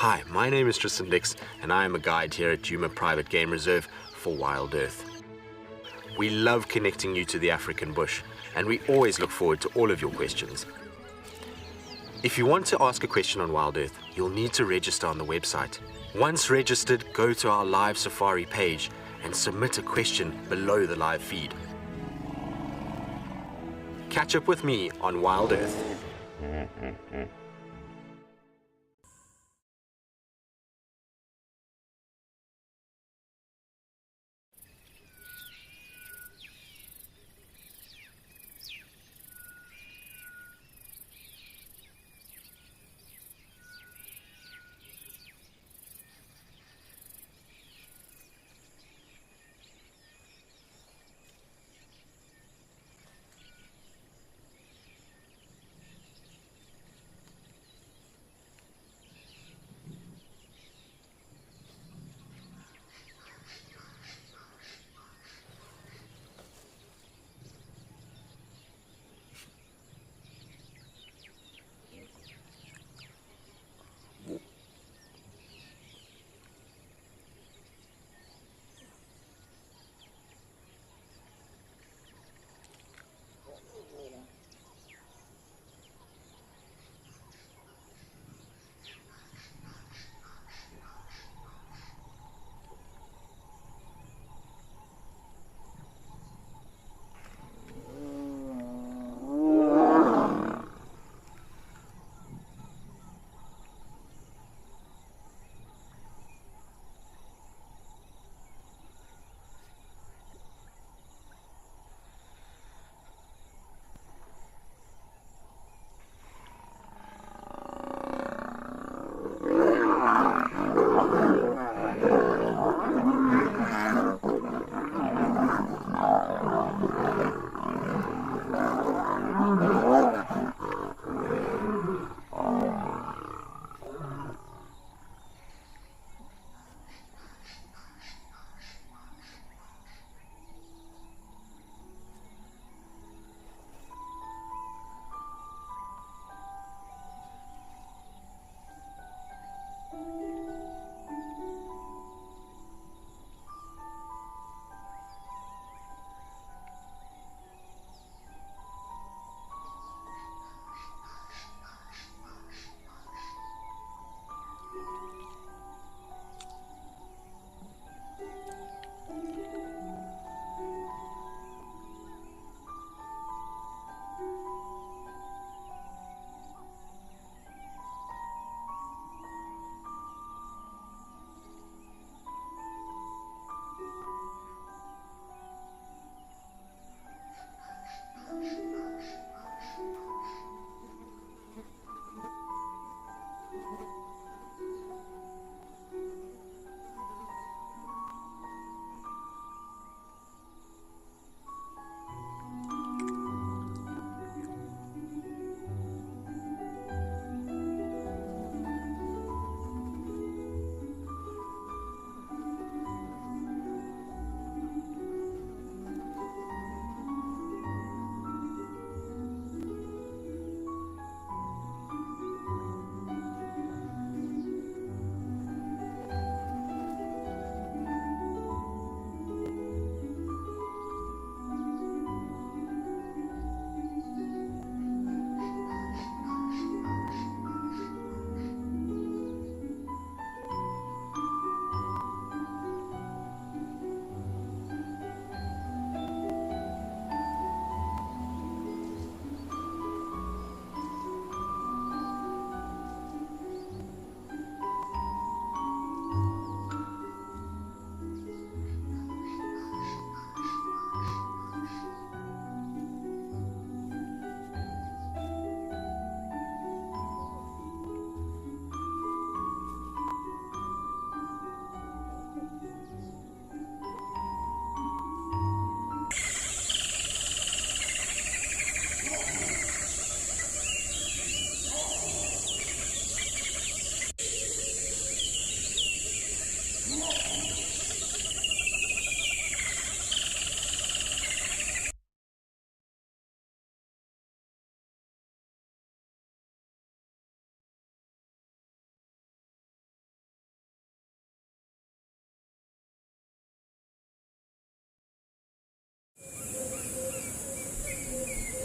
Hi, my name is Tristan Dix, and I am a guide here at Djuma Private Game Reserve for WildEarth. We love connecting you to the African bush, and we always look forward to all of your questions. If you want to ask a question on WildEarth, you'll need to register on the website. Once registered, go to our live safari page and submit a question below the live feed. Catch up with me on WildEarth.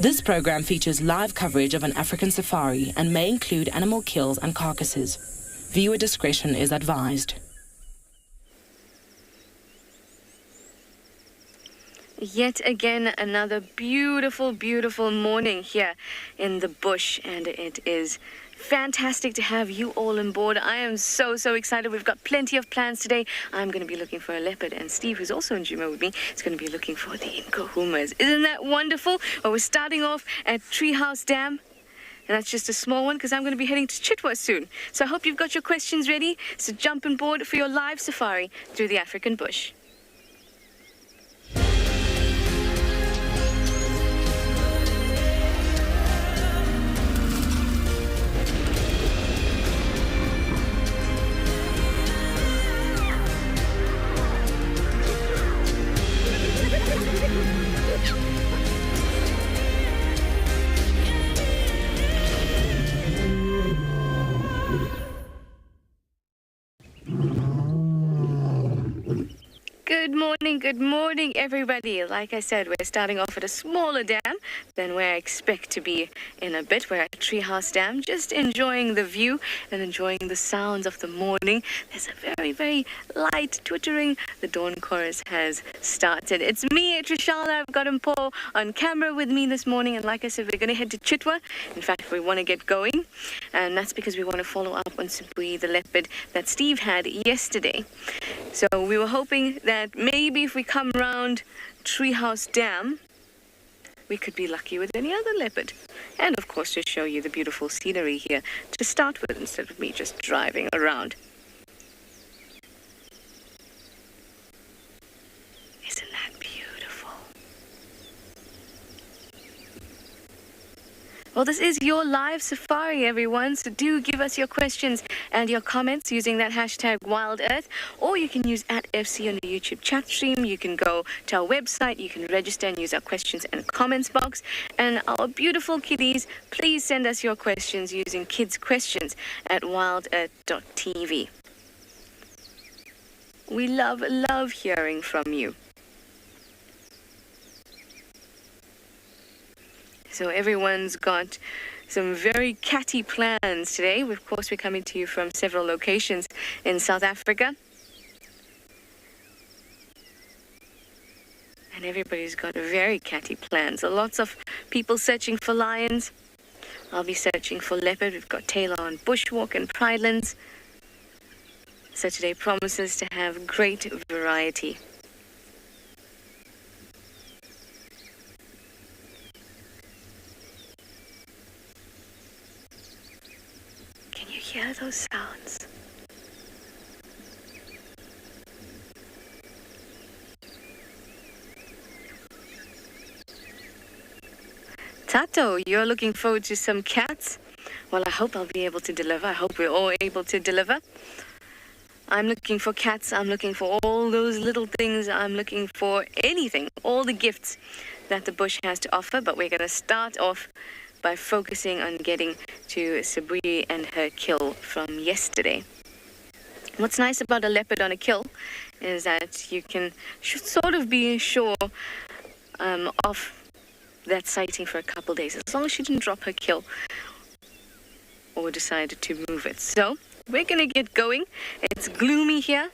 This program features live coverage of an African safari and may include animal kills and carcasses. Viewer discretion is advised. Yet again, another beautiful, beautiful morning here in the bush, and it is fantastic to have you all on board. I am so excited. We've got plenty of plans today. I'm going to be looking for a leopard, and Steve, who's also in Djuma with me, is going to be looking for the Nkuhumas. Isn't that wonderful? Well, we're starting off at Treehouse Dam. And that's just a small one because I'm going to be heading to Chitwa soon. So I hope you've got your questions ready. So jump on board for your live safari through the African bush. Good morning, everybody. Like I said, we're starting off at a smaller dam than where I expect to be in a bit. We're at Treehouse Dam, just enjoying the view and enjoying the sounds of the morning. There's a very light twittering. The dawn chorus has started. It's me, Trishala. I've got Paul on camera with me this morning, and like I said, we're going to head to Chitwa. In fact, we want to get going, and that's because we want to follow up on Sibui, the leopard that Steve had yesterday. So we were hoping that maybe if we come round Treehouse Dam, we could be lucky with any other leopard. And of course, to show you the beautiful scenery here to start with, instead of me just driving around. Isn't that beautiful? Well, this is your live safari, everyone, so do give us your questions and your comments using that hashtag WildEarth, or you can use @FC on the YouTube chat stream. You can go to our website, you can register and use our questions and comments box. And our beautiful kiddies, please send us your questions using kids questions at wildearth.tv. We love hearing from you. So everyone's got some very catty plans today. Of course, we're coming to you from several locations in South Africa. And everybody's got very catty plans. So lots of people searching for lions. I'll be searching for leopard. We've got Taylor on bushwalk and pridelands. So today promises to have great variety. Hear those sounds. Tato, you're looking forward to some cats? Well, I hope I'll be able to deliver. I hope we're all able to deliver. I'm looking for cats. I'm looking for all those little things. I'm looking for anything, all the gifts that the bush has to offer. But we're going to start off by focusing on getting to Sibui and her kill from yesterday. What's nice about a leopard on a kill is that you can sort of be sure of that sighting for a couple days, as long as she didn't drop her kill or decided to move it. So we're going to get going. It's gloomy here.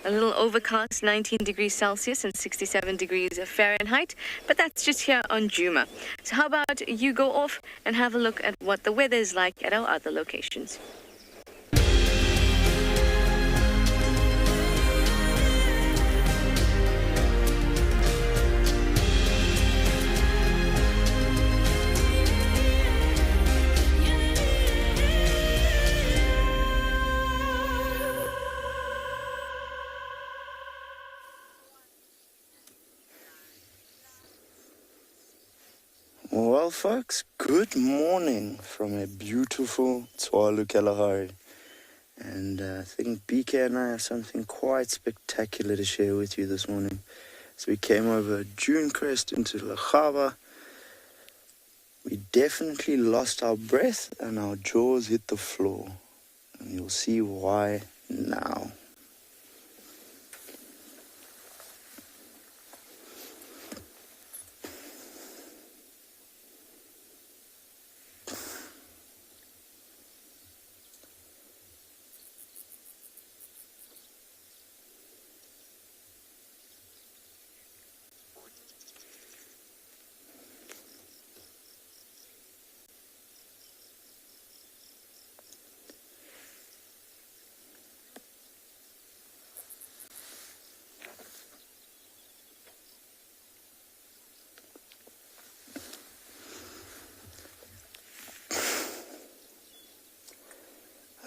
A little overcast, 19 degrees Celsius and 67 degrees Fahrenheit, but that's just here on Djuma. So how about you go off and have a look at what the weather is like at our other locations. Well, folks, good morning from a beautiful Tswalu Kalahari. And I think BK and I have something quite spectacular to share with you this morning. So we came over Dune Crest into Lachava. We definitely lost our breath and our jaws hit the floor. And you'll see why now.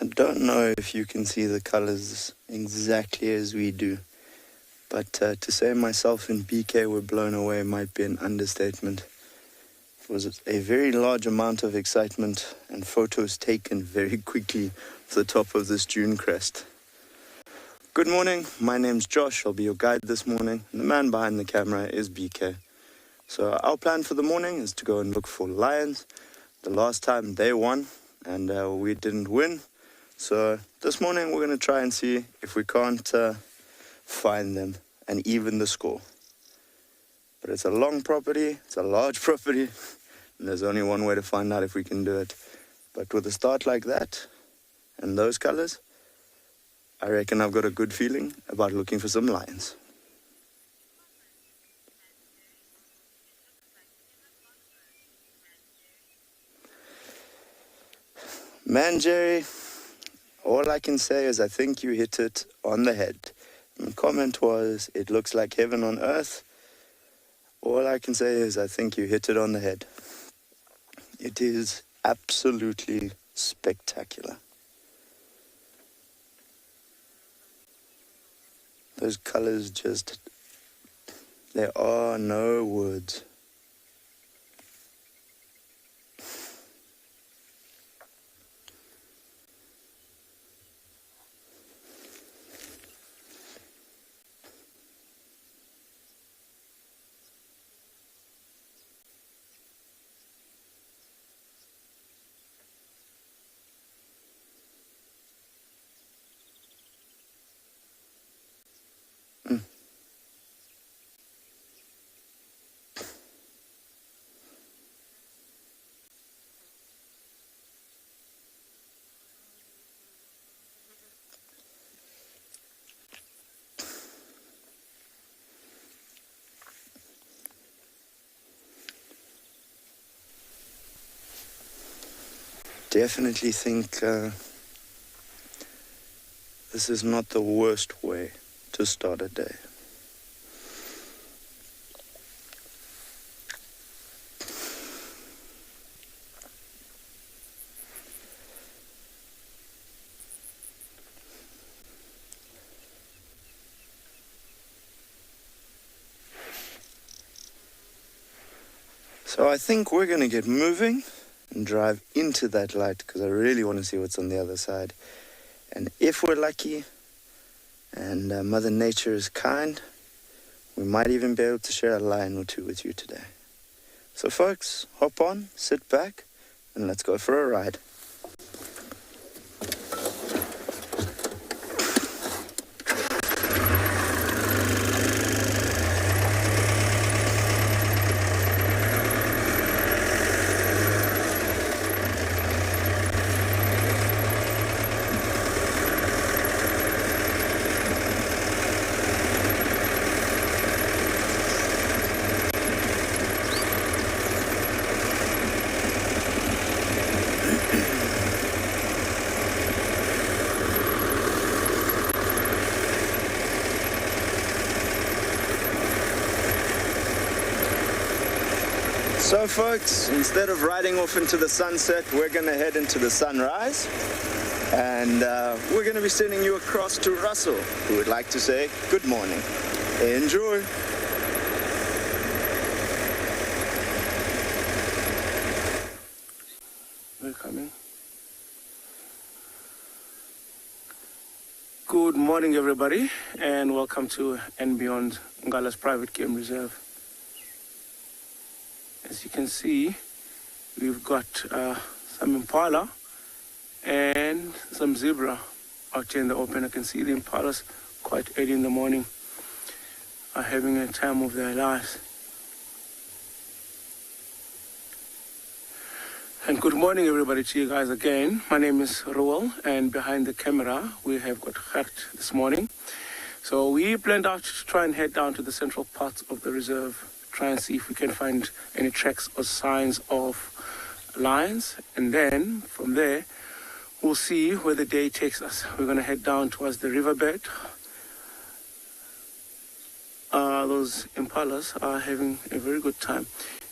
don't know if you can see the colors exactly as we do, but to say myself and BK were blown away might be an understatement. It was a very large amount of excitement and photos taken very quickly at the top of this dune crest. Good morning, my name's Josh, I'll be your guide this morning, and the man behind the camera is BK. So our plan for the morning is to go and look for lions. The last time they won, and we didn't win. So this morning we're going to try and see if we can't find them and even the score. But it's a long property, it's a large property, and there's only one way to find out if we can do it. But with a start like that, and those colors, I reckon I've got a good feeling about looking for some lions. Man, Jerry, all I can say is I think you hit it on the head. The comment was, it looks like heaven on earth. All I can say is I think you hit it on the head. It is absolutely spectacular. Those colors just, there are no words. Definitely think this is not the worst way to start a day. So I think we're going to get moving and drive into that light because I really want to see what's on the other side. And if we're lucky and Mother Nature is kind, we might even be able to share a lion or two with you today. So folks, hop on, sit back, and let's go for a ride. So folks, instead of riding off into the sunset, we're going to head into the sunrise. And we're going to be sending you across to Russell, who would like to say good morning. Enjoy. We're coming. Good morning, everybody, and welcome to and Beyond Ngala's Private Game Reserve. As you can see, we've got some impala and some zebra out here in the open. I can see the impalas quite early in the morning are having a time of their lives. And good morning, everybody, to you guys again. My name is Roel, and behind the camera we have got Gert this morning. So we planned out to try and head down to the central parts of the reserve, try and see if we can find any tracks or signs of lions, and then from there we'll see where the day takes us. We're going to head down towards the riverbed. Those impalas are having a very good time.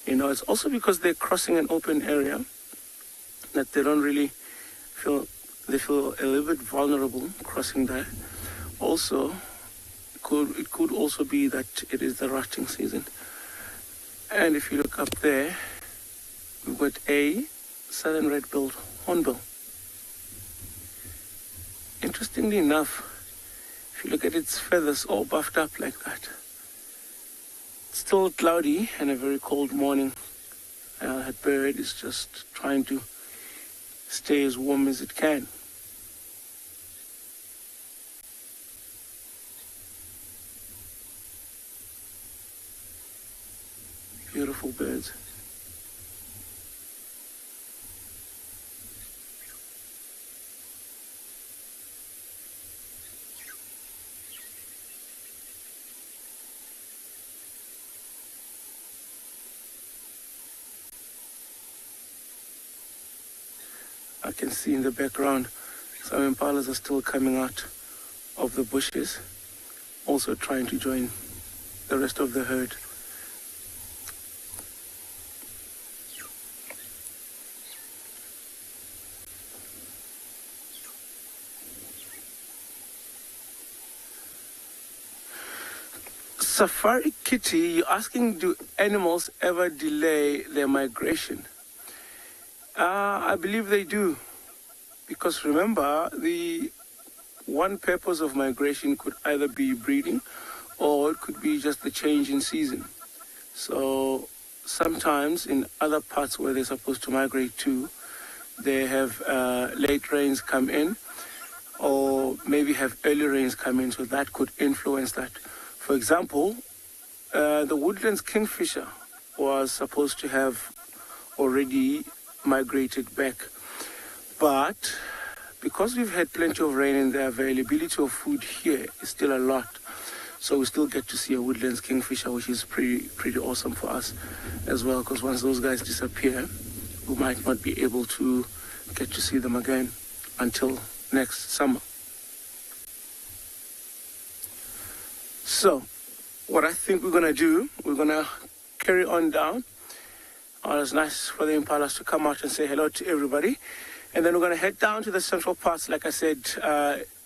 You know, it's also because they're crossing an open area that they don't really feel they feel a little bit vulnerable crossing there. Also, it could also be that it is the rutting season. And if you look up there, we've got a southern red-billed hornbill. Interestingly enough, if you look at its feathers all buffed up like that, it's still cloudy and a very cold morning. That bird is just trying to stay as warm as it can. Beautiful birds. I can see in the background some impalas are still coming out of the bushes, also trying to join the rest of the herd. Safari Kitty, you're asking, do animals ever delay their migration? I believe they do, because remember, the one purpose of migration could either be breeding or it could be just the change in season. So sometimes in other parts where they're supposed to migrate to, they have late rains come in, or maybe have early rains come in, so that could influence that. For example, the Woodland Kingfisher was supposed to have already migrated back, but because we've had plenty of rain and the availability of food here is still a lot, so we still get to see a Woodland Kingfisher, which is pretty awesome for us as well, because once those guys disappear, we might not be able to get to see them again until next summer. So what I think we're gonna do, we're gonna carry on down. It's nice for the impalas to come out and say hello to everybody. And then we're going to head down to the central parts, like I said,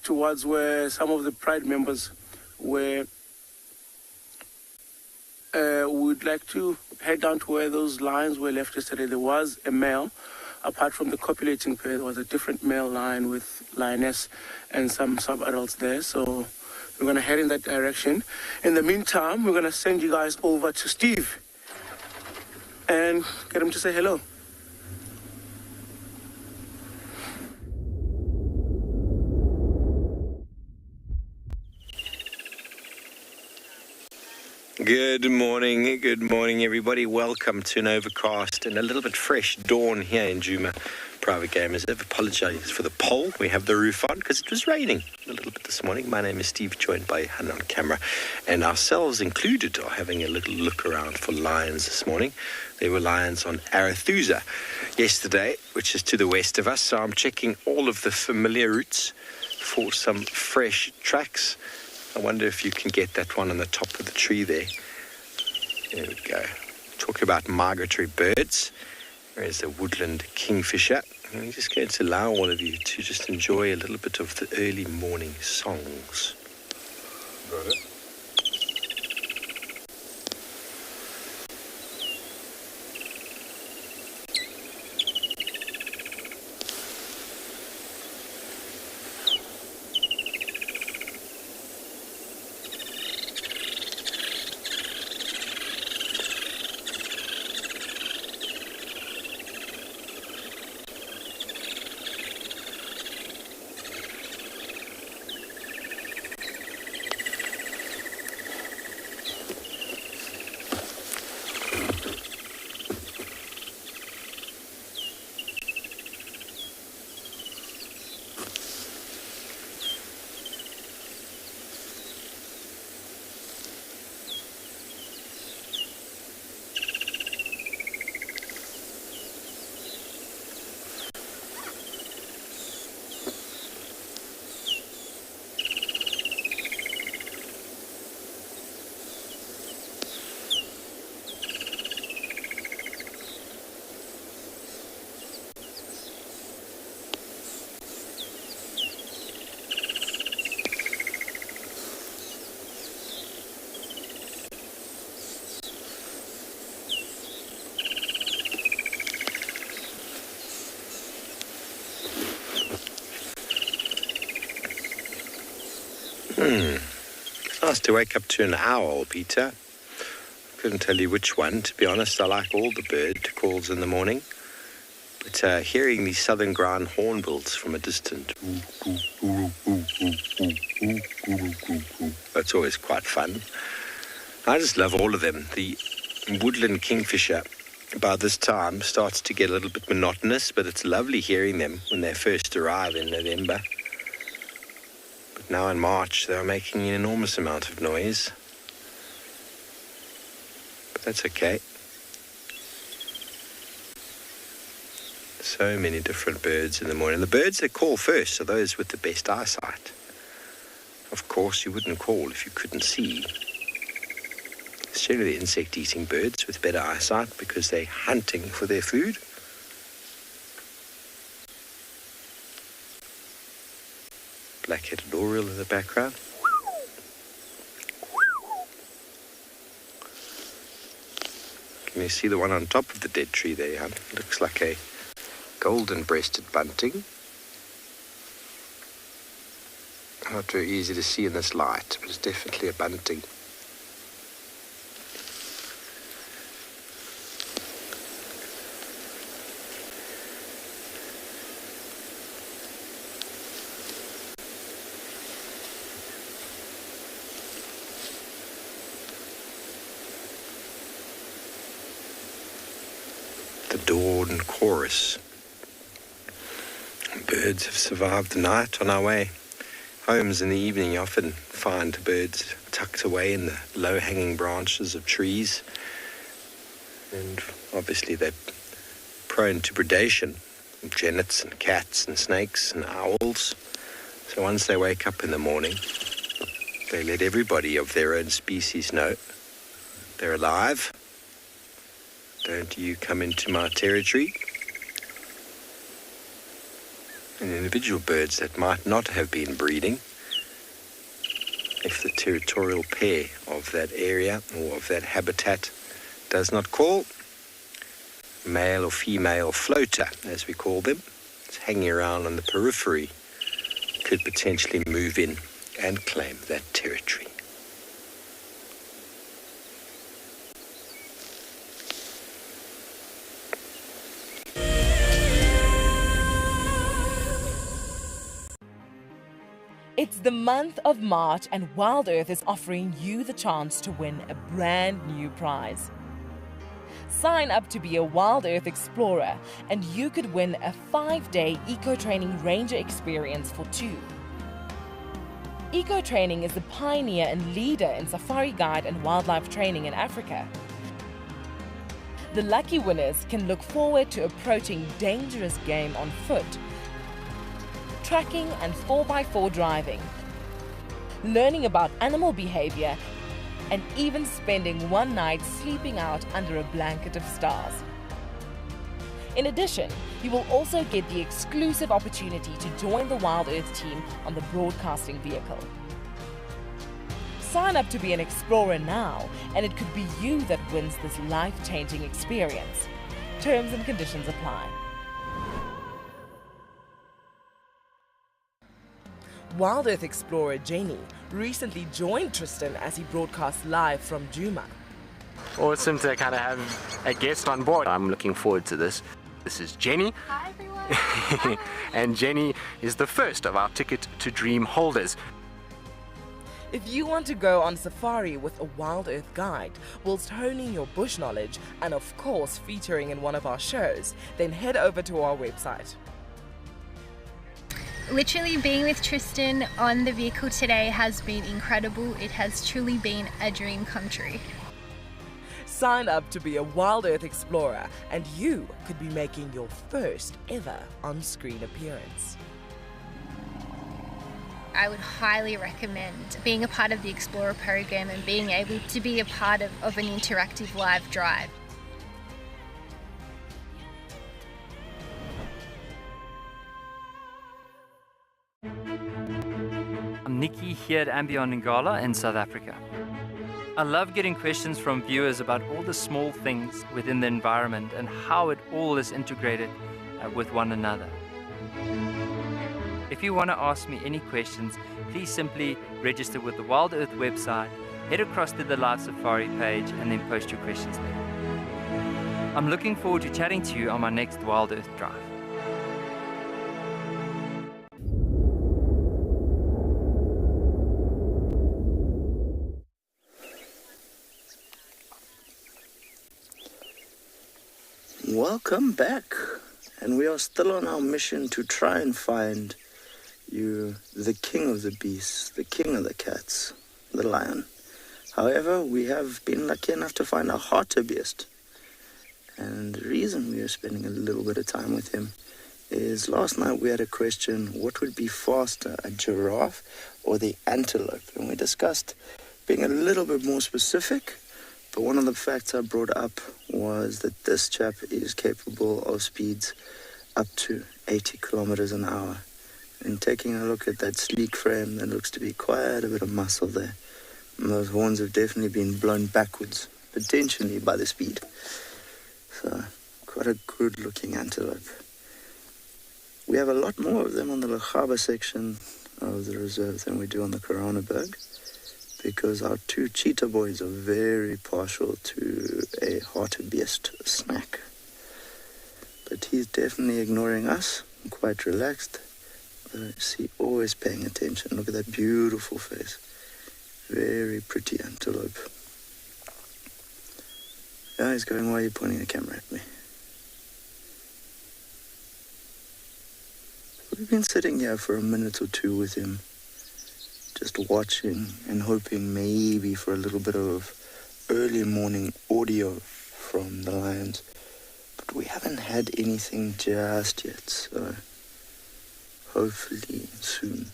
towards where some of the Pride members were. We'd like to head down to where those lions were left yesterday. There was a male. Apart from the copulating pair, there was a different male lion with Lioness and some sub-adults there. So we're going to head in that direction. In the meantime, we're going to send you guys over to Steve and get him to say hello. Good morning everybody. Welcome to an overcast and a little bit fresh dawn here in Djuma Private Game Reserve. Apologize for the poll. We have the roof on because it was raining a little bit this morning. My name is Steve, joined by Hannah on camera, and ourselves included are having a little look around for lions this morning. There were lions on Arathusa yesterday, which is to the west of us, so I'm checking all of the familiar routes for some fresh tracks. I wonder if you can get that one on the top of the tree there. There we go. Talk about migratory birds. There's the Woodland Kingfisher. And we're just going to allow all of you to just enjoy a little bit of the early morning songs. Got it. It's nice to wake up to an owl, Peter. Couldn't tell you which one, to be honest. I like all the bird calls in the morning. But hearing these southern ground hornbills from a distant, that's always quite fun. I just love all of them. The Woodland Kingfisher, by this time, starts to get a little bit monotonous, but it's lovely hearing them when they first arrive in November. But now in March, they're making an enormous amount of noise. But that's okay. So many different birds in the morning. The birds that call first are those with the best eyesight. Of course, you wouldn't call if you couldn't see. It's generally insect-eating birds with better eyesight because they're hunting for their food. Black-headed oriole in the background. Can you see the one on top of the dead tree there, Jan? Looks like a golden-breasted bunting. Not very easy to see in this light, but it's definitely a bunting. The dawn chorus. Birds have survived the night on our way homes in the evening. You often find birds tucked away in the low-hanging branches of trees. And obviously they're prone to predation, genets and cats and snakes and owls. So once they wake up in the morning, they let everybody of their own species know they're alive. Don't you come into my territory. And individual birds that might not have been breeding, if the territorial pair of that area or of that habitat does not call, male or female floater, as we call them, it's hanging around on the periphery, could potentially move in and claim that territory. It's the month of March and WildEarth is offering you the chance to win a brand new prize. Sign up to be a WildEarth Explorer and you could win a 5-day eco-training ranger experience for 2. Eco-training is the pioneer and leader in safari guide and wildlife training in Africa. The lucky winners can look forward to approaching dangerous game on foot, tracking and 4x4 driving, learning about animal behavior, and even spending one night sleeping out under a blanket of stars. In addition, you will also get the exclusive opportunity to join the WildEarth team on the broadcasting vehicle. Sign up to be an explorer now, and it could be you that wins this life-changing experience. Terms and conditions apply. WildEarth explorer Jenny recently joined Tristan as he broadcast live from Djuma. Awesome to kind of have a guest on board. I'm looking forward to this. This is Jenny. Hi everyone. And Jenny is the first of our Ticket to Dream holders. If you want to go on safari with a WildEarth guide whilst honing your bush knowledge and of course featuring in one of our shows, then head over to our website. Literally being with Tristan on the vehicle today has been incredible. It has truly been a dream come true. Sign up to be a WildEarth Explorer and you could be making your first ever on-screen appearance. I would highly recommend being a part of the Explorer program and being able to be a part of an interactive live drive. I'm Nikki here at Ambion Ngala in South Africa. I love getting questions from viewers about all the small things within the environment and how it all is integrated with one another. If you want to ask me any questions, please simply register with the WildEarth website, head across to the live safari page, and then post your questions there. I'm looking forward to chatting to you on my next WildEarth drive. Welcome back, and we are still on our mission to try and find you the king of the beasts, the king of the cats, the lion. However, we have been lucky enough to find a hartebeest, and the reason we are spending a little bit of time with him is last night we had a question: what would be faster, a giraffe or the antelope? And we discussed being a little bit more specific. But one of the facts I brought up was that this chap is capable of speeds up to 80 kilometers an hour. And taking a look at that sleek frame, there looks to be quite a bit of muscle there. And those horns have definitely been blown backwards, potentially by the speed. So, quite a good looking antelope. We have a lot more of them on the Lechaba section of the reserve than we do on the Koranenberg, because our two cheetah boys are very partial to a hartebeest snack. But he's definitely ignoring us, quite relaxed. But see, always paying attention. Look at that beautiful face. Very pretty antelope. Yeah, he's going, why are you pointing the camera at me? We've been sitting here for a minute or two with him, just watching and hoping maybe for a little bit of early morning audio from the lions. But we haven't had anything just yet, so hopefully soon.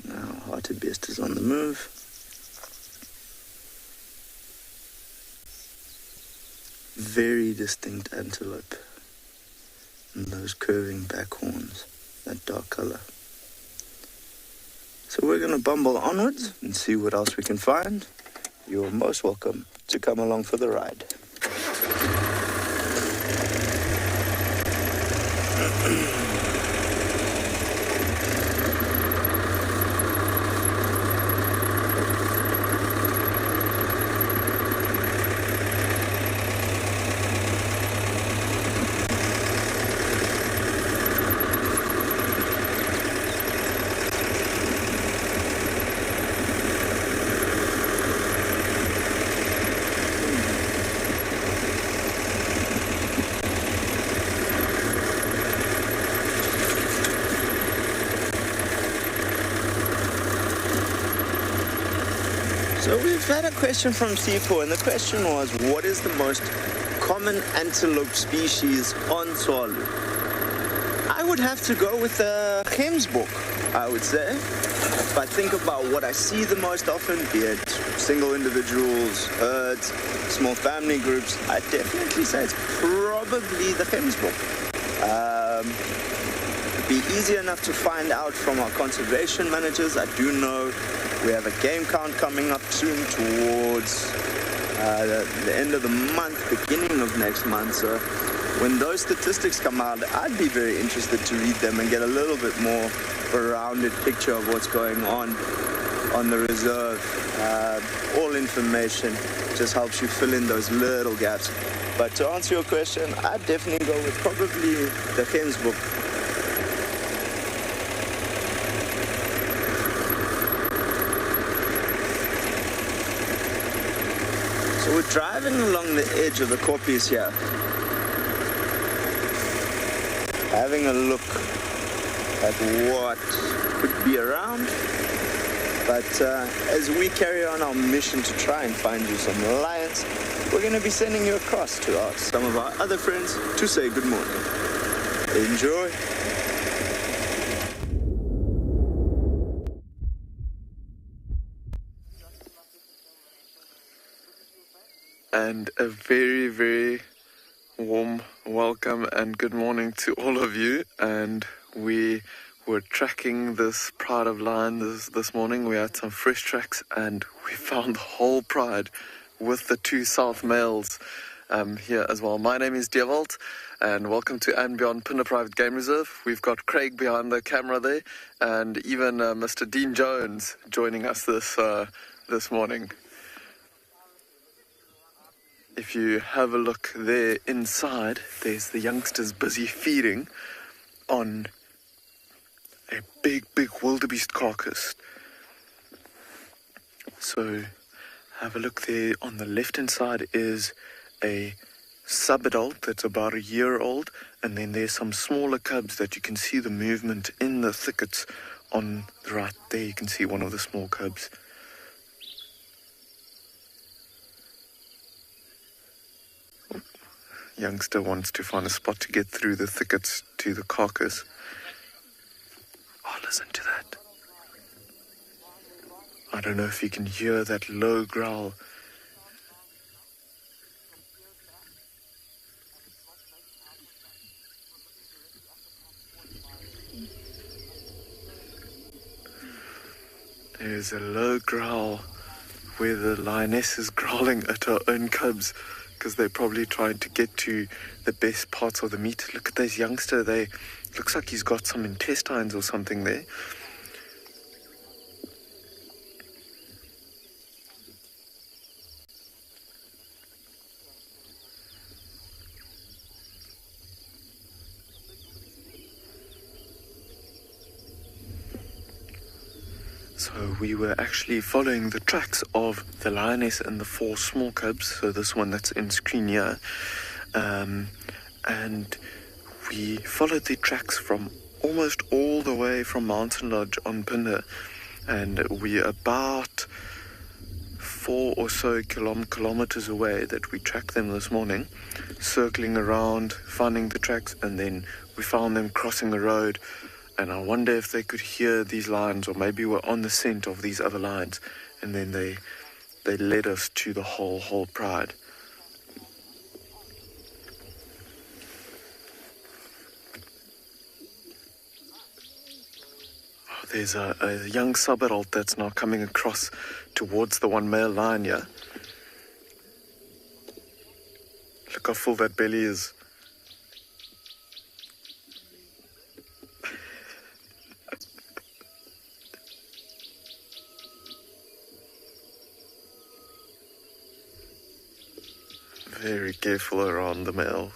Now, hartebeest is on the move. Very distinct antelope. And those curving back horns, that dark color. So we're going to bumble onwards and see what else we can find. You're most welcome to come along for the ride. So we've had a question from Sipho, and the question was, what is the most common antelope species on Tswalu? I would have to go with the Gemsbok, I would say. If I think about what I see the most often, be it single individuals, herds, small family groups, I'd definitely say it's probably the Gemsbok. It'd be easy enough to find out from our conservation managers. I do know we have a game count coming up soon towards the end of the month, beginning of next month. So when those statistics come out, I'd be very interested to read them and get a little bit more of a rounded picture of what's going on the reserve. All information just helps you fill in those little gaps. But to answer your question, I'd definitely go with probably the Gemsbok. So we're driving along the edge of the Koppies here, having a look at what could be around. But as we carry on our mission to try and find you some lions, we're going to be sending you across to some of our other friends to say good morning. Enjoy. And a very, very warm welcome and good morning to all of you. And we were tracking this pride of lion this morning. We had some fresh tracks and we found the whole pride with the two south males here as well. My name is Djuma, and welcome to And Beyond Djuma Private Game Reserve. We've got Craig behind the camera there, and even Mr. Dean Jones joining us this morning. If you have a look there inside, there's the youngsters busy feeding on a big wildebeest carcass. So have a look there. On the left hand side is a sub-adult that's about a year old, and then there's some smaller cubs that you can see the movement in the thickets. On the right there you can see one of the small cubs. Youngster wants to find a spot to get through the thickets to the carcass. Oh, listen to that. I don't know if you can hear that low growl. There's a low growl where the lioness is growling at her own cubs, because they're probably trying to get to the best parts of the meat. Look at this youngster. Looks like he's got some intestines or something there. So we were actually following the tracks of the lioness and the 4 small cubs, so this one that's in screen here, and we followed the tracks from almost all the way from Mountain Lodge on Pinder, and we're about 4 or so kilometers away that we tracked them this morning, circling around, finding the tracks, and then we found them crossing the road. And I wonder if they could hear these lions, or maybe were on the scent of these other lions, and then they led us to the whole pride. Oh, there's a young sub-adult that's now coming across towards the one male lion here. Look how full that belly is. Very careful around the male.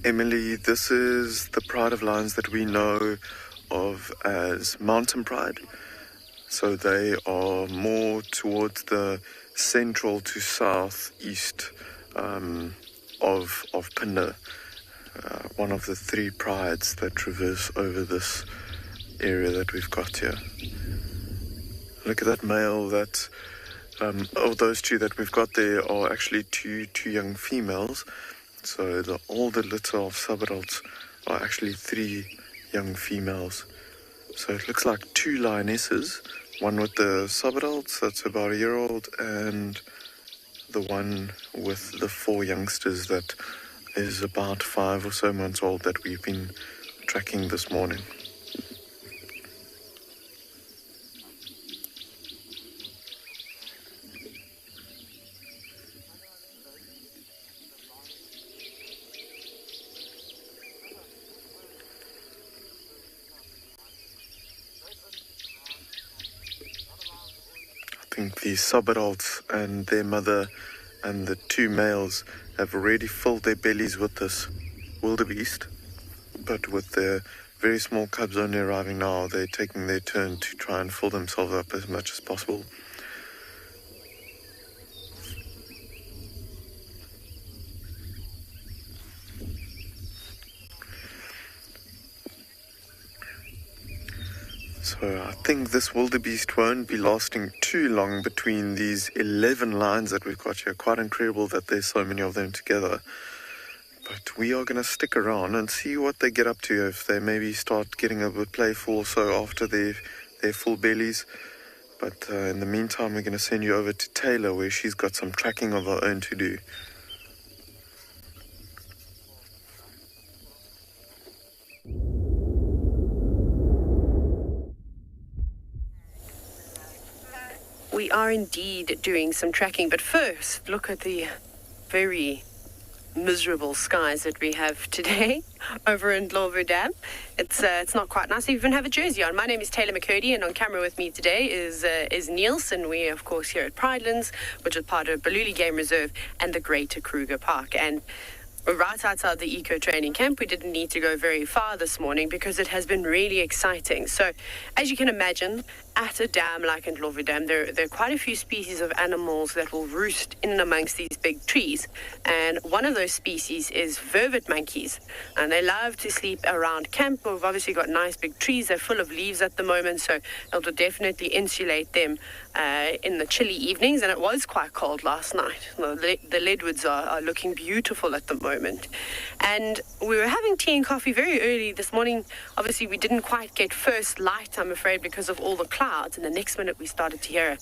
Emily, this is the pride of lions that we know of as mountain pride. So they are more towards the central to southeast of Pinder. One of the 3 prides that traverse over this area that we've got here. Look at that male. That of those 2 that we've got there are actually two young females. So the older litter of sub-adults are actually 3 young females. So it looks like 2 lionesses, one with the sub-adults that's about a year old, and the one with the 4 youngsters that is about 5 or so months old that we've been tracking this morning. I think the sub-adults and their mother and the 2 males have already filled their bellies with this wildebeest, but with the very small cubs only arriving now, they're taking their turn to try and fill themselves up as much as possible. So I think this wildebeest won't be lasting too long between these 11 lions that we've got here. Quite incredible that there's so many of them together. But we are going to stick around and see what they get up to, if they maybe start getting a bit playful or so after their full bellies. But in the meantime, we're going to send you over to Taylor, where she's got some tracking of her own to do. we are indeed doing some tracking, but first, look at the very miserable skies that we have today over in Lorvu Dam. It's not quite nice. I even have a jersey on. My name is Taylor McCurdy, and on camera with me today is Niels, and we are, of course, here at Pridelands, which is part of Baluli Game Reserve and the Greater Kruger Park. And we're right outside the eco training camp. We didn't need to go very far this morning because it has been really exciting. So, as you can imagine, at a dam like in Lorvu Dam, there are quite a few species of animals that will roost in amongst these big trees. And one of those species is vervet monkeys. And they love to sleep around camp. We've obviously got nice big trees. They're full of leaves at the moment, so it'll definitely insulate them in the chilly evenings. And it was quite cold last night. The leadwoods are looking beautiful at the moment. And we were having tea and coffee very early this morning. Obviously, we didn't quite get first light, I'm afraid, because of all the clouds. And the next minute we started to hear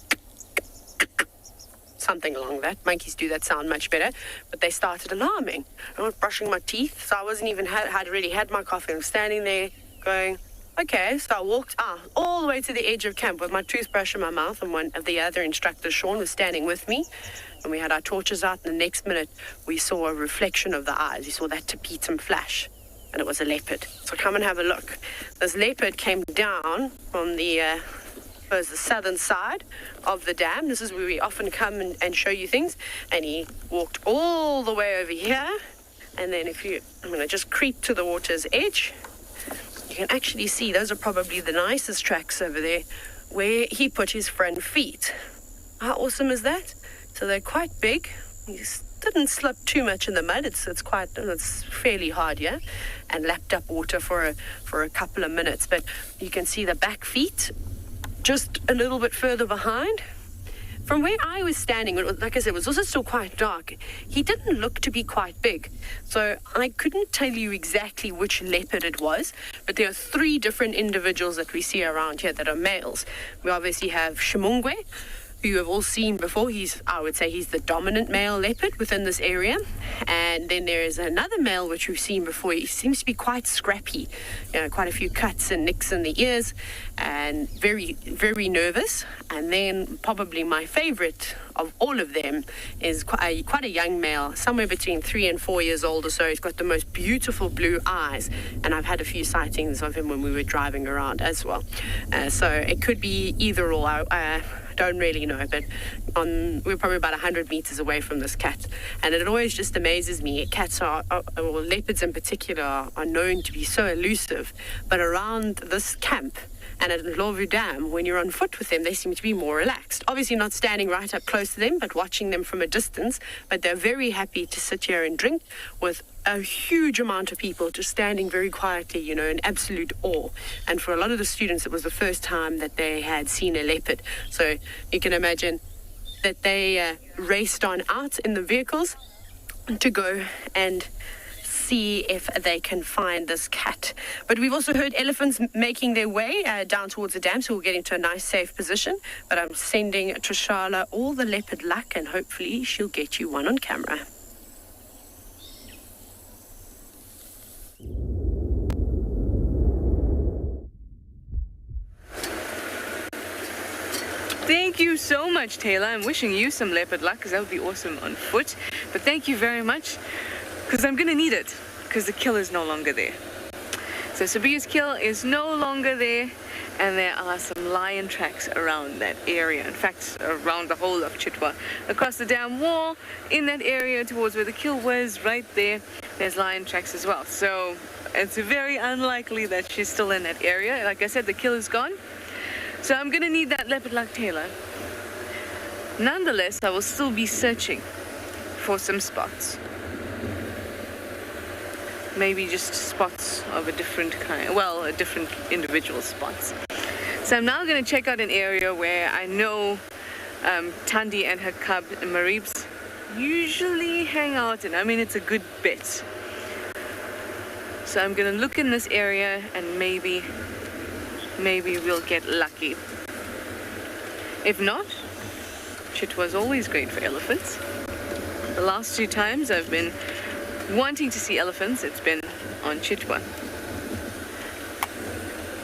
something along that. Monkeys do that sound much better, but they started alarming. I was brushing my teeth, so I wasn't even had really had my coffee. I'm standing there going, okay. So I walked all the way to the edge of camp with my toothbrush in my mouth, and one of the other instructors, Sean, was standing with me. And we had our torches out, and the next minute we saw a reflection of the eyes. We saw that tapetum flash, and it was a leopard. So come and have a look. This leopard came down from the southern side of the dam. This is where we often come and show you things. And he walked all the way over here. And then I'm going to just creep to the water's edge. You can actually see those are probably the nicest tracks over there where he put his front feet. How awesome is that? So they're quite big. He didn't slip too much in the mud. It's fairly hard here, and lapped up water for a couple of minutes. But you can see the back feet just a little bit further behind. From where I was standing, like I said, it was also still quite dark. He didn't look to be quite big. So I couldn't tell you exactly which leopard it was, but there are 3 different individuals that we see around here that are males. We obviously have Shimungwe, who you have all seen before. I would say he's the dominant male leopard within this area. And then there is another male which we've seen before. He seems to be quite scrappy, quite a few cuts and nicks in the ears, and very, very nervous. And then probably my favorite of all of them is quite a young male, somewhere between 3 and 4 years old or so. He's got the most beautiful blue eyes, and I've had a few sightings of him when we were driving around as well. So it could be either or. I don't really know, but we're probably about 100 meters away from this cat, and it always just amazes me. Cats or leopards in particular are known to be so elusive, but around this camp and at Lorvu Dam, when you're on foot with them, they seem to be more relaxed. Obviously not standing right up close to them, but watching them from a distance. But they're very happy to sit here and drink with a huge amount of people just standing very quietly, in absolute awe. And for a lot of the students, it was the first time that they had seen a leopard. So you can imagine that they raced on out in the vehicles to go and see if they can find this cat. But we've also heard elephants making their way down towards the dam, so we'll get into a nice safe position. But I'm sending Trishala all the leopard luck, and hopefully she'll get you one on camera. Thank you so much, Taylor. I'm wishing you some leopard luck, because that would be awesome on foot. But thank you very much, because I'm going to need it, because the kill is no longer there. So Sabi's kill is no longer there, and there are some lion tracks around that area. In fact, around the whole of Chitwa. Across the dam wall, in that area towards where the kill was, right there, there's lion tracks as well. So it's very unlikely that she's still in that area. Like I said, the kill is gone. So I'm going to need that leopard luck, Taylor. Nonetheless, I will still be searching for some spots. Maybe just spots of a different kind, different individual spots. So I'm now going to check out an area where I know Tandi and her cub Maribs usually hang out in. I mean, it's a good bet. So I'm going to look in this area, and maybe we'll get lucky. If not, Chitwa's always great for elephants. The last 2 times I've been wanting to see elephants, it's been on Chitwa.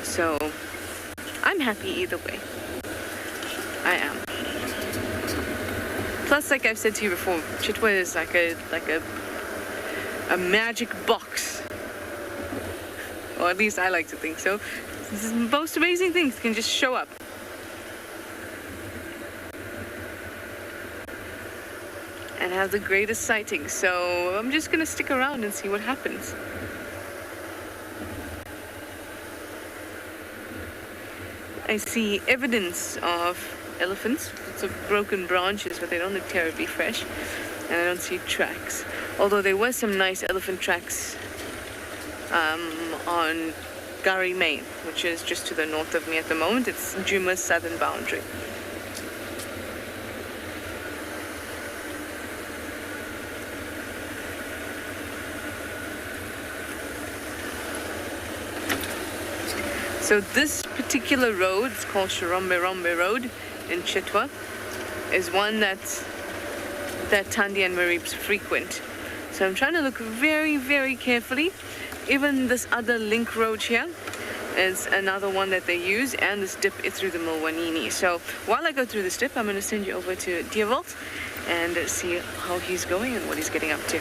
So I'm happy either way. I am. Plus, like I've said to you before, Chitwa is like a magic box. Or at least I like to think so. These most amazing things can just show up. And have the greatest sightings. So I'm just gonna stick around and see what happens. I see evidence of elephants. Lots of broken branches, but they don't look terribly fresh. And I don't see tracks. Although there were some nice elephant tracks on Gari Main, which is just to the north of me at the moment. It's Djuma's southern boundary. So this particular road, it's called Shirombe Rombe Road in Chitwa, is one that Thandi and Maribs frequent. So I'm trying to look very, very carefully. Even this other link road here is another one that they use, and this dip is through the Milwanini. So while I go through this dip, I'm going to send you over to Djuma and see how he's going and what he's getting up to.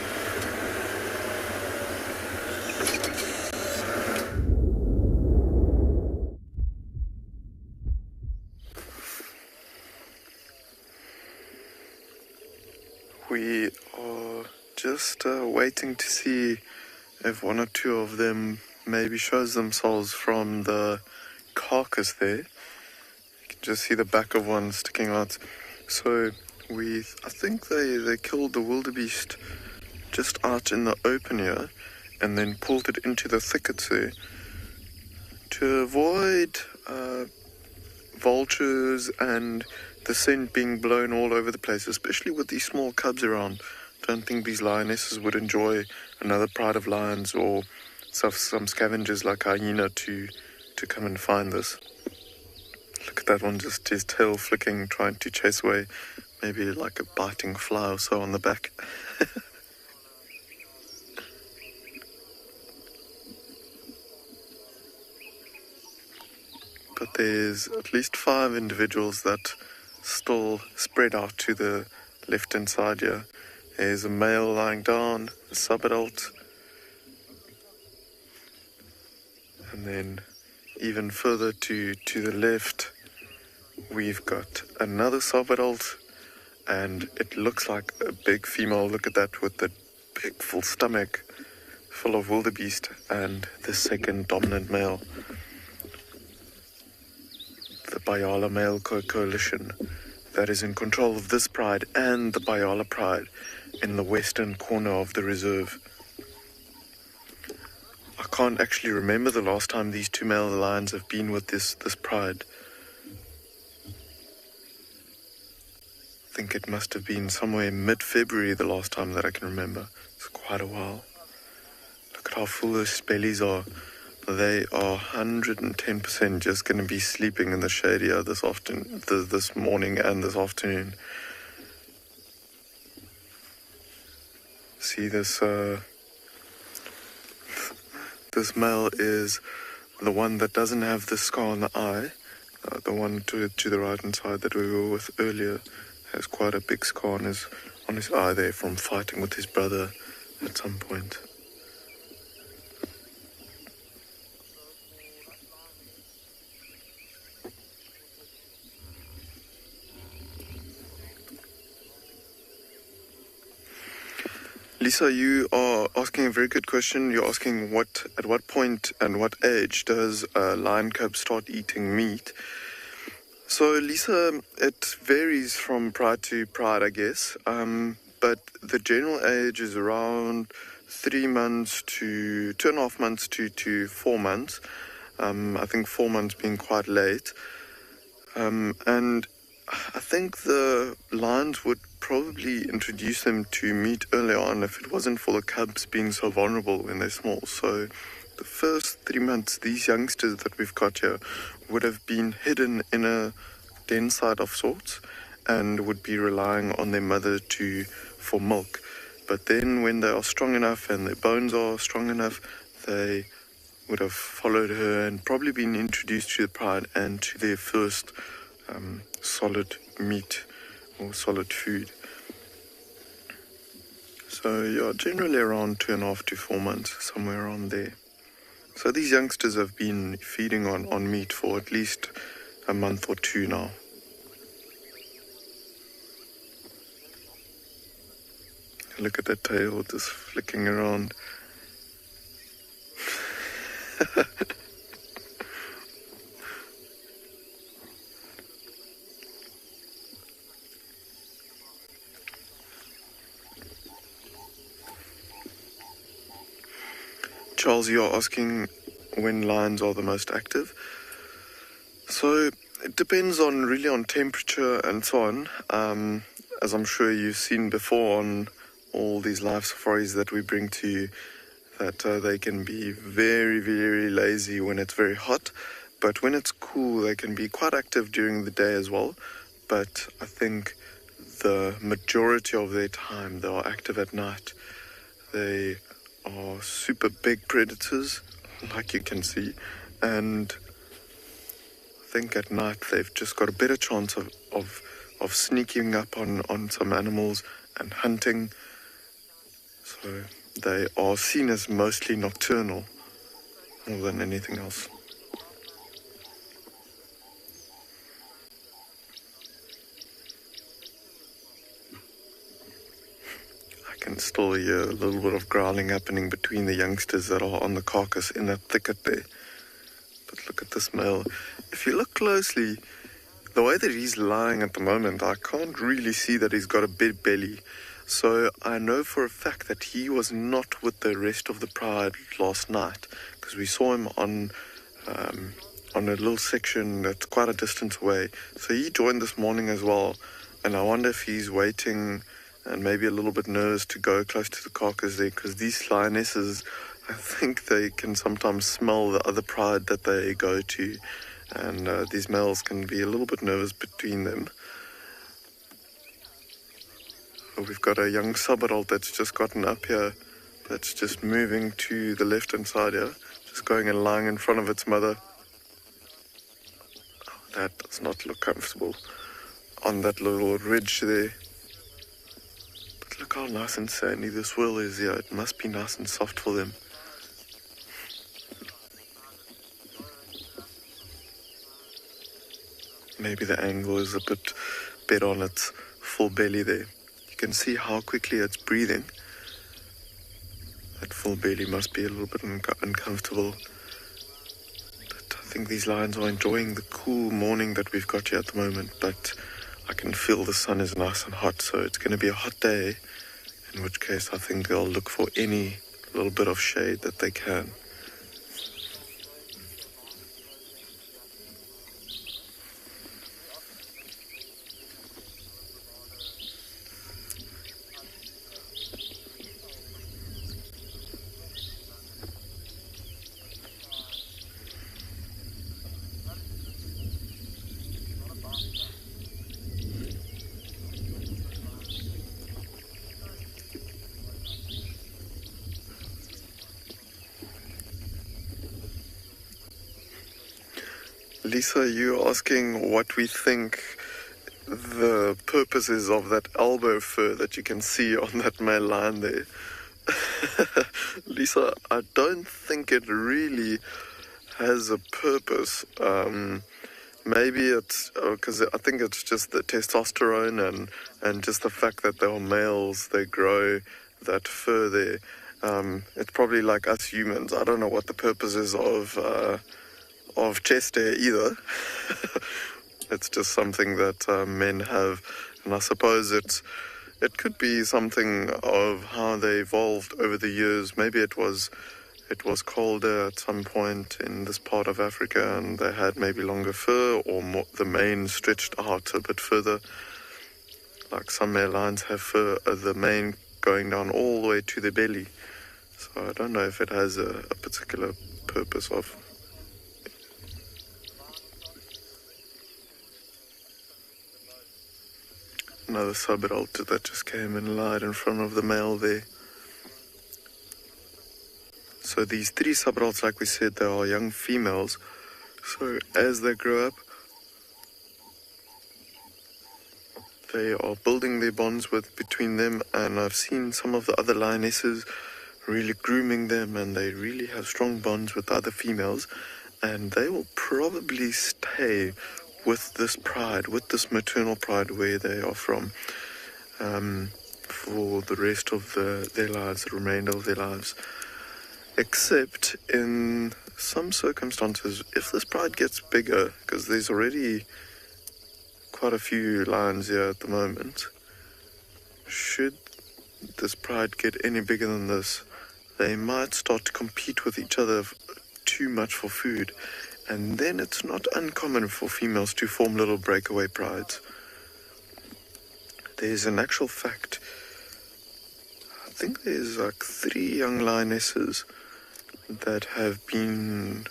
We are just waiting to see if one or two of them maybe shows themselves from the carcass there. You can just see the back of one sticking out. So I think they killed the wildebeest just out in the open here and then pulled it into the thickets there to avoid vultures and the scent being blown all over the place, especially with these small cubs around. Don't think these lionesses would enjoy another pride of lions or some scavengers like hyena to come and find this. Look at that one, just his tail flicking, trying to chase away maybe like a biting fly or so on the back. But there's at least 5 individuals that still spread out to the left-hand side here. There's a male lying down, a sub-adult, and then even further to the left, we've got another sub-adult, and it looks like a big female. Look at that, with the big full stomach full of wildebeest, and the second dominant male. The Bayala Male Coalition that is in control of this pride and the Bayala Pride in the western corner of the reserve. I can't actually remember the last time these 2 male lions have been with this pride. I think it must have been somewhere mid-February the last time that I can remember. It's quite a while. Look at how full those bellies are. They are 110% just going to be sleeping in the shade here this morning and this afternoon. See this, this male is the one that doesn't have the scar on the eye. The one to the right hand side that we were with earlier has quite a big scar on his eye there from fighting with his brother at some point. Lisa, you are asking a very good question. You're asking at what point and what age does a lion cub start eating meat? So, Lisa, it varies from pride to pride, I guess. But the general age is around 3 months to 2.5 months to 4 months. I think 4 months being quite late. And I think the lions would probably introduce them to meat early on if it wasn't for the cubs being so vulnerable when they're small. So the first 3 months, these youngsters that we've got here would have been hidden in a den site of sorts and would be relying on their mother for milk. But then when they are strong enough and their bones are strong enough, they would have followed her and probably been introduced to the pride and to their first solid meat or solid food. So yeah, generally around 2.5 to 4 months, somewhere around there. So these youngsters have been feeding on meat for at least a month or two now. Look at the tail just flicking around. Charles, you're asking when lions are the most active. So it depends really on temperature and so on. As I'm sure you've seen before on all these live safaris that we bring to you, that they can be very, very lazy when it's very hot. But when it's cool, they can be quite active during the day as well. But I think the majority of their time, they are active at night. They are super big predators, like you can see, and I think at night they've just got a better chance of sneaking up on some animals and hunting. So they are seen as mostly nocturnal more than anything else. I can still hear a little bit of growling happening between the youngsters that are on the carcass in that thicket there. But look at this male. If you look closely, the way that he's lying at the moment, I can't really see that he's got a big belly. So I know for a fact that he was not with the rest of the pride last night, because we saw him on a little section that's quite a distance away. So he joined this morning as well, and I wonder if he's waiting and maybe a little bit nervous to go close to the carcass there, because these lionesses, I think they can sometimes smell the other pride that they go to, and these males can be a little bit nervous between them. We've got a young sub-adult that's just gotten up here, that's just moving to the left-hand side here, just going and lying in front of its mother. Oh, that does not look comfortable on that little ridge there. But look how nice and sandy this swirl is here. It must be nice and soft for them. Maybe the angle is a bit better on its full belly there. You can see how quickly it's breathing. That full belly must be a little bit uncomfortable. But I think these lions are enjoying the cool morning that we've got here at the moment. But I can feel the sun is nice and hot, so it's going to be a hot day. In which case I think they'll look for any little bit of shade that they can. Lisa, you're asking what we think the purpose is of that elbow fur that you can see on that male lion there. Lisa, I don't think it really has a purpose. Maybe it's because I think it's just the testosterone and just the fact that they're males, they grow that fur there. It's probably like us humans. I don't know what the purpose is of chest hair either. It's just something that men have, and I suppose it could be something of how they evolved over the years. Maybe it was colder at some point in this part of Africa, and they had maybe longer fur, or more, the mane stretched out a bit further. Like some male lions have fur, the mane going down all the way to the belly. So I don't know if it has a particular purpose of. Another sub-adult that just came and lied in front of the male there. So these 3 sub-adults, like we said, they are young females. So as they grow up, they are building their bonds between them, and I've seen some of the other lionesses really grooming them, and they really have strong bonds with the other females, and they will probably stay with this pride, with this maternal pride where they are from, for the rest of their lives, the remainder of their lives. Except in some circumstances, if this pride gets bigger, because there's already quite a few lions here at the moment, should this pride get any bigger than this, they might start to compete with each other too much for food, and then it's not uncommon for females to form little breakaway prides. There's an actual fact, I think there's like 3 young lionesses that have been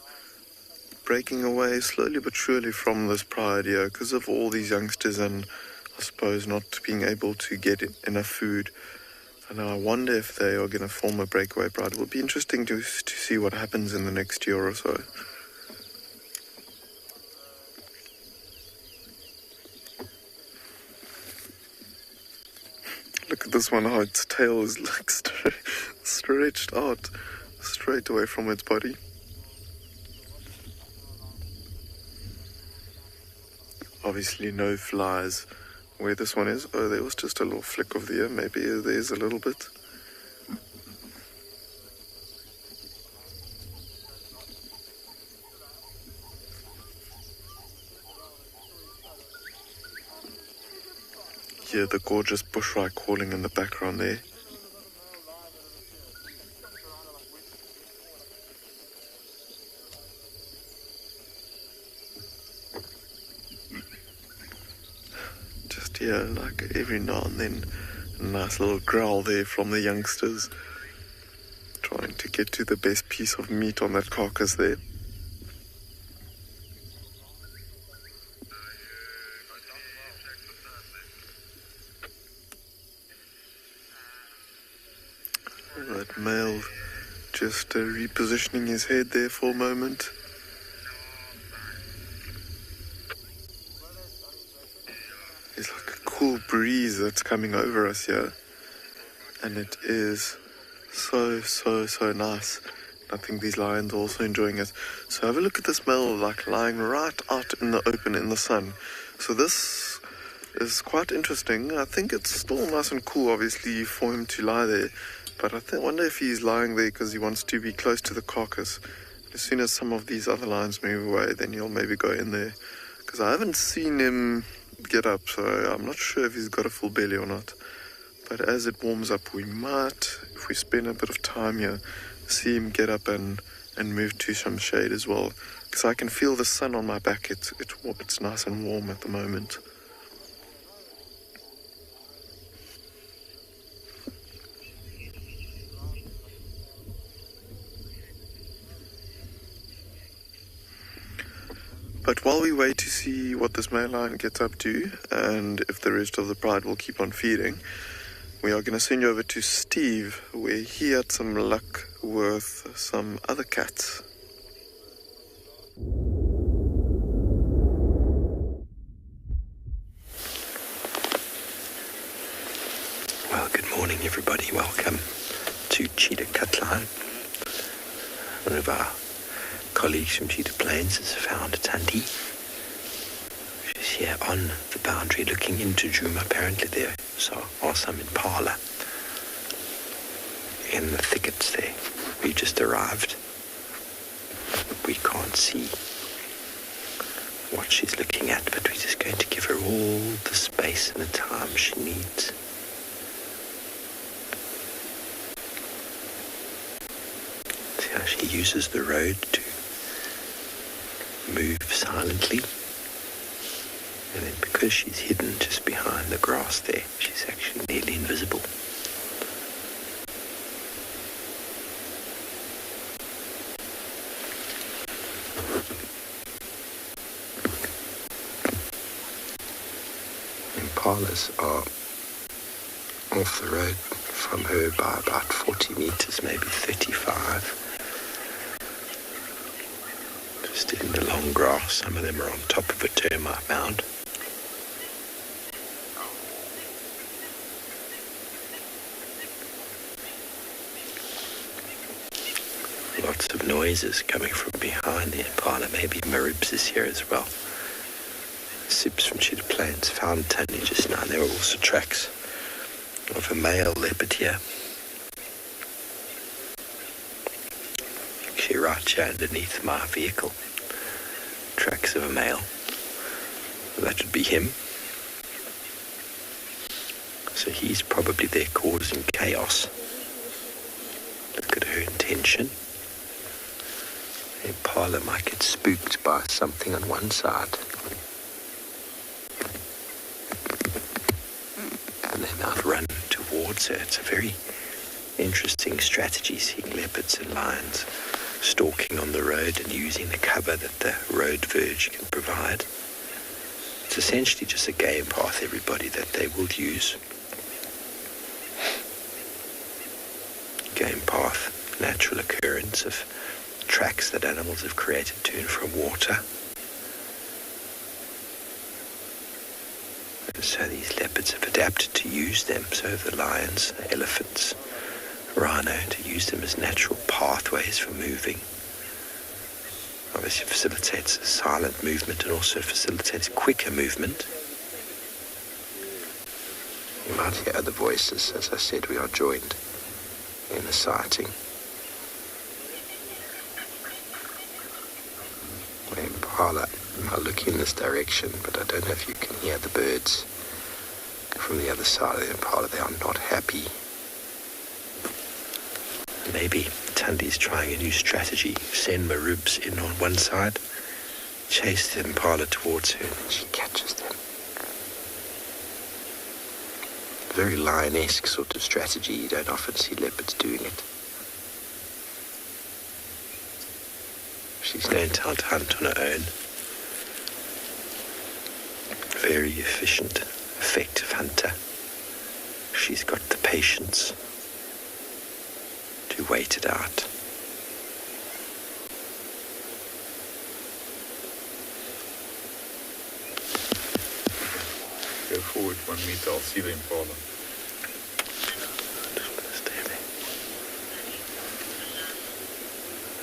breaking away slowly but surely from this pride here because of all these youngsters and I suppose not being able to get enough food. And I wonder if they are going to form a breakaway pride. It will be interesting to see what happens in the next year or so. Look at this one, how its tail is like stretched out straight away from its body. Obviously no flies where this one is. Oh, there was just a little flick of the ear. Maybe there's a little bit. Hear the gorgeous bushrat calling in the background there. Yeah, like every now and then a nice little growl there from the youngsters, trying to get to the best piece of meat on that carcass there. That male just repositioning his head there for a moment. There's like a cool breeze that's coming over us here, and it is so nice. I think these lions are also enjoying it. So have a look at this male like lying right out in the open in the sun. So this is quite interesting. I think it's still nice and cool obviously for him to lie there, but I wonder if he's lying there because he wants to be close to the carcass. As soon as some of these other lions move away, then he'll maybe go in there, because I haven't seen him get up, so I'm not sure if he's got a full belly or not. But as it warms up, we might, if we spend a bit of time here, see him get up and move to some shade as well, because I can feel the sun on my back. It's nice and warm at the moment. But while we wait to see what this male lion gets up to, and if the rest of the pride will keep on feeding, we are going to send you over to Steve, where he had some luck with some other cats. Well, good morning everybody. Welcome to Cheetah Cutline. One of our colleagues from Cheetah Plains has found Tandy. She's here on the boundary looking into Djuma. Apparently there are some impala in the thickets there. We just arrived. We can't see what she's looking at, but we're just going to give her all the space and the time she needs. See how she uses the road to move silently, and then because she's hidden just behind the grass there, she's actually nearly invisible. Impalas are off the road from her by about 40 meters, maybe 35. Just in the long grass. Some of them are on top of a termite mound. lots of noises coming from behind the impala. Maybe Maribs is here as well. Sips from Cheetah Plains found Tandy just now. There were also tracks of a male leopard here. Actually right here underneath my vehicle. Tracks of a male. That would be him. So he's probably there causing chaos. Look at her intention. The impala might get spooked by something on one side. And they might run towards her. It's a very interesting strategy, seeing leopards and lions stalking on the road and using the cover that the road verge can provide. It's essentially just a game path, everybody, that they will use. Game path, natural occurrence of tracks that animals have created to and from water. And so these leopards have adapted to use them, so have the lions, the elephants, rhino, to use them as natural pathways for moving. Obviously facilitates silent movement and also facilitates quicker movement. You might hear other voices. As I said, we are joined in the sighting. The impala are looking in this direction, but I don't know if you can hear the birds from the other side of the impala. They are not happy. Maybe Tandy's trying a new strategy. Send Maribs in on one side, chase the impala towards her, and then she catches them. Very lioness sort of strategy. You don't often see leopards doing it. She's known how to hunt on her own. Very efficient, effective hunter. She's got the patience to wait it out. Go forward 1 meter, I'll see the impala.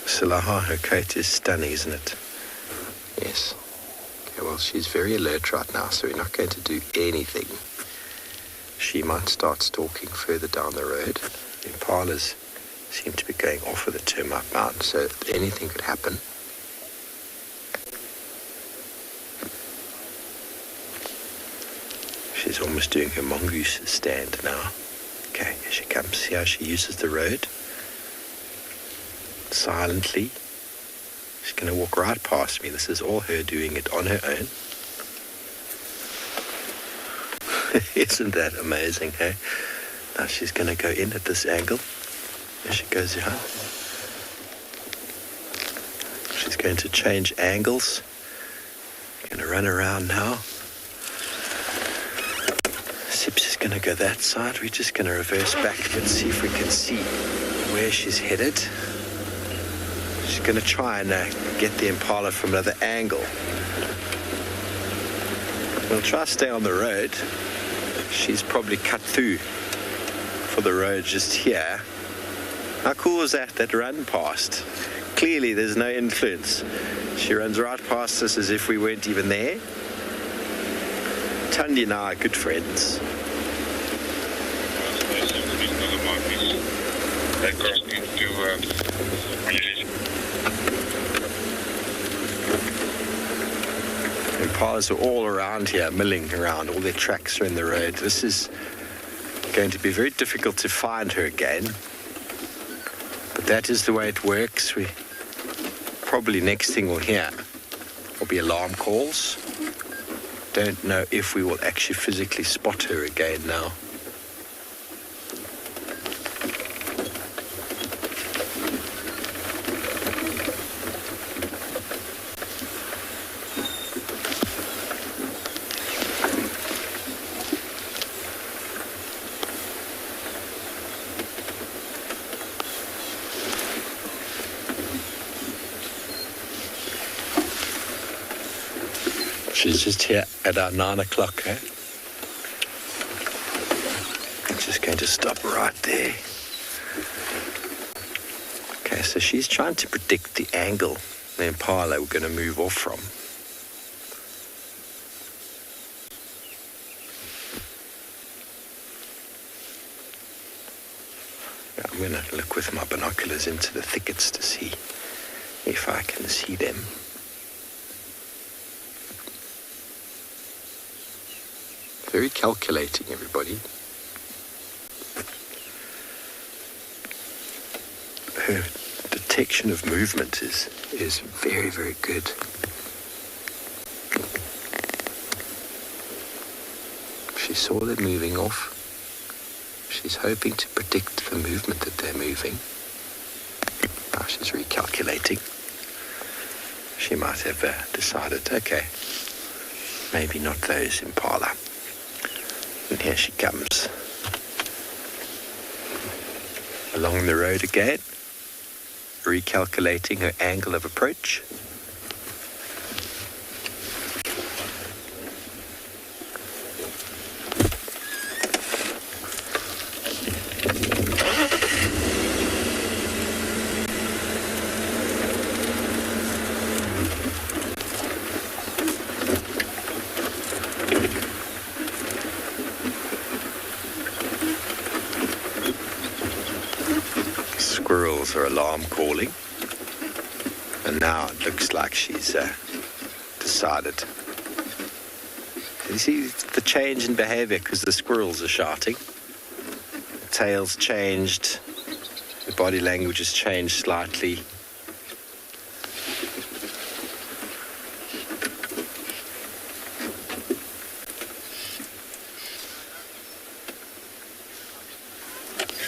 Salaha, her coat is stunning, isn't it? Yes. Okay, well, she's very alert right now, so we're not going to do anything. She might start stalking further down the road. The impalas seem to be going off of the termite mountain, so anything could happen. She's almost doing her mongoose stand now. Okay, here she comes. See how she uses the road? Silently. She's going to walk right past me. This is all her doing it on her own. Isn't that amazing, hey? Now she's going to go in at this angle. There she goes, yeah. She's going to change angles. Going to run around now. Sips is going to go that side. We're just going to reverse back and see if we can see where she's headed. She's going to try and get the impala from another angle. We'll try to stay on the road. She's probably cut through for the road just here. How cool is that run past? Clearly there's no influence. She runs right past us as if we weren't even there. Tandy and I are good friends. Impalas are all around here, milling around. All their tracks are in the road. This is going to be very difficult to find her again. But that is the way it works. We probably next thing we'll hear will be alarm calls. Don't know if we will actually physically spot her again now. She's just here at our 9 o'clock, eh? I'm just going to stop right there. Okay, Okay, so she's trying to predict the angle the impala we're going to move off from. I'm going to look with my binoculars into the thickets to see if I can see them. Very calculating, everybody. Her detection of movement is very, very good. She saw them moving off. She's hoping to predict the movement that they're moving. Now she's recalculating. She might have decided, okay, maybe not those impala. And here she comes. Along the road again, recalculating her angle of approach. Squirrels are alarm calling, and now it looks like she's decided. You see the change in behavior because the squirrels are shouting. The tail's changed, the body language has changed slightly.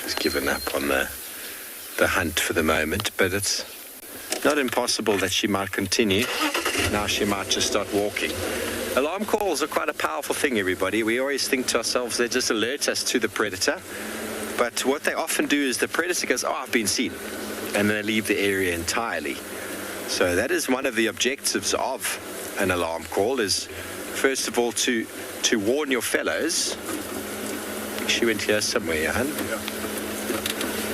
She's given up on the hunt for the moment, but it's not impossible that she might continue. Now she might just start walking. Alarm calls are quite a powerful thing, everybody. We always think to ourselves they just alert us to the predator, but what they often do is the predator goes, oh, I've been seen, and they leave the area entirely. So that is one of the objectives of an alarm call, is first of all to warn your fellows. She went here somewhere, Johan.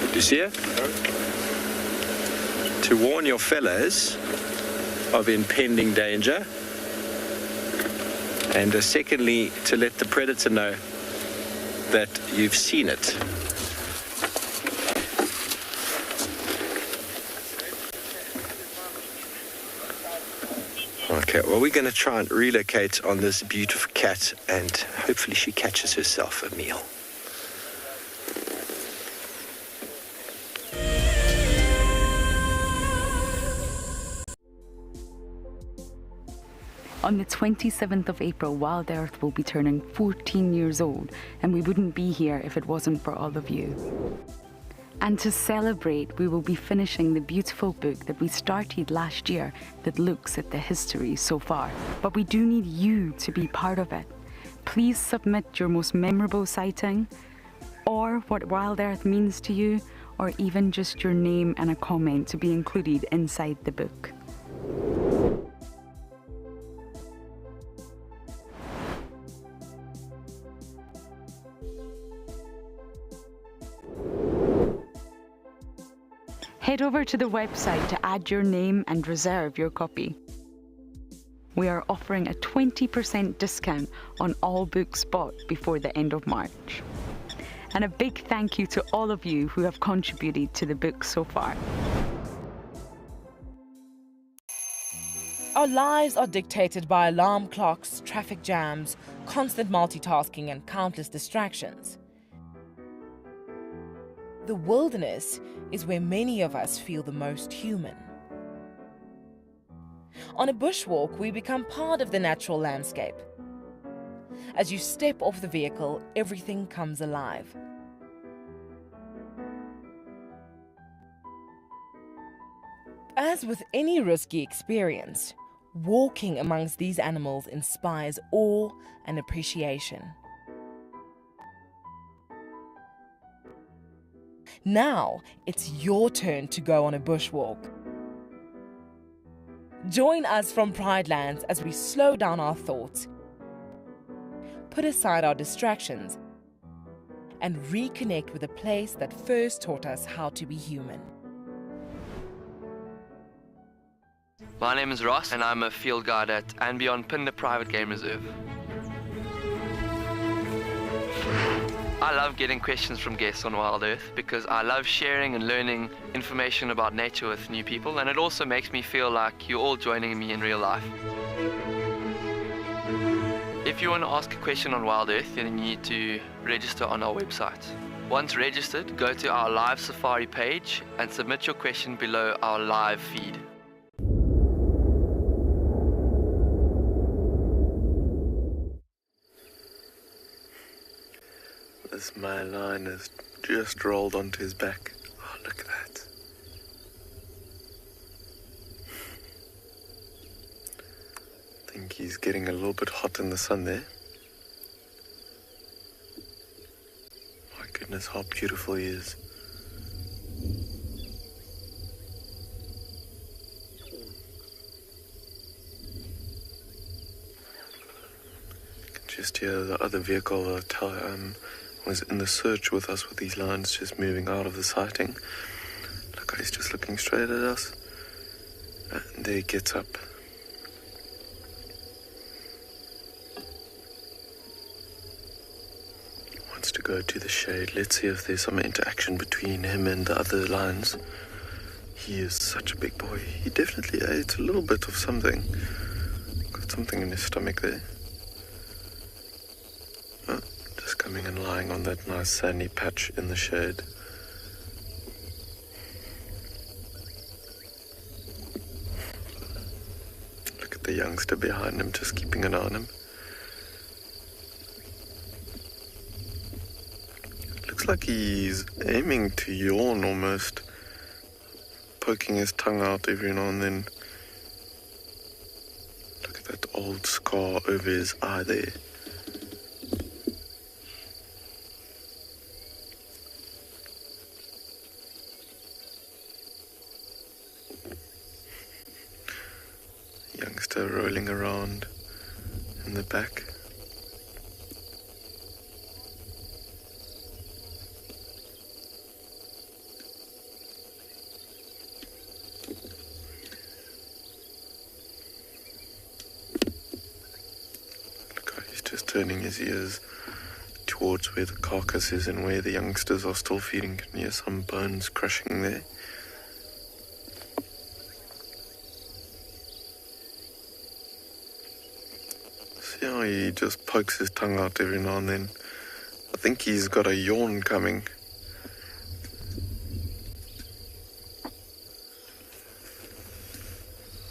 Do you see her? To warn your fellows of impending danger, and secondly, to let the predator know that you've seen it. Okay, well, we're going to try and relocate on this beautiful cat, and hopefully she catches herself a meal. On the 27th of April, WildEarth will be turning 14 years old, and we wouldn't be here if it wasn't for all of you. And to celebrate, we will be finishing the beautiful book that we started last year that looks at the history so far. But we do need you to be part of it. Please submit your most memorable sighting, or what WildEarth means to you, or even just your name and a comment to be included inside the book. Head over to the website to add your name and reserve your copy. We are offering a 20% discount on all books bought before the end of March. And a big thank you to all of you who have contributed to the book so far. Our lives are dictated by alarm clocks, traffic jams, constant multitasking, and countless distractions. The wilderness is where many of us feel the most human. On a bushwalk, we become part of the natural landscape. As you step off the vehicle, everything comes alive. As with any risky experience, walking amongst these animals inspires awe and appreciation. Now, it's your turn to go on a bushwalk. Join us from Pride Lands as we slow down our thoughts, put aside our distractions, and reconnect with a place that first taught us how to be human. My name is Ross and I'm a field guide at and beyond Djuma Private Game Reserve. I love getting questions from guests on Wild Earth because I love sharing and learning information about nature with new people, and it also makes me feel like you're all joining me in real life. If you want to ask a question on Wild Earth, then you need to register on our website. Once registered, go to our live safari page and submit your question below our live feed. This my lion has just rolled onto his back. Oh, look at that. I think he's getting a little bit hot in the sun there. My goodness, how beautiful he is. You can just hear the other vehicle was in the search with us with these lions just moving out of the sighting. Look, he's just looking straight at us. And there he gets up. Wants to go to the shade. Let's see if there's some interaction between him and the other lions. He is such a big boy. He definitely ate a little bit of something. Got something in his stomach there. Just coming and lying on that nice sandy patch in the shade. Look at the youngster behind him, just keeping an eye on him. Looks like he's aiming to yawn almost, poking his tongue out every now and then. Look at that old scar over his eye there. Youngster rolling around in the back. Look, he's just turning his ears towards where the carcass is and where the youngsters are still feeding. Can you hear some bones crushing there? Yeah, he just pokes his tongue out every now and then. I think he's got a yawn coming.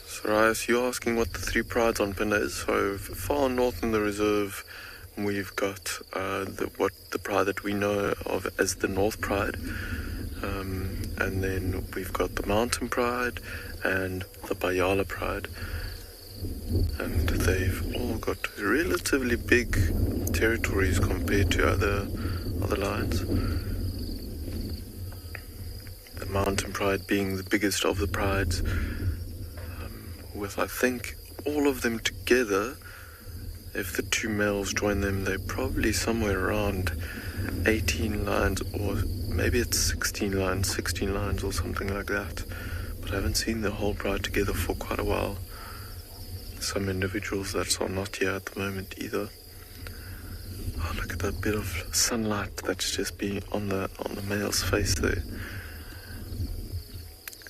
Soraya, you're asking what the three prides on Djuma is. So far north in the reserve, we've got the pride that we know of as the North Pride. And then we've got the Mountain Pride and the Bayala Pride. And they've all got relatively big territories compared to other lions. The Mountain Pride being the biggest of the prides, with I think all of them together, if the two males join them, they're probably somewhere around 18 lions, or maybe it's 16 lions or something like that. But I haven't seen the whole pride together for quite a while. Some individuals that are not here at the moment either. Oh, look at that bit of sunlight that's just been on the male's face there.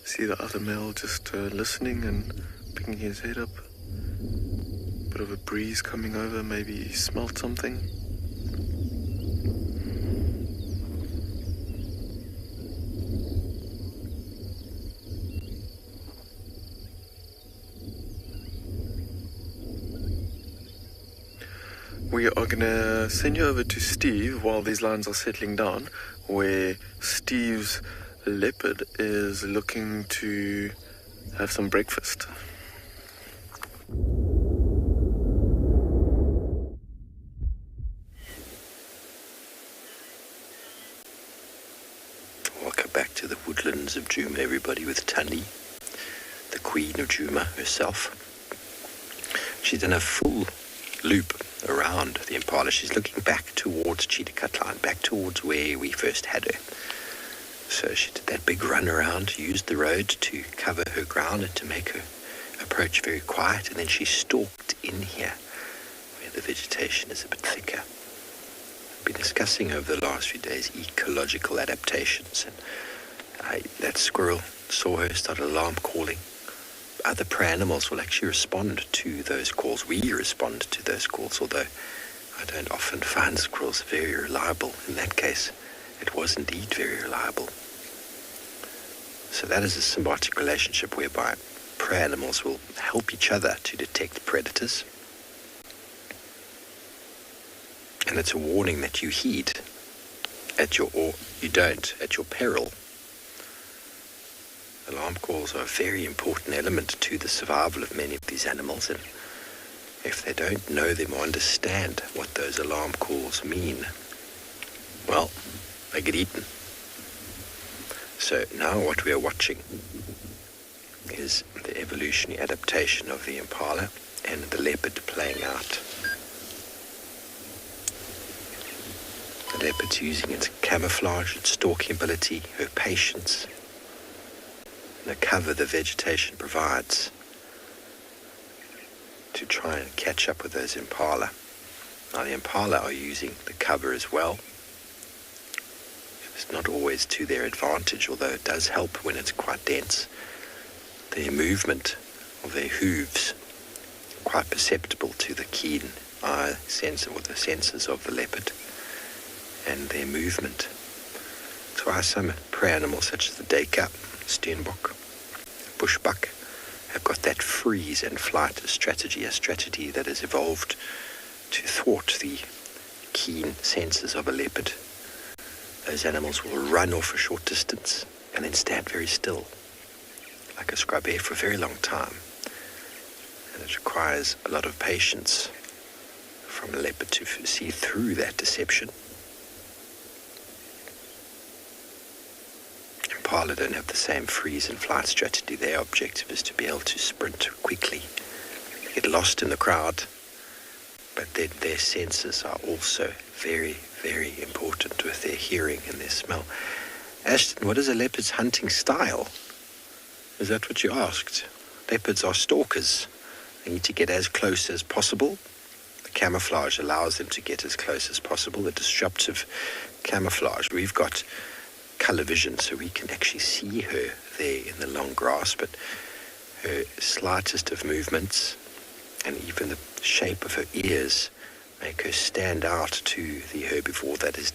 See the other male just listening and picking his head up. Bit of a breeze coming over, maybe he smelled something. We are going to send you over to Steve while these lions are settling down, where Steve's leopard is looking to have some breakfast. Welcome back to the woodlands of Djuma, everybody, with Tani, the queen of Djuma herself. She's done a full loop around the impala. She's looking back towards Cheetah Cut Line, back towards where we first had her. So she did that big run around, used the road to cover her ground and to make her approach very quiet, and then she stalked in here where the vegetation is a bit thicker. We've been discussing over the last few days ecological adaptations, and that squirrel saw her, started alarm calling. Other prey animals will actually respond to those calls. We respond to those calls, although I don't often find squirrels very reliable. In that case, it was indeed very reliable. So that is a symbiotic relationship whereby prey animals will help each other to detect predators. And it's a warning that you heed or you don't at your peril. Alarm calls are a very important element to the survival of many of these animals, and if they don't know them or understand what those alarm calls mean, well, they get eaten. So now what we are watching is the evolutionary adaptation of the impala and the leopard playing out. The leopard's using its camouflage, its stalking ability, her patience, the cover the vegetation provides to try and catch up with those impala. Now the impala are using the cover as well. It's not always to their advantage, although it does help when it's quite dense. Their movement of their hooves quite perceptible to the keen eye sense or the senses of the leopard, and their movement. That's why some prey animals such as the duiker, steenbok, bushbuck have got that freeze and flight strategy, a strategy that has evolved to thwart the keen senses of a leopard. Those animals will run off a short distance and then stand very still, like a scrub hare, for a very long time. And it requires a lot of patience from a leopard to see through that deception. Impala don't have the same freeze and flight strategy. Their objective is to be able to sprint quickly, get lost in the crowd, but their senses are also very, very important with their hearing and their smell. Ashton, what is a leopard's hunting style? Is that what you asked? Leopards are stalkers. They need to get as close as possible. The camouflage allows them to get as close as possible. The disruptive camouflage, we've got color vision, so we can actually see her there in the long grass, but her slightest of movements and even the shape of her ears make her stand out to the herbivore. That is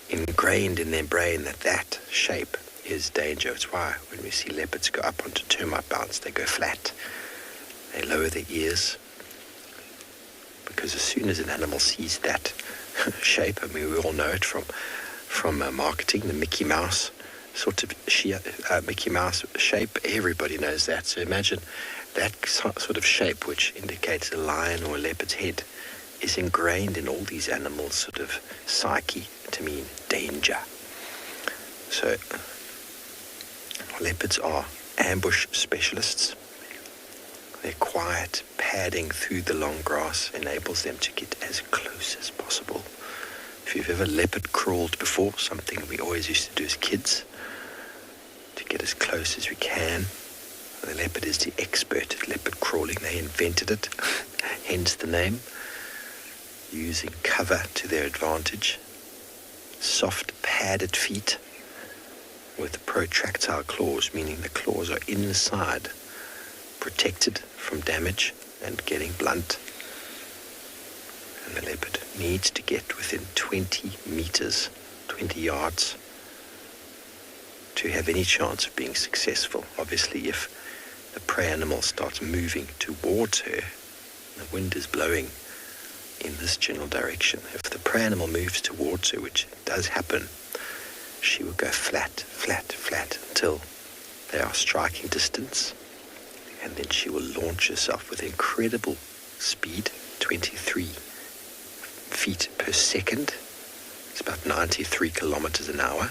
ingrained in their brain, that shape is danger. It's why when we see leopards go up onto termite mounds, they go flat. They lower their ears, because as soon as an animal sees that shape, I mean, we all know it from marketing, the Mickey Mouse sort of Mickey Mouse shape. Everybody knows that. So imagine that sort of shape, which indicates a lion or a leopard's head, is ingrained in all these animals' sort of psyche to mean danger. So leopards are ambush specialists. Their quiet padding through the long grass enables them to get as close as possible. If you've ever leopard crawled before, something we always used to do as kids, to get as close as we can. The leopard is the expert at leopard crawling. They invented it, hence the name. Using cover to their advantage. Soft padded feet with protractile claws, meaning the claws are inside, protected from damage and getting blunt. And the leopard needs to get within 20 meters, 20 yards, to have any chance of being successful. Obviously, if the prey animal starts moving towards her, the wind is blowing in this general direction. If the prey animal moves towards her, which does happen, she will go flat, flat, flat until they are striking distance, and then she will launch herself with incredible speed, 23 feet per second. It's about 93 kilometers an hour.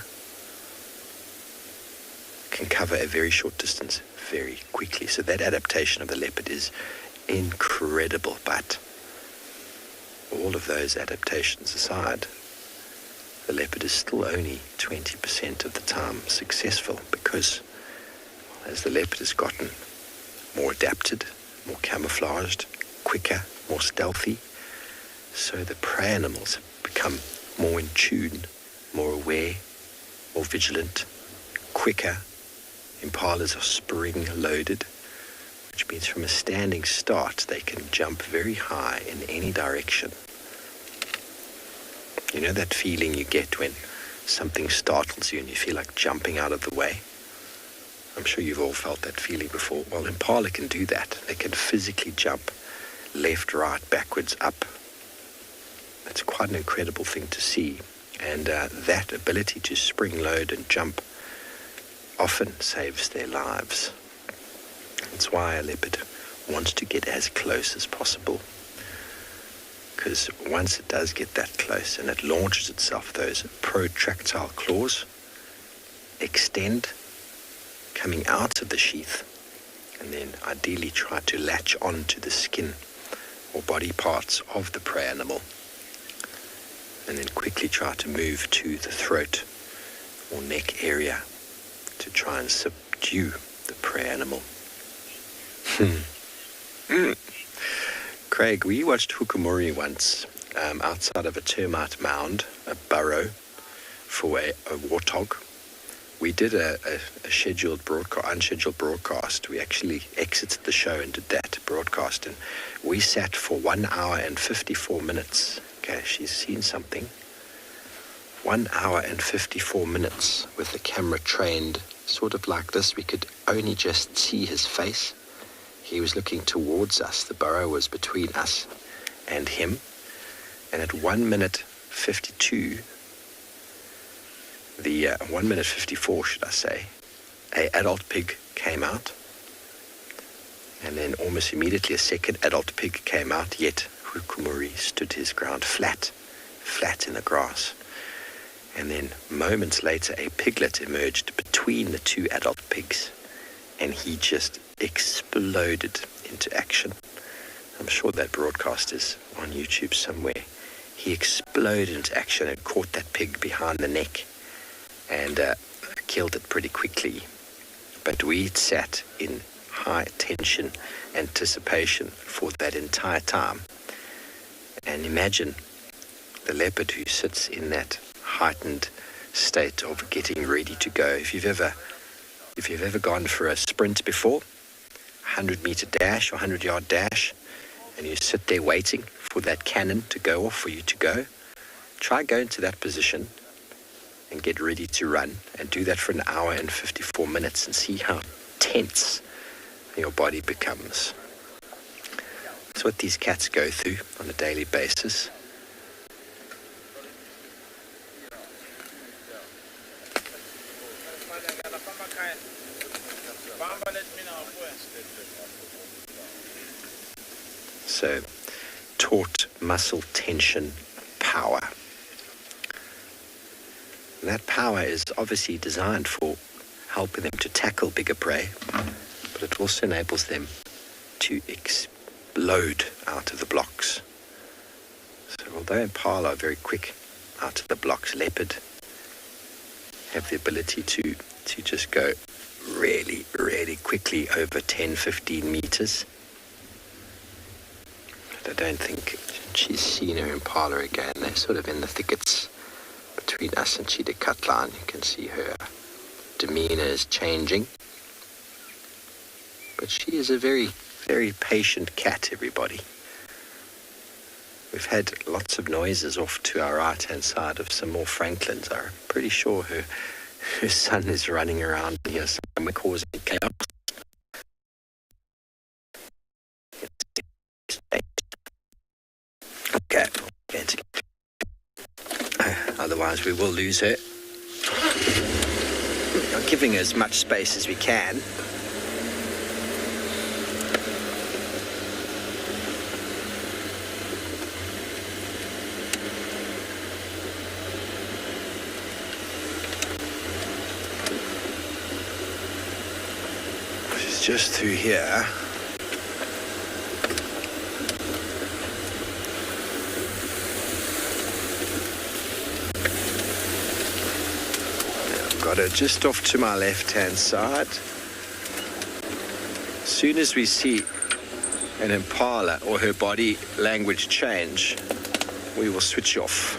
Can cover a very short distance very quickly. So that adaptation of the leopard is incredible, but all of those adaptations aside, the leopard is still only 20% of the time successful, because as the leopard has gotten more adapted, more camouflaged, quicker, more stealthy. So the prey animals have become more in tune, more aware, more vigilant, quicker. Impalas are spring-loaded, which means from a standing start they can jump very high in any direction. You know that feeling you get when something startles you and you feel like jumping out of the way? I'm sure you've all felt that feeling before. Well, impala can do that. They can physically jump left, right, backwards, up. It's quite an incredible thing to see. And that ability to spring load and jump often saves their lives. That's why a leopard wants to get as close as possible. Because once it does get that close and it launches itself, those protractile claws extend, coming out of the sheath, and then ideally try to latch onto the skin or body parts of the prey animal, and then quickly try to move to the throat or neck area to try and subdue the prey animal. Craig, we watched Hukumuri once outside of a termite mound, a burrow for a warthog. We did a scheduled broadcast, unscheduled broadcast. We actually exited the show and did that broadcast, and we sat for 1 hour and 54 minutes. Okay, she's seen something. 1 hour and 54 minutes with the camera trained sort of like this. We could only just see his face. He was looking towards us. The burrow was between us and him. And at 1 minute 52, 1 minute 54, should I say, an adult pig came out. And then almost immediately a second adult pig came out, yet Hukumuri stood his ground flat in the grass. And then moments later, a piglet emerged between the two adult pigs, and he just exploded into action. I'm sure that broadcast is on YouTube somewhere. He exploded into action and caught that pig behind the neck and killed it pretty quickly. But we sat in high tension anticipation for that entire time. And imagine the leopard who sits in that heightened state of getting ready to go. If you've ever gone for a sprint before, 100-meter dash or 100-yard dash, and you sit there waiting for that cannon to go off for you to go, try go into that position and get ready to run, and do that for 1 hour and 54 minutes and see how tense your body becomes. That's what these cats go through on a daily basis. So, taut muscle tension power. And that power is obviously designed for helping them to tackle bigger prey, but it also enables them to explode out of the blocks. So although impala are very quick out of the blocks, leopard have the ability to just go really, really quickly over 10-15 meters. But I don't think she's seen her impala again. They're sort of in the thickets between us and Chidekatlan. You can see her demeanor is changing. But she is a very, very patient cat, everybody. We've had lots of noises off to our right-hand side of some more Franklins. I'm pretty sure her son is running around here somewhere causing chaos. Okay. Otherwise we will lose her. We're giving her as much space as we can. She's just through here. Got her just off to my left-hand side. soon as we see an impala or her body language change, we will switch off.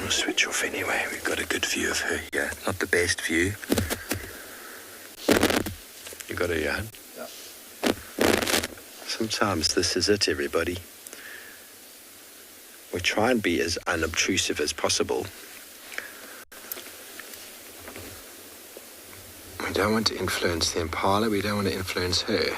We'll switch off anyway. We've got a good view of her here. Not the best view. You got her, Johan? Yeah. Sometimes this is it, everybody. We try and be as unobtrusive as possible. We don't want to influence the impala, we don't want to influence her.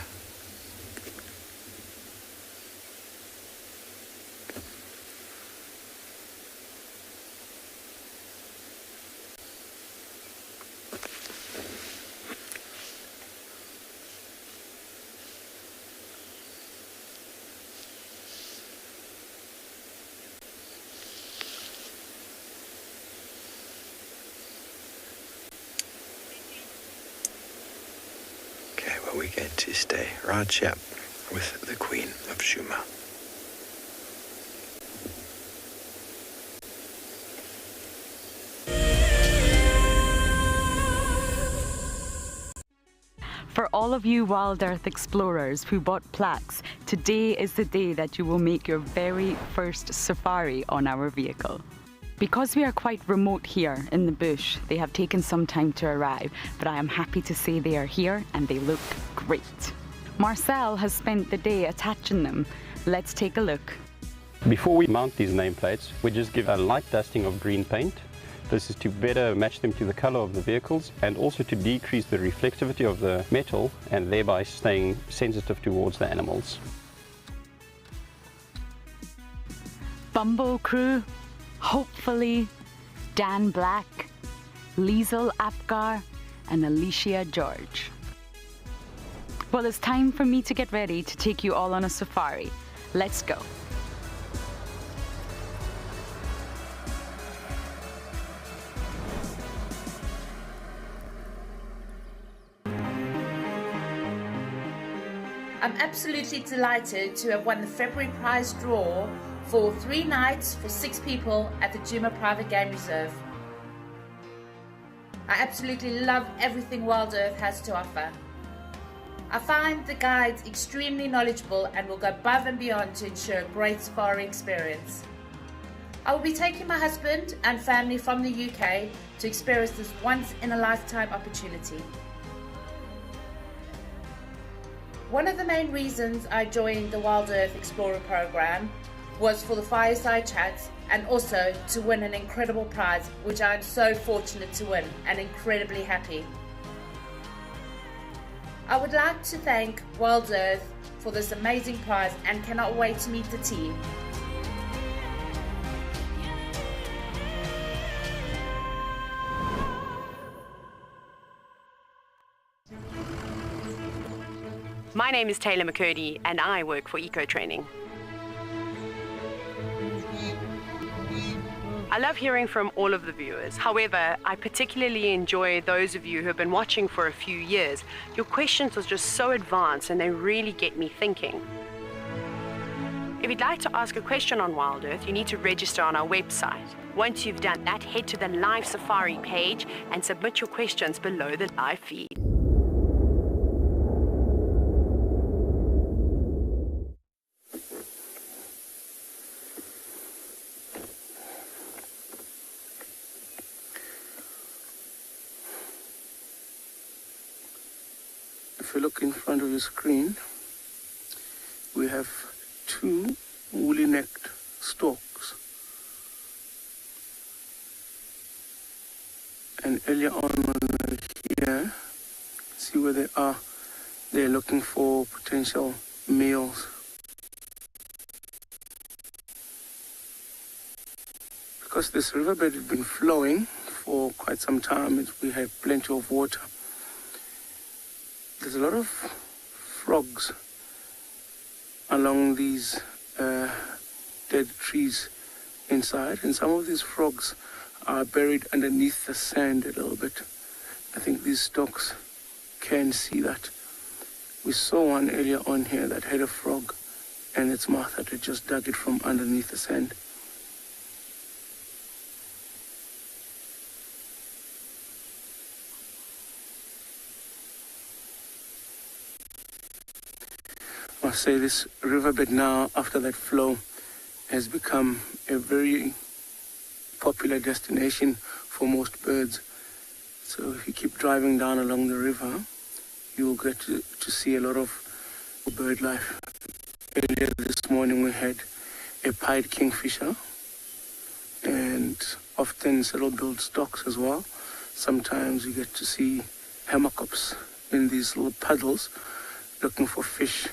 We're going to stay right here with the Queen of Djuma. For all of you Wild Earth explorers who bought plaques, today is the day that you will make your very first safari on our vehicle. Because we are quite remote here in the bush, they have taken some time to arrive, but I am happy to say they are here and they look great. Marcel has spent the day attaching them. Let's take a look. Before we mount these nameplates, we just give a light dusting of green paint. This is to better match them to the color of the vehicles and also to decrease the reflectivity of the metal and thereby staying sensitive towards the animals. Bumbo crew. Hopefully, Dan Black, Liesel Apgar, and Alicia George. Well, it's time for me to get ready to take you all on a safari. Let's go. I'm absolutely delighted to have won the February prize draw for 3 nights for 6 people at the Djuma Private Game Reserve. I absolutely love everything WildEarth has to offer. I find the guides extremely knowledgeable and will go above and beyond to ensure a great safari experience. I will be taking my husband and family from the UK to experience this once-in-a-lifetime opportunity. One of the main reasons I joined the WildEarth Explorer program was for the fireside chats and also to win an incredible prize, which I'm so fortunate to win and incredibly happy. I would like to thank WildEarth for this amazing prize and cannot wait to meet the team. My name is Taylor McCurdy and I work for Eco Training. I love hearing from all of the viewers. However, I particularly enjoy those of you who have been watching for a few years. Your questions are just so advanced and they really get me thinking. If you'd like to ask a question on WildEarth, you need to register on our website. Once you've done that, head to the live safari page and submit your questions below the live feed. If you look in front of your screen, we have 2 woolly-necked storks. And earlier on when we were here, see where they are. They're looking for potential males. Because this riverbed has been flowing for quite some time, we have plenty of water. There's a lot of frogs along these dead trees inside, and some of these frogs are buried underneath the sand a little bit. I think these storks can see that. We saw one earlier on here that had a frog and its mouth had just dug it from underneath the sand. must say this riverbed now, after that flow, has become a very popular destination for most birds. So if you keep driving down along the river, you'll get to see a lot of bird life. Earlier this morning we had a pied kingfisher and often saddle-billed storks as well. Sometimes you get to see hammerkops in these little puddles looking for fish.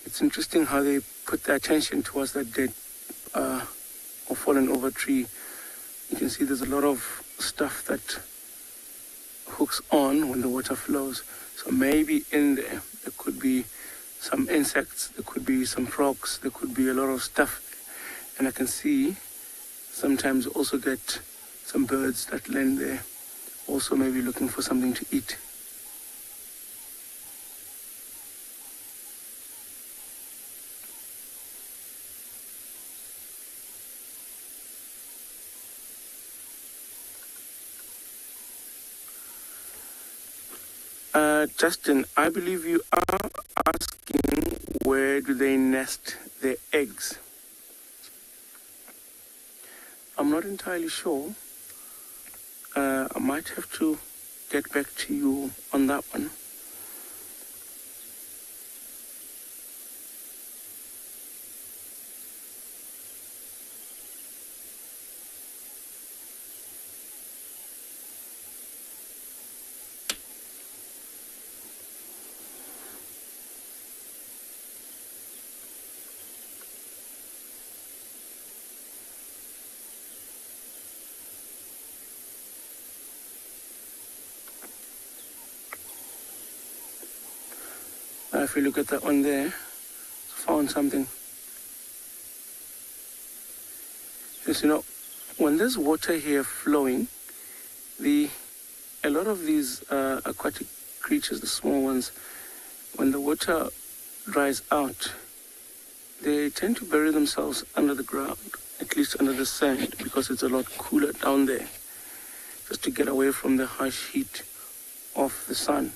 It's interesting how they put their attention towards that dead or fallen over tree. You can see there's a lot of stuff that hooks on when the water flows. So maybe in there could be some insects, there could be some frogs, there could be a lot of stuff. And I can see sometimes also get some birds that land there, also maybe looking for something to eat. Justin, I believe you are asking where do they nest their eggs. I'm not entirely sure. I might have to get back to you on that one. If you look at that one there, found something. Because, you know, when there's water here flowing, a lot of these aquatic creatures, the small ones, when the water dries out, they tend to bury themselves under the ground, at least under the sand, because it's a lot cooler down there, just to get away from the harsh heat of the sun.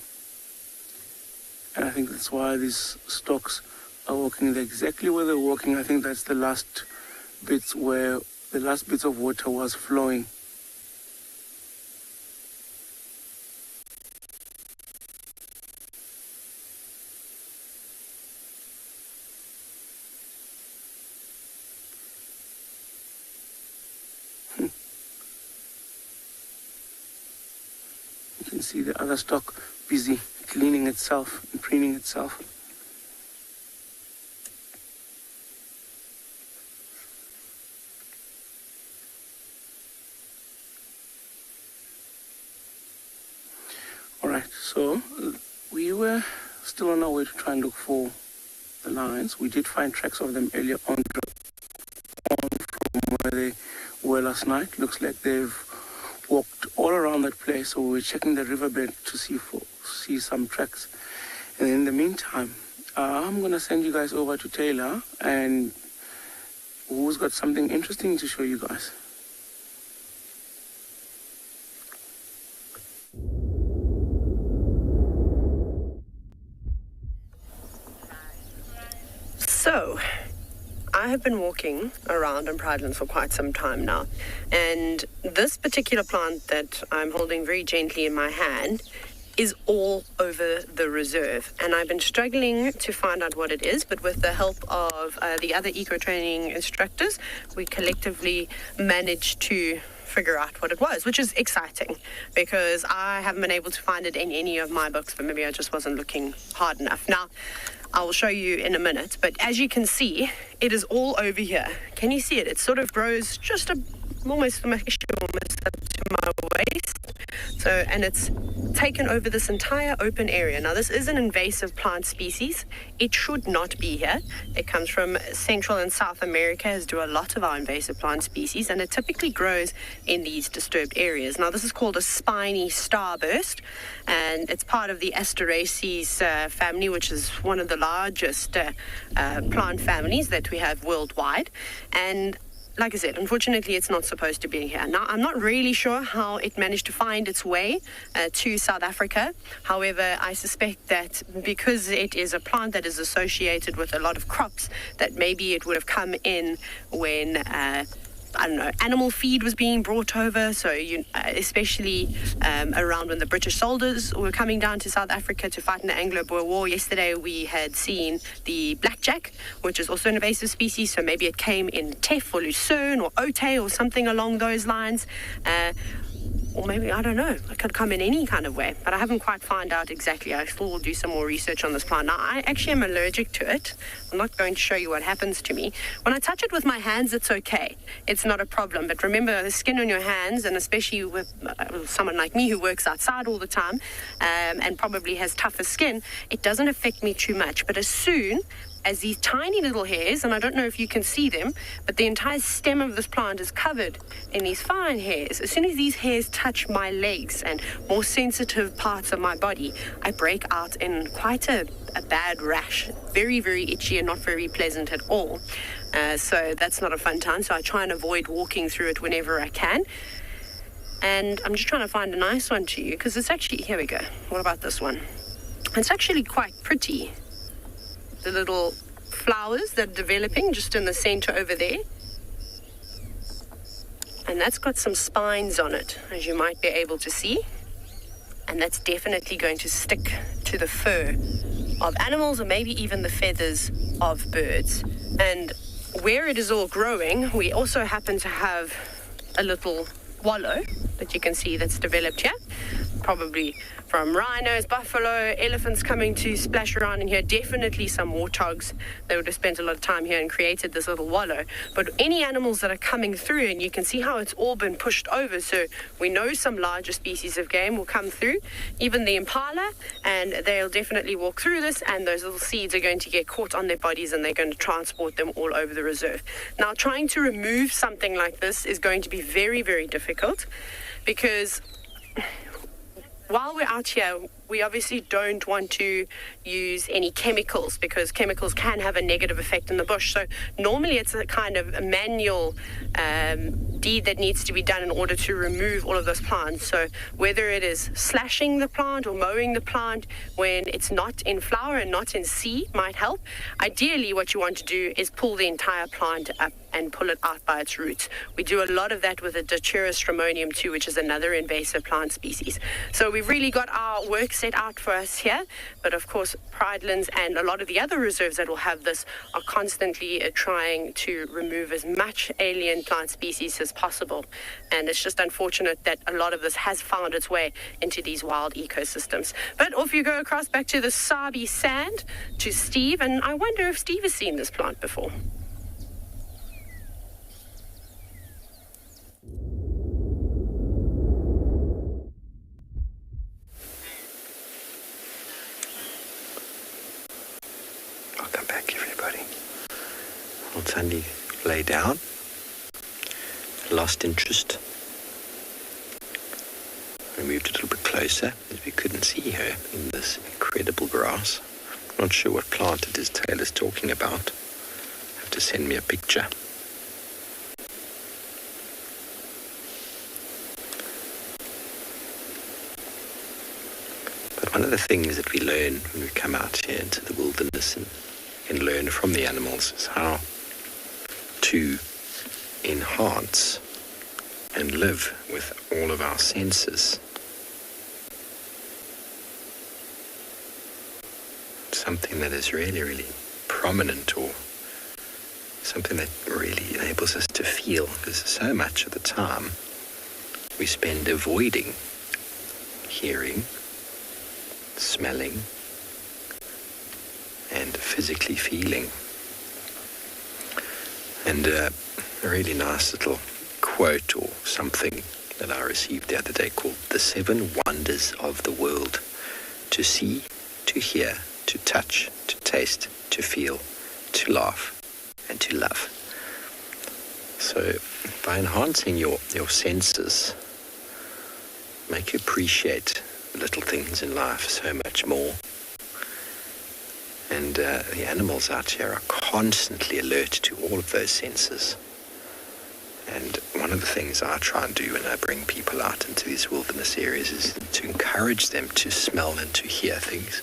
And I think that's why these storks are walking there exactly where they're walking. I think that's the last bits where the last bits of water was flowing. You can see the other stork busy cleaning itself and preening itself. All right, so we were still on our way to try and look for the lions. We did find tracks of them earlier on from where they were last night. Looks like they've walked all around that place, so we were checking the riverbed to see some tracks. And in the meantime, I'm going to send you guys over to Taylor, and who's got something interesting to show you guys. So, I have been walking around in Pridelands for quite some time now, and this particular plant that I'm holding very gently in my hand is all over the reserve, and I've been struggling to find out what it is, but with the help of the other eco-training instructors, we collectively managed to figure out what it was, which is exciting because I haven't been able to find it in any of my books, but maybe I just wasn't looking hard enough. Now, I will show you in a minute, but as you can see, it is all over here. Can you see it? It sort of grows just almost up to my waist. So, and it's taken over this entire open area. Now, this is an invasive plant species. It should not be here. It comes from Central and South America, as do a lot of our invasive plant species, and it typically grows in these disturbed areas. Now, this is called a Spiny Starburst, and it's part of the Asteraceae family, which is one of the largest plant families that we have worldwide. And like I said, unfortunately, it's not supposed to be here. Now, I'm not really sure how it managed to find its way to South Africa. However, I suspect that because it is a plant that is associated with a lot of crops, that maybe it would have come in when I don't know, animal feed was being brought over, so especially around when the British soldiers were coming down to South Africa to fight in the Anglo-Boer War. Yesterday we had seen the blackjack, which is also an invasive species, so maybe it came in teff or lucerne or ote or something along those lines. Or maybe, I don't know, it could come in any kind of way, but I haven't quite found out exactly. I still will do some more research on this plant. Now, I actually am allergic to it. I'm not going to show you what happens to me. When I touch it with my hands, it's okay. It's not a problem. But remember, the skin on your hands, and especially with someone like me who works outside all the time and probably has tougher skin, it doesn't affect me too much. But as soon as these tiny little hairs, and I don't know if you can see them, but the entire stem of this plant is covered in these fine hairs. As soon as these hairs touch my legs and more sensitive parts of my body, I break out in quite a bad rash. Very, very itchy and not very pleasant at all. So that's not a fun time. So I try and avoid walking through it whenever I can. And I'm just trying to find a nice one to you, because it's actually, here we go. What about this one? It's actually quite pretty. The little flowers that are developing just in the center over there. And that's got some spines on it, as you might be able to see. And that's definitely going to stick to the fur of animals, or maybe even the feathers of birds. And where it is all growing, we also happen to have a little wallow that you can see that's developed here. Probably from rhinos, buffalo, elephants coming to splash around in here. Definitely some warthogs. They would have spent a lot of time here and created this little wallow. But any animals that are coming through, and you can see how it's all been pushed over, so we know some larger species of game will come through, even the impala, and they'll definitely walk through this, and those little seeds are going to get caught on their bodies, and they're going to transport them all over the reserve. Now, trying to remove something like this is going to be very, very difficult, because while we're out here, we obviously don't want to use any chemicals, because chemicals can have a negative effect in the bush. So normally it's a kind of a manual deed that needs to be done in order to remove all of those plants. So whether it is slashing the plant or mowing the plant when it's not in flower and not in seed might help. Ideally, what you want to do is pull the entire plant up and pull it out by its roots. We do a lot of that with the Djuma stramonium too, which is another invasive plant species. So we've really got our work set out for us here, but of course Pridelands and a lot of the other reserves that will have this are constantly trying to remove as much alien plant species as possible, and it's just unfortunate that a lot of this has found its way into these wild ecosystems. But off you go across back to the Sabi Sand to Steve, and I wonder if Steve has seen this plant before. Welcome back, everybody. Old Sandy lay down, lost interest. We moved a little bit closer as we couldn't see her in this incredible grass. Not sure what plant it is Taylor's talking about. Have to send me a picture. But one of the things that we learn when we come out here into the wilderness and learn from the animals is how to enhance and live with all of our senses. Something that is really, really prominent, or something that really enables us to feel, because so much of the time we spend avoiding hearing, smelling, and physically feeling. And a really nice little quote or something that I received the other day called The 7 Wonders of the World. To see, to hear, to touch, to taste, to feel, to laugh, and to love. So by enhancing your senses, make you appreciate little things in life so much more. And the animals out here are constantly alert to all of those senses. And one of the things I try and do when I bring people out into these wilderness areas is to encourage them to smell and to hear things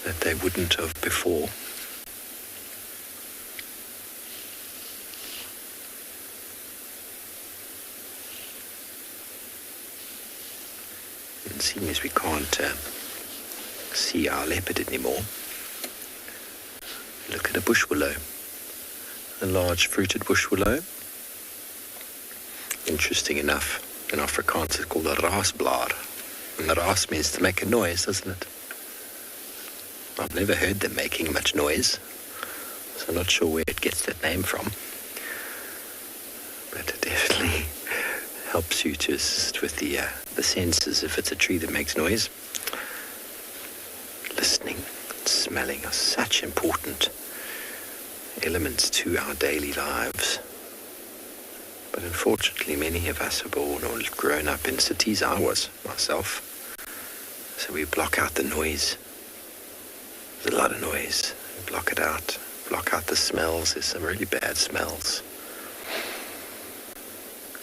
that they wouldn't have before. And seeing as we can't see our leopard anymore, look at a bush willow, a large fruited bush willow. Interesting enough, in Afrikaans it's called a raasblaar. And the raas means to make a noise, doesn't it? I've never heard them making much noise, so I'm not sure where it gets that name from. But it definitely helps you to assist with the senses if it's a tree that makes noise. Listening and smelling are such important elements to our daily lives. But unfortunately, many of us are born or grown up in cities. I was myself. So we block out the noise. There's a lot of noise. We block it out. Block out the smells. There's some really bad smells.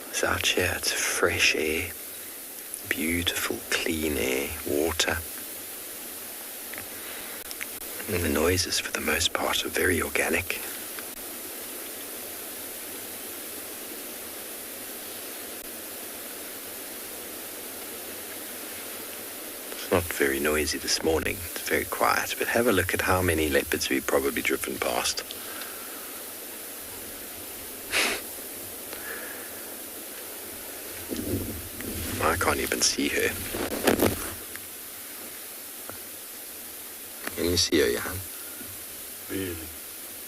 It's out here. It's fresh air. Beautiful, clean air. Water. And the noises, for the most part, are very organic. Not very noisy this morning, it's very quiet, but have a look at how many leopards we've probably driven past. I can't even see her. Can you see her, Johan? Really?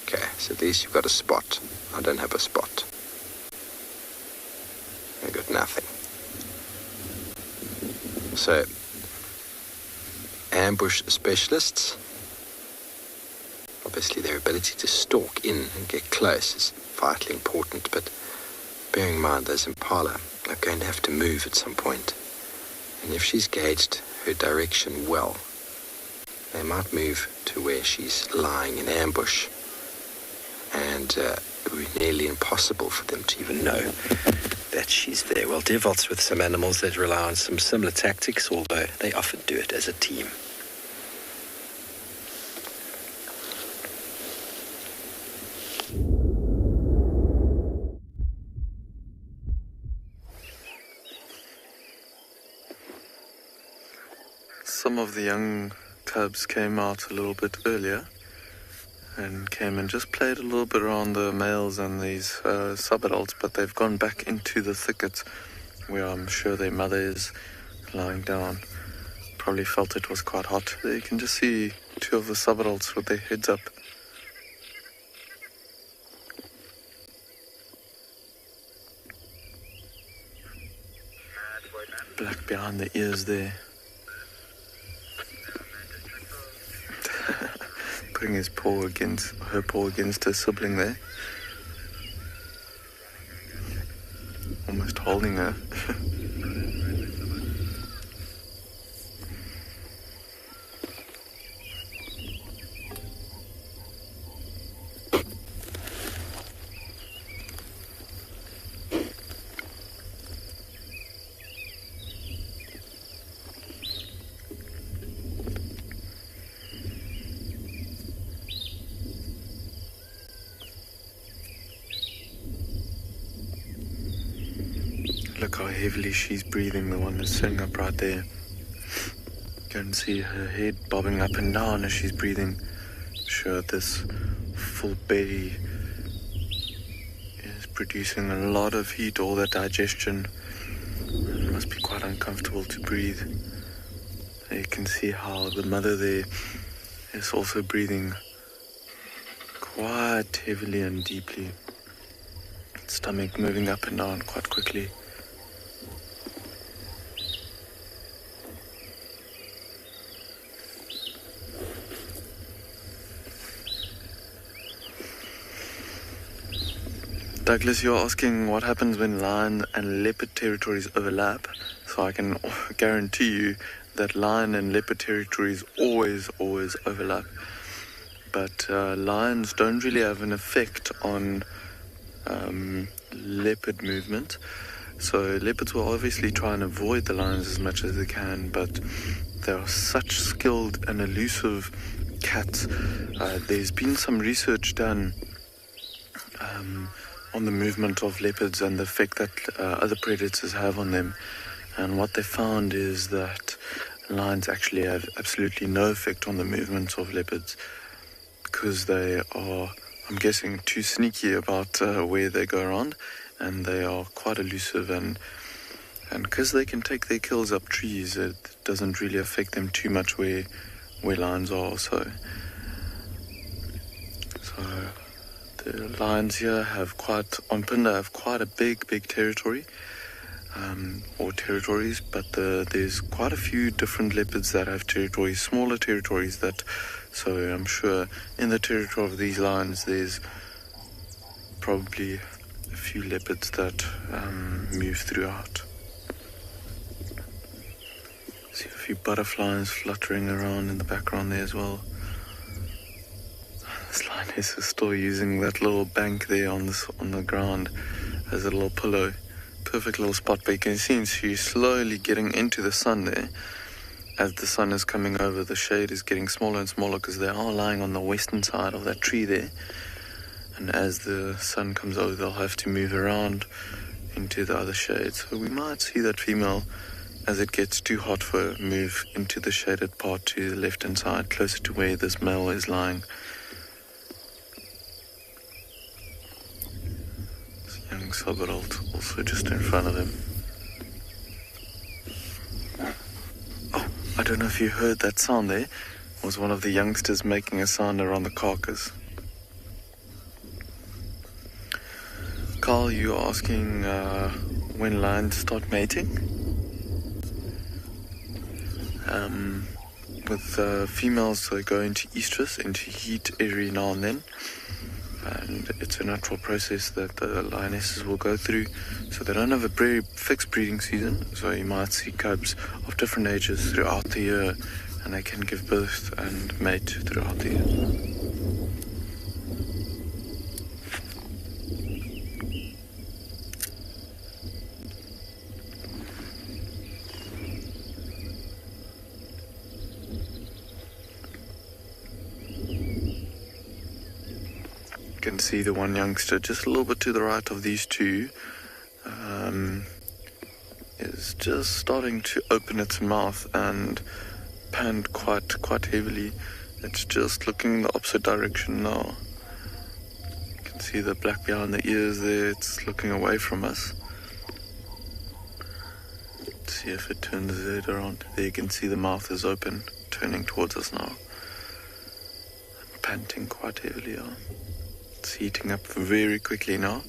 Okay, so at least you've got a spot. I don't have a spot. I've got nothing. So, ambush specialists, obviously their ability to stalk in and get close is vitally important, but bearing in mind those impala are going to have to move at some point, and if she's gauged her direction well, they might move to where she's lying in ambush, and it would be nearly impossible for them to even know that she's there. Well, defaults with some animals that rely on some similar tactics, although they often do it as a team. Some of the young cubs came out a little bit earlier and came and just played a little bit around the males and these sub-adults, but they've gone back into the thickets where I'm sure their mother is lying down. Probably felt it was quite hot. There you can just see two of the sub-adults with their heads up. Black behind the ears there. Putting her paw against her sibling there. Almost holding her. Look how heavily she's breathing, the one that's sitting up right there. You can see her head bobbing up and down as she's breathing. Sure, this full belly is producing a lot of heat, all that digestion. It must be quite uncomfortable to breathe. You can see how the mother there is also breathing quite heavily and deeply. It's stomach moving up and down quite quickly. Douglas, you're asking what happens when lion and leopard territories overlap. So I can guarantee you that lion and leopard territories always overlap. But lions don't really have an effect on leopard movement. So leopards will obviously try and avoid the lions as much as they can, but they are such skilled and elusive cats. There's been some research done on the movement of leopards and the effect that other predators have on them. And what they found is that lions actually have absolutely no effect on the movements of leopards because they are, I'm guessing, too sneaky about where they go around, and they are quite elusive, and because they can take their kills up trees, it doesn't really affect them too much where lions are. So the lions here have quite, on Pinda, have quite a big territory, or territories, but there's quite a few different leopards that have territories, smaller territories that, so I'm sure in the territory of these lions there's probably a few leopards that move throughout. See a few butterflies fluttering around in the background there as well. This lioness is still using that little bank there on the ground as a little pillow. Perfect little spot, but you can see she's slowly getting into the sun there. As the sun is coming over, the shade is getting smaller and smaller because they are lying on the western side of that tree there. And as the sun comes over, they'll have to move around into the other shade. So we might see that female, as it gets too hot for her, move into the shaded part to the left-hand side, closer to where this male is lying. This young Soberalt also just in front of him. Oh, I don't know if you heard that sound there. It was one of the youngsters making a sound around the carcass. Carl, you're asking when lions start mating? With females, they go into estrus, into heat every now and then. And it's a natural process that the lionesses will go through. So they don't have a very fixed breeding season. So you might see cubs of different ages throughout the year. And they can give birth and mate throughout the year. Can see the one youngster just a little bit to the right of these two is just starting to open its mouth and pant quite heavily. It's just looking in the opposite direction now. You can see the black behind the ears there. It's looking away from us. Let's see if it turns its head around. There you can see the mouth is open, turning towards us now, and panting quite heavily. It's heating up very quickly now.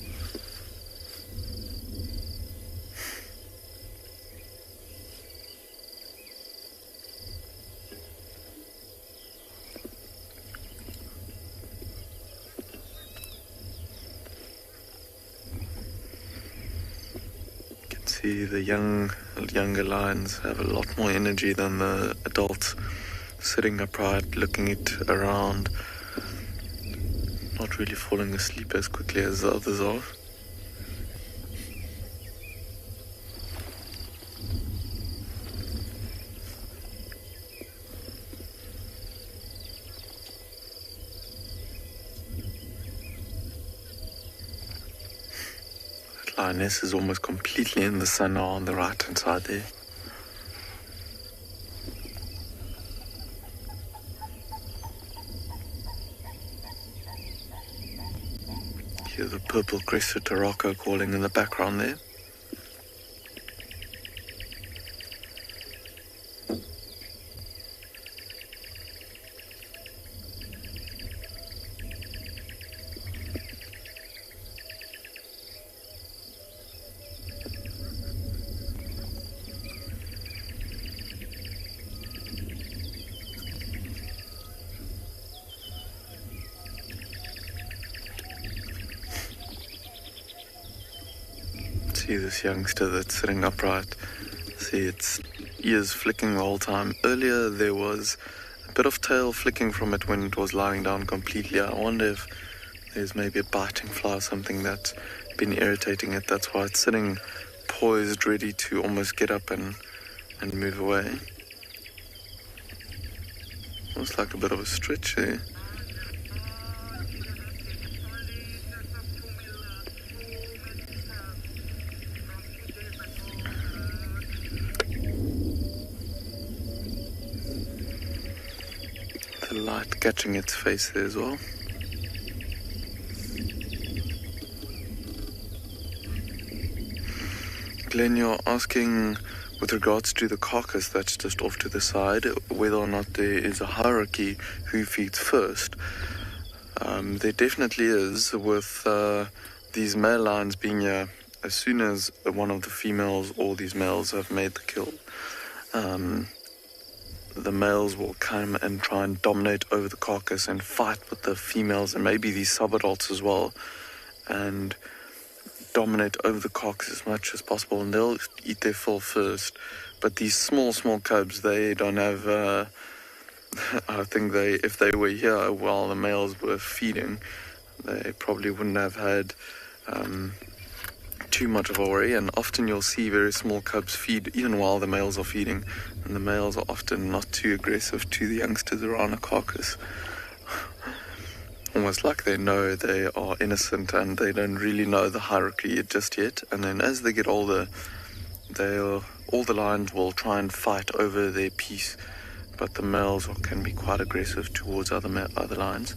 You can see the younger lions have a lot more energy than the adults, sitting upright, looking it around. Not really falling asleep as quickly as the others are. That lioness is almost completely in the sun now on the right hand side there. Hear the purple-crested taraka calling in the background there. see this youngster that's sitting upright. See, its ears flicking the whole time. Earlier there was a bit of tail flicking from it when it was lying down completely. I wonder if there's maybe a biting fly or something that's been irritating it. That's why it's sitting poised, ready to almost get up and move away. Almost like a bit of a stretch there. The light catching its face there as well. Glenn, you're asking with regards to the carcass that's just off to the side, whether or not there is a hierarchy who feeds first. There definitely is, with these male lions being here. As soon as one of the females or these males have made the kill, the males will come and try and dominate over the carcass and fight with the females and maybe these subadults as well, and dominate over the carcass as much as possible, and they'll eat their fill first. But these small cubs, they don't have I think if they were here while the males were feeding, they probably wouldn't have had too much of a worry. And often you'll see very small cubs feed even while the males are feeding, and the males are often not too aggressive to the youngsters around a carcass. Almost like they know they are innocent and they don't really know the hierarchy just yet. And then as they get older, all the lions will try and fight over their piece, but the males can be quite aggressive towards other lions.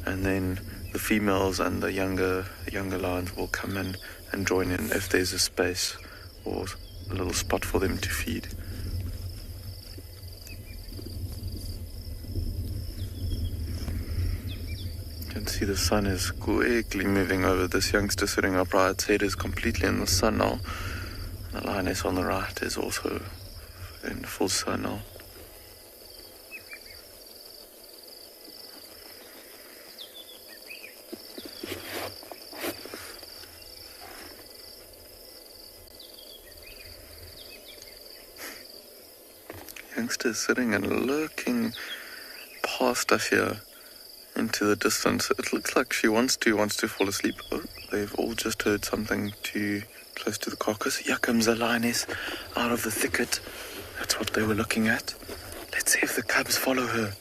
And then the females and the younger lions will come in and join in if there's a space or a little spot for them to feed. You can see the sun is quickly moving over this youngster sitting upright. Its head is completely in the sun now. The lioness on the right is also in full sun now. Youngster is sitting and looking past us here into the distance. It looks like she wants to fall asleep. Oh, they've all just heard something too close to the carcass. Here comes the lioness out of the thicket. That's what they were looking at. Let's see if the cubs follow her.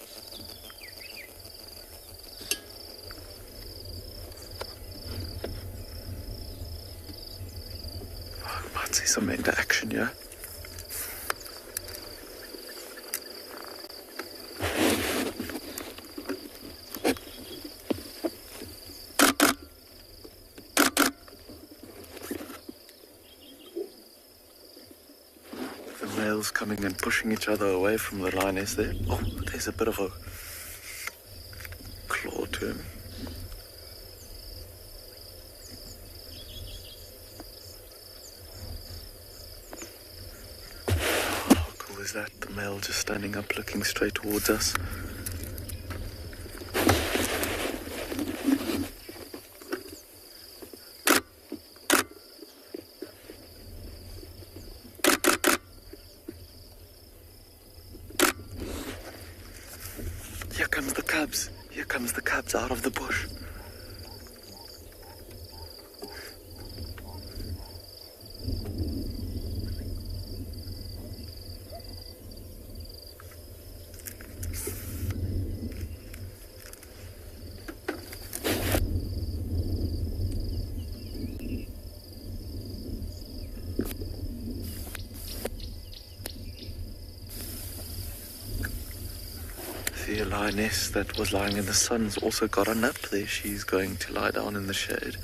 Oh, I might see some interaction here. Coming and pushing each other away from the lioness there. Oh, there's a bit of a claw to him. How cool is that? The male just standing up looking straight towards us. Here comes the cubs out of the bush. The lioness that was lying in the sun's also got a nap there. She's going to lie down in the shade.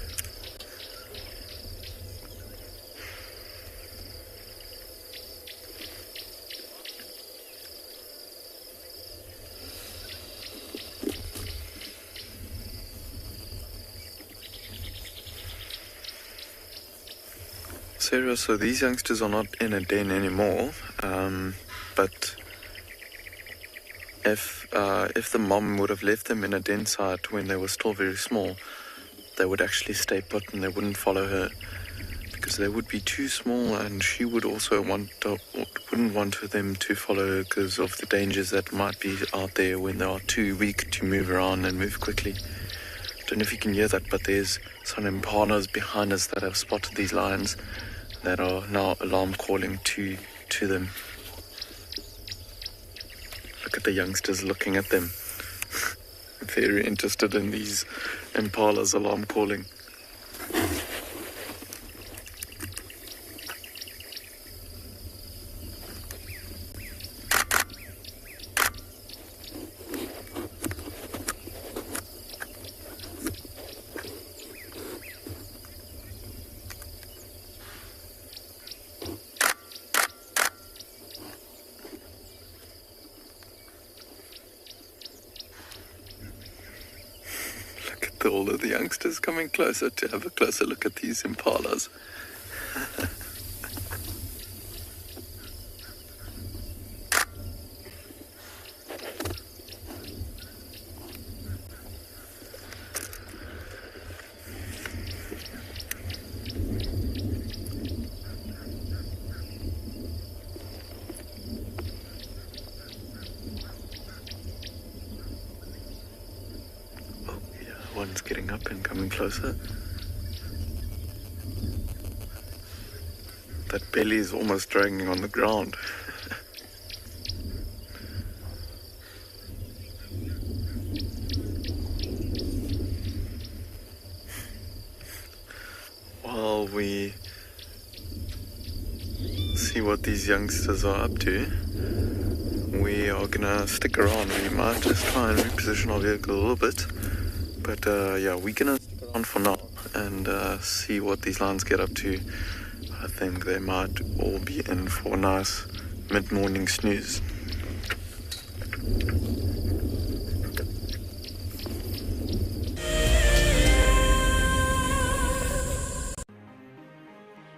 Sarah, so these youngsters are not in a den anymore, but if the mom would have left them in a den site when they were still very small, they would actually stay put and they wouldn't follow her, because they would be too small, and she would also wouldn't want them to follow her because of the dangers that might be out there when they are too weak to move around and move quickly. Don't know if you can hear that, but there's some impalas behind us that have spotted these lions that are now alarm calling to them. Look at the youngsters looking at them. Very interested in these impalas alarm calling. All of the youngsters coming closer to have a closer look at these impalas. One's getting up and coming closer. That belly is almost dragging on the ground. While we see what these youngsters are up to, we are gonna stick around. We might just try and reposition our vehicle a little bit. But yeah, we're gonna stick around for now and see what these lions get up to. I think they might all be in for a nice mid-morning snooze.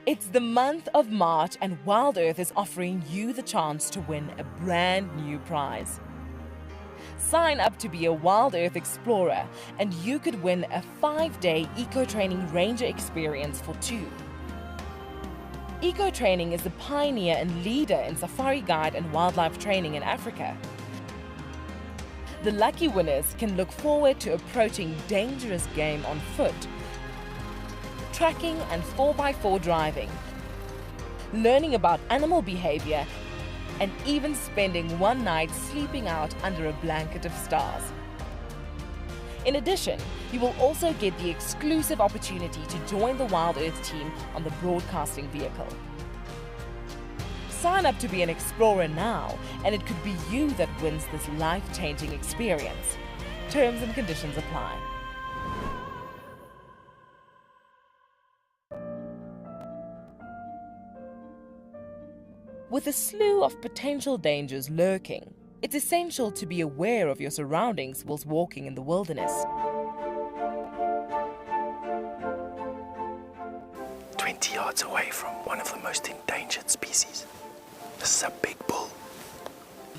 It's the month of March and WildEarth is offering you the chance to win a brand new prize. Sign up to be a WildEarth Explorer and you could win a 5-day eco-training ranger experience for 2. Eco-training is the pioneer and leader in safari guide and wildlife training in Africa. The lucky winners can look forward to approaching dangerous game on foot, tracking and 4x4 driving, learning about animal behavior, and even spending one night sleeping out under a blanket of stars. In addition, you will also get the exclusive opportunity to join the WildEarth team on the broadcasting vehicle. Sign up to be an explorer now, and it could be you that wins this life-changing experience. Terms and conditions apply. With a slew of potential dangers lurking, it's essential to be aware of your surroundings whilst walking in the wilderness. 20 yards away from one of the most endangered species. This is a big bull.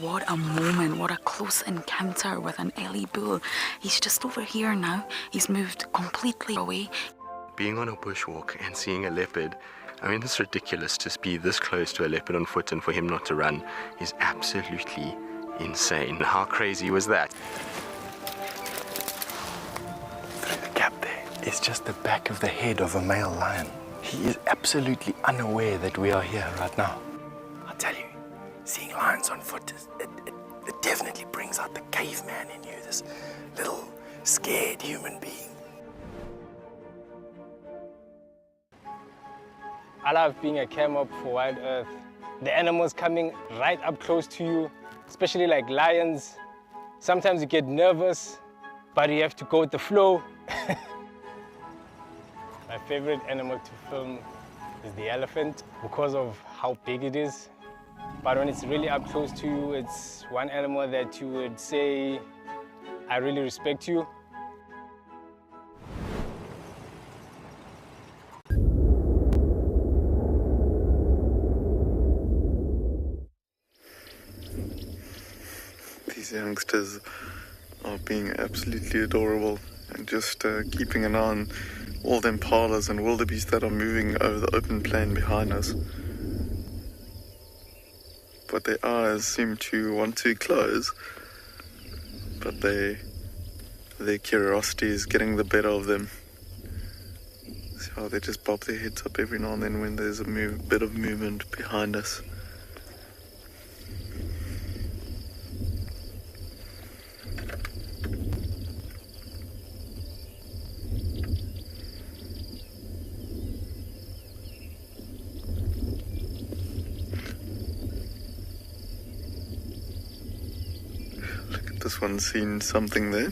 What a moment, what a close encounter with an Ellie bull. He's just over here now. He's moved completely away. Being on a bushwalk and seeing a leopard, I mean, it's ridiculous to be this close to a leopard on foot and for him not to run is absolutely insane. How crazy was that? Through the gap there is just the back of the head of a male lion. He is absolutely unaware that we are here right now. I tell you, seeing lions on foot, it definitely brings out the caveman in you, this little scared human being. I love being a cam op for WildEarth. The animals coming right up close to you, especially like lions. Sometimes you get nervous, but you have to go with the flow. My favorite animal to film is the elephant because of how big it is. But when it's really up close to you, it's one animal that you would say, I really respect you. These youngsters are being absolutely adorable and just keeping an eye on all the impalas and wildebeest that are moving over the open plain behind us. But their eyes seem to want to close, but their curiosity is getting the better of them. So they just bob their heads up every now and then when there's a bit of movement behind us. Look at this one, seen something there.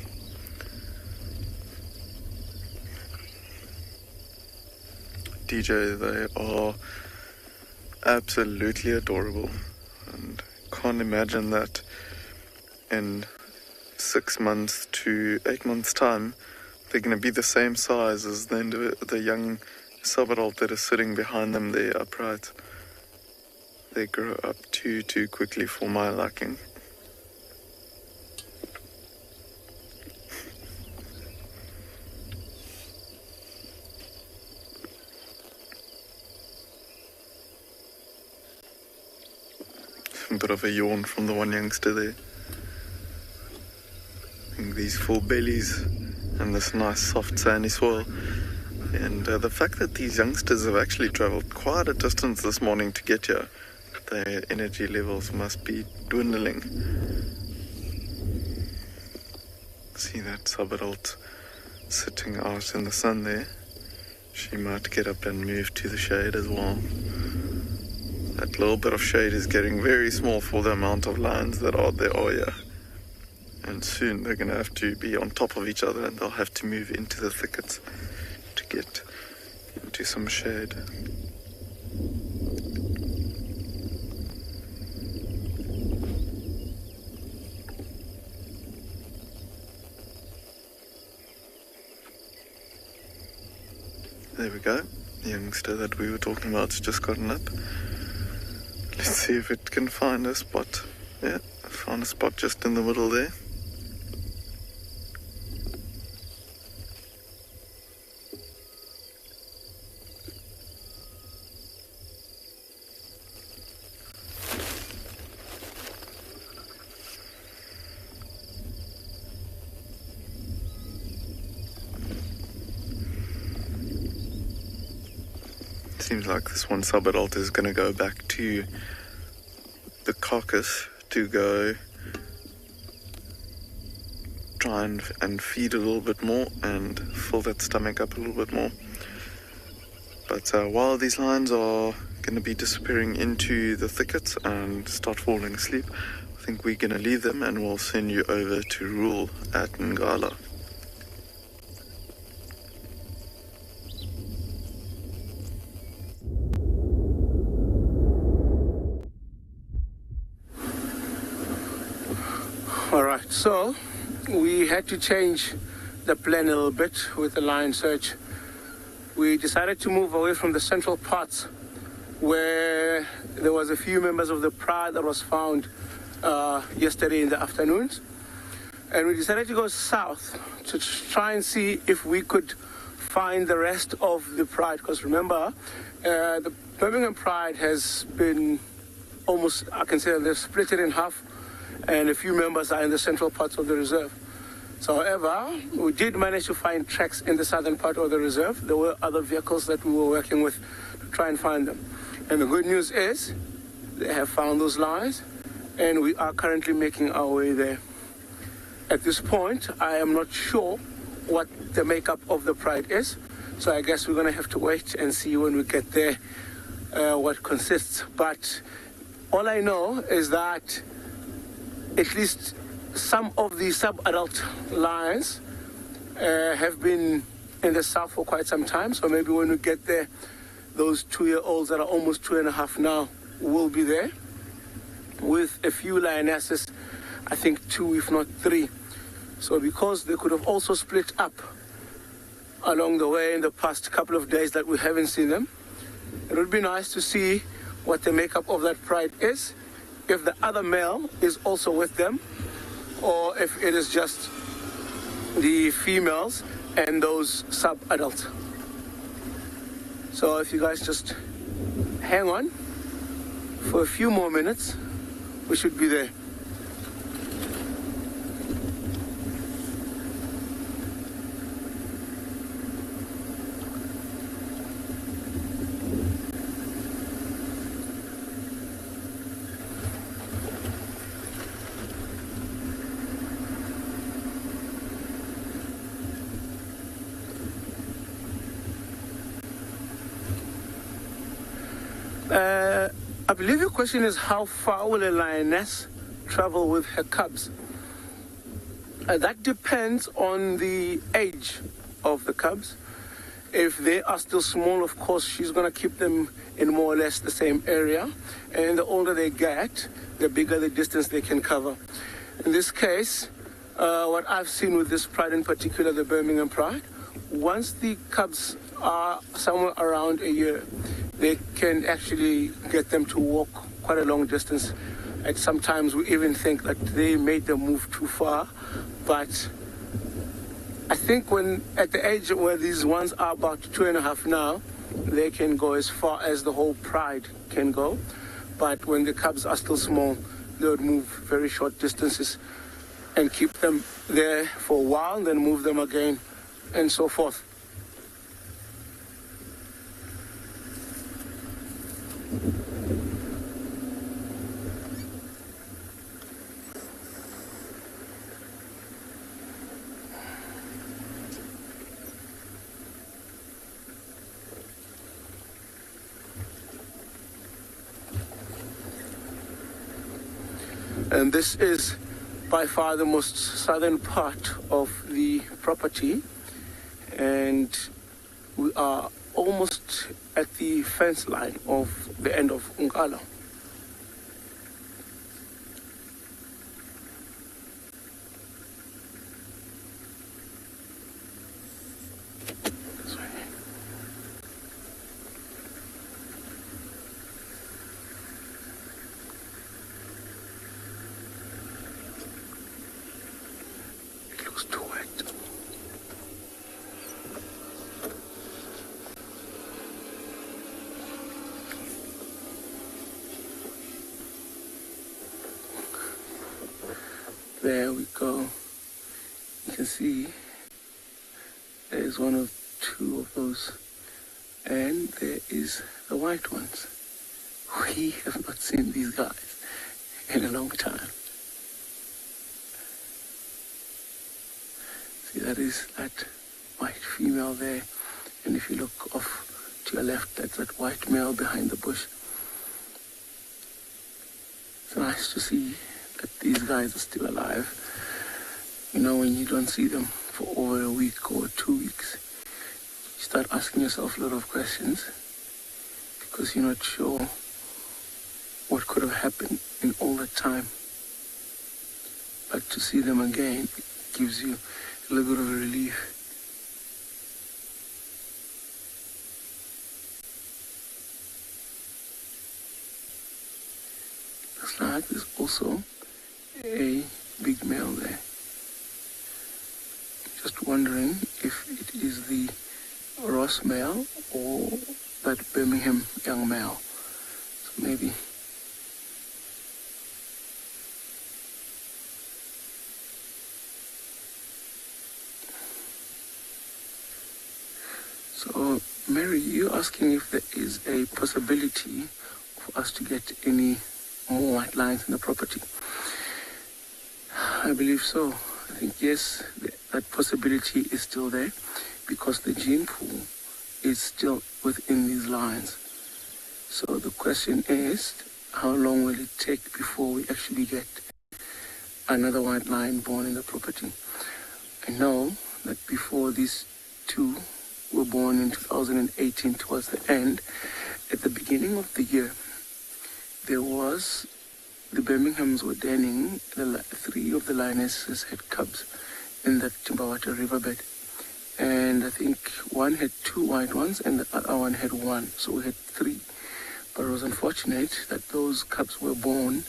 DJ, they are absolutely adorable, and can't imagine that in 6 months to 8 months time they're going to be the same size as the young sub-adult that is sitting behind them there upright. They grow up too quickly for my liking. A bit of a yawn from the one youngster there. I think these full bellies and this nice soft sandy soil, and the fact that these youngsters have actually travelled quite a distance this morning to get here, their energy levels must be dwindling. See that sub-adult sitting out in the sun there? She might get up and move to the shade as well. That little bit of shade is getting very small for the amount of lions that are there here. And soon they're going to have to be on top of each other, and they'll have to move into the thickets to get into some shade. There we go. The youngster that we were talking about's just gotten up. Let's see if it can find a spot. Yeah, I found a spot just in the middle there. Seems like this one sub-adult is going to go back to the carcass to go try and feed a little bit more and fill that stomach up a little bit more. But while these lions are going to be disappearing into the thickets and start falling asleep, I think we're going to leave them and we'll send you over to rule at Ngala. Alright, so we had to change the plan a little bit with the lion search. We decided to move away from the central parts where there was a few members of the pride that was found yesterday in the afternoons. And we decided to go south to try and see if we could find the rest of the pride. Because remember, the Birmingham pride has been almost, I can say they've split it in half, and a few members are in the central parts of the reserve. So, however, we did manage to find tracks in the southern part of the reserve. There were other vehicles that we were working with to try and find them. And the good news is they have found those lions, and we are currently making our way there. At this point, I am not sure what the makeup of the pride is, so I guess we're going to have to wait and see when we get there what consists. But all I know is that at least some of the sub-adult lions have been in the south for quite some time. So maybe when we get there, those 2-year-olds that are almost 2.5 now will be there, with a few lionesses, I think 2 if not 3. So because they could have also split up along the way in the past couple of days that we haven't seen them, it would be nice to see what the makeup of that pride is, if the other male is also with them, or if it is just the females and those sub-adults. So if you guys just hang on for a few more minutes, we should be there. I believe your question is how far will a lioness travel with her cubs? That depends on the age of the cubs. If they are still small, of course, she's going to keep them in more or less the same area. And the older they get, the bigger the distance they can cover. In this case, what I've seen with this pride in particular, the Birmingham Pride, once the cubs are somewhere around a year, they can actually get them to walk quite a long distance. And sometimes we even think that they made them move too far. But I think when at the age where these ones are about 2.5 now, they can go as far as the whole pride can go. But when the cubs are still small, they would move very short distances and keep them there for a while, then move them again, and so forth. And this is by far the most southern part of the property, and we are almost at the fence line of the end of Ungala. There we go. You can see there's one of two of those, and there is the white ones. We have not seen these guys in a long time. See, that is that white female there, and if you look off to your left, that's that white male behind the bush. It's nice to see that these guys are still alive. You know, when you don't see them for over a week or 2 weeks, you start asking yourself a lot of questions because you're not sure what could have happened in all that time. But to see them again, it gives you a little bit of a relief. Looks like there's also a big male there. Just wondering if it is the Ross male or that Birmingham young male. So maybe. So Mary, you're asking if there is a possibility for us to get any more white lions in the property. I believe so. I think yes, that possibility is still there because the gene pool is still within these lions. So the question is, how long will it take before we actually get another white lion born in the property? I know that before these two were born in 2018 towards the end, at the beginning of the year, there was the Birminghams were denning, three of the lionesses had cubs in that Timbawata riverbed. And I think one had 2 white ones and the other one had 1. So we had 3. But it was unfortunate that those cubs were born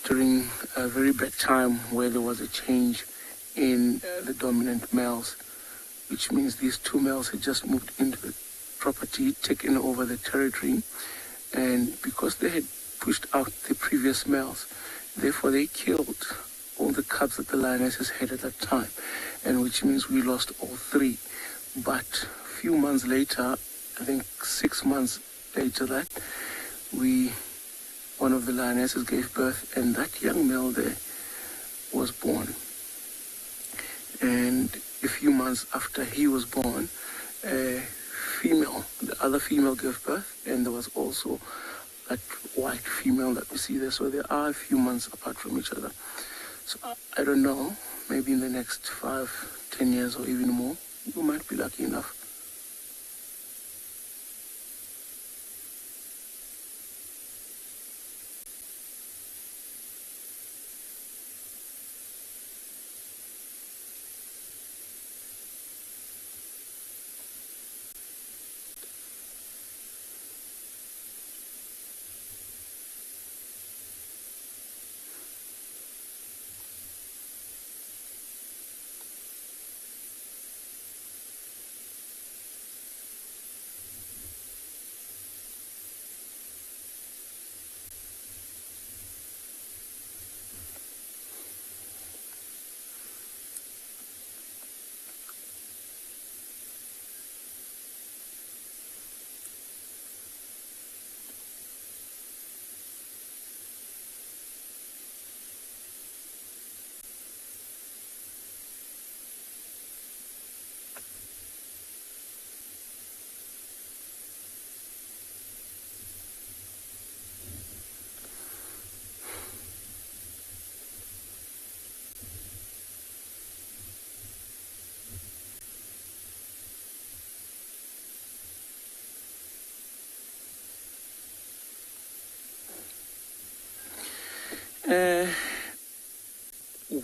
during a very bad time where there was a change in the dominant males, which means these 2 males had just moved into the property, taken over the territory, and because they had pushed out the previous males, therefore they killed all the cubs that the lionesses had at that time, and which means we lost all three. But a few months later, I think 6 months later, that one of the lionesses gave birth, and that young male there was born. And a few months after he was born, the other female gave birth, and there was also that white female that we see there. So they are a few months apart from each other. So I don't know, maybe in the next 5-10 years or even more, we might be lucky enough.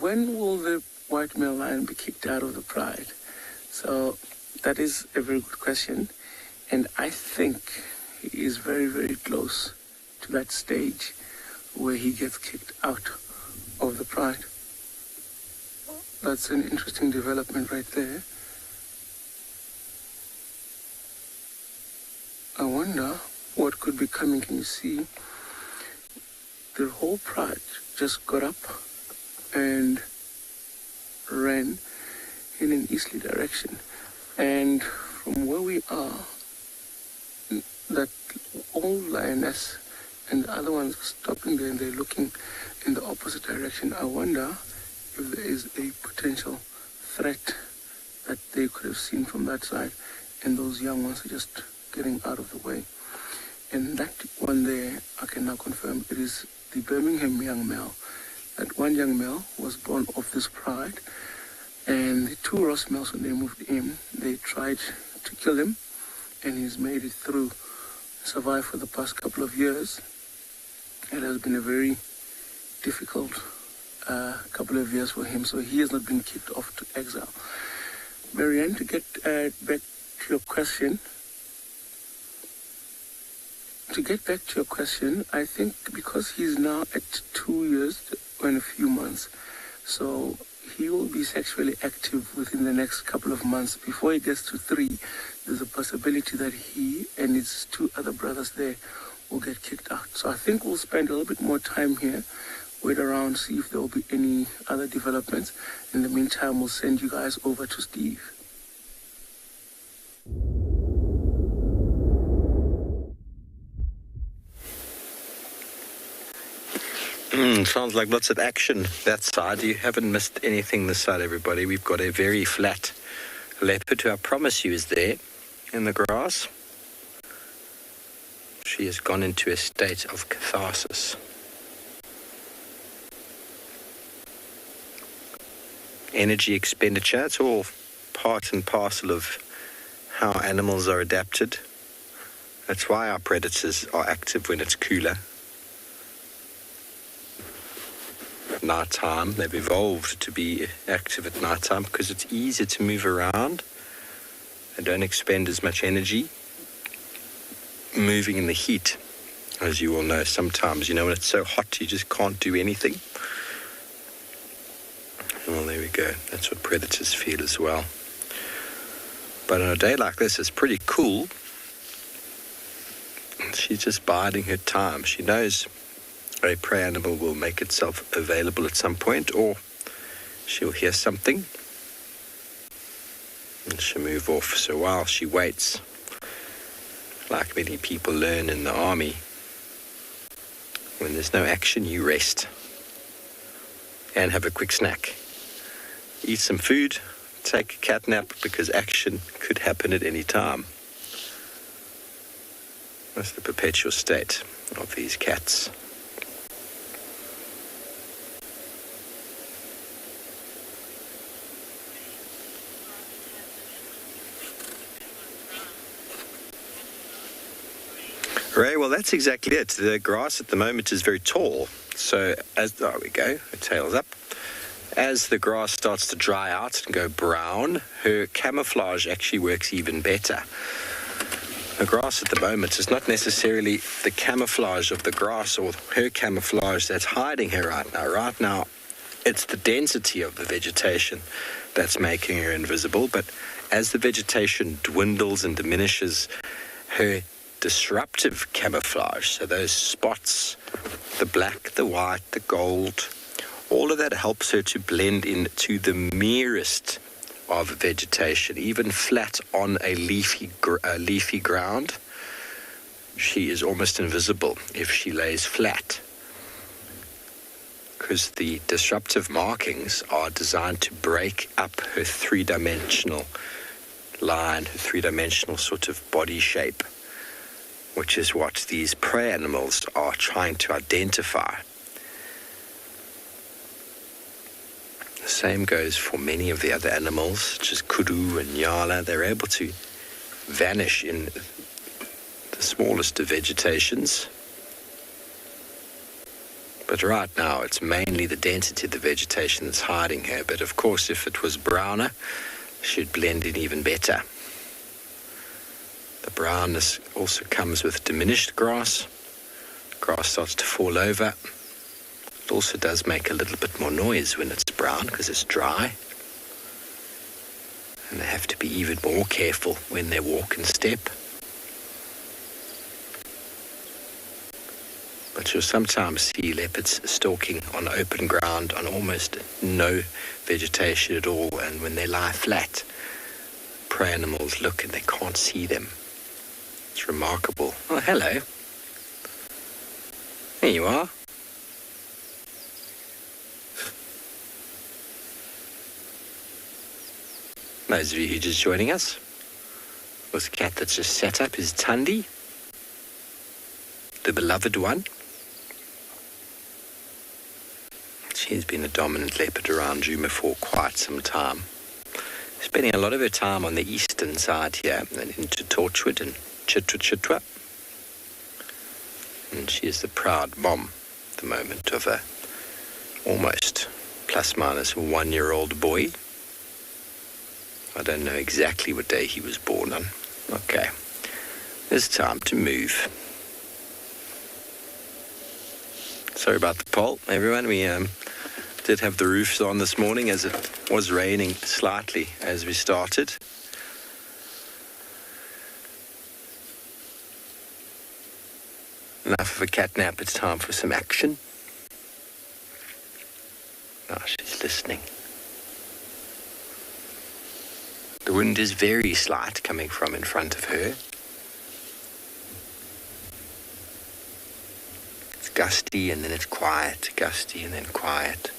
When will the white male lion be kicked out of the pride? So that is a very good question, and I think he is very, very close to that stage where he gets kicked out of the pride. That's an interesting development right there. I wonder what could be coming. Can you see? The whole pride just got up and ran in an easterly direction. And from where we are, that old lioness and the other ones are stopping there and they're looking in the opposite direction. I wonder if there is a potential threat that they could have seen from that side, and those young ones are just getting out of the way. And that one there, I can now confirm, it is the Birmingham young male. That one young male was born of this pride, and the two Ross males, when they moved in, they tried to kill him, and he's made it through, survived for the past couple of years. It has been a very difficult couple of years for him, so he has not been kicked off to exile. Marianne, to get back to your question, I think because he's now at 2 years and a few months, so he will be sexually active within the next couple of months. Before he gets to 3, there's a possibility that he and his 2 other brothers there will get kicked out. So I think we'll spend a little bit more time here, wait around, see if there will be any other developments. In the meantime, we'll send you guys over to Steve. Sounds like lots of action that side. You haven't missed anything this side, everybody. We've got a very flat leopard who I promise you is there in the grass. She has gone into a state of catharsis. Energy expenditure, it's all part and parcel of how animals are adapted. That's why our predators are active when it's cooler. Nighttime, they've evolved to be active at nighttime because it's easier to move around. They don't expend as much energy moving in the heat. As you all know, sometimes, when it's so hot you just can't do anything. Well, there we go. That's what predators feel as well. But on a day like this, it's pretty cool She's just biding her time. She knows a prey animal will make itself available at some point, or she'll hear something and she'll move off. So while she waits, like many people learn in the army, when there's no action, you rest and have a quick snack. Eat some food, take a cat nap, because action could happen at any time. That's the perpetual state of these cats. Right, well, that's exactly it. The grass at the moment is very tall. So, there we go, her tail's up. As the grass starts to dry out and go brown, her camouflage actually works even better. The grass at the moment is not necessarily the camouflage of the grass or her camouflage that's hiding her right now. Right now, it's the density of the vegetation that's making her invisible. But as the vegetation dwindles and diminishes, her disruptive camouflage, so those spots, the black, the white, the gold, all of that helps her to blend into the merest of vegetation, even flat on a leafy ground. She is almost invisible if she lays flat, because the disruptive markings are designed to break up her three-dimensional line, her three-dimensional sort of body shape, which is what these prey animals are trying to identify. The same goes for many of the other animals, such as kudu and nyala. They're able to vanish in the smallest of vegetations. But right now, it's mainly the density of the vegetation that's hiding her. But of course, if it was browner, she'd blend in even better. The brownness also comes with diminished grass. Grass starts to fall over. It also does make a little bit more noise when it's brown because it's dry. And they have to be even more careful when they walk and step. But you'll sometimes see leopards stalking on open ground on almost no vegetation at all. And when they lie flat, prey animals look and they can't see them. It's remarkable. Oh, hello. There you are. Those of you who are just joining us, this cat that's just sat up is Thandi, the beloved one. She's been a dominant leopard around Djuma for quite some time, spending a lot of her time on the eastern side here and into Torchwood and Chitwa. And she is the proud mom at the moment of a almost plus minus 1-year-old boy. I don't know exactly what day he was born on. Okay, it's time to move. Sorry about the poll, everyone. We did have the roofs on this morning as it was raining slightly as we started. Enough of a cat nap, it's time for some action. Now she's listening. The wind is very slight coming from in front of her. It's gusty and then it's quiet, gusty and then quiet.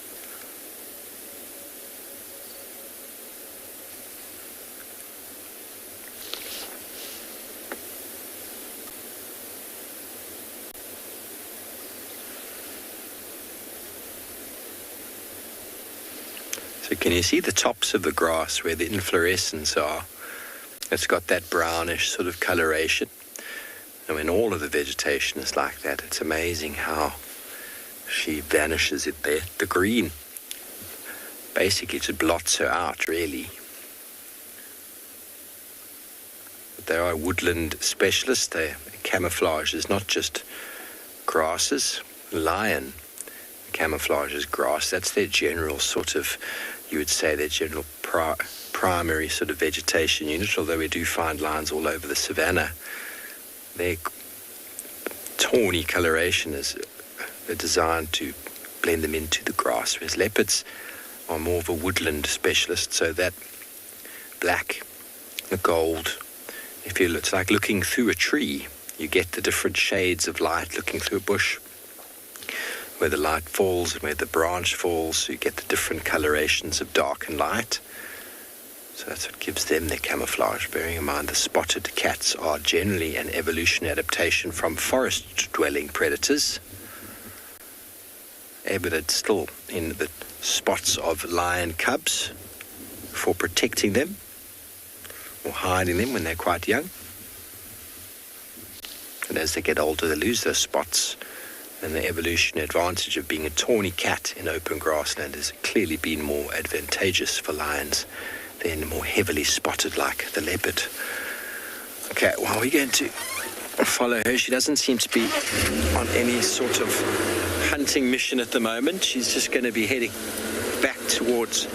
So can you see the tops of the grass where the inflorescence are? It's got that brownish sort of coloration. And when all of the vegetation is like that, it's amazing how she vanishes it there. The green basically just blots her out, really. But they are woodland specialists. Their camouflage is not just grasses. Lion camouflages grass. That's their general sort of, you would say, their general primary sort of vegetation unit, although we do find lions all over the savannah. Their tawny coloration is designed to blend them into the grass, whereas leopards are more of a woodland specialist, so that black, the gold, it's like looking through a tree. You get the different shades of light looking through a bush, where the light falls and where the branch falls, so you get the different colorations of dark and light. So that's what gives them their camouflage. Bearing in mind the spotted cats are generally an evolution adaptation from forest-dwelling predators, evident still in the spots of lion cubs for protecting them or hiding them when they're quite young. And as they get older, they lose those spots. And the evolution advantage of being a tawny cat in open grassland has clearly been more advantageous for lions than more heavily spotted like the leopard. Okay, well, we're going to follow her. She doesn't seem to be on any sort of hunting mission at the moment. She's just going to be heading back towards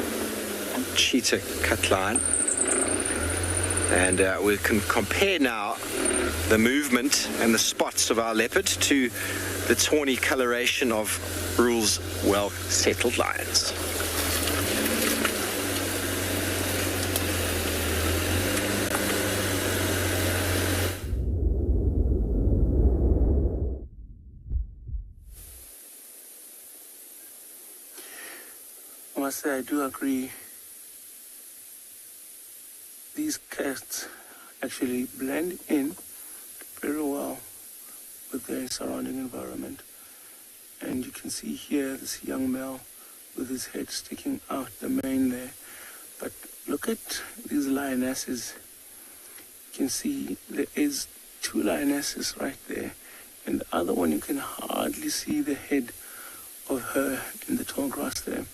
cheetah cut line. And we can compare now the movement and the spots of our leopard to the tawny coloration of Rule's well-settled lions. I must say I do agree. These cats actually blend in very well with their surrounding environment. And you can see here this young male with his head sticking out the mane there. But look at these lionesses. You can see there is 2 lionesses right there. And the other one, you can hardly see the head of her in the tall grass there.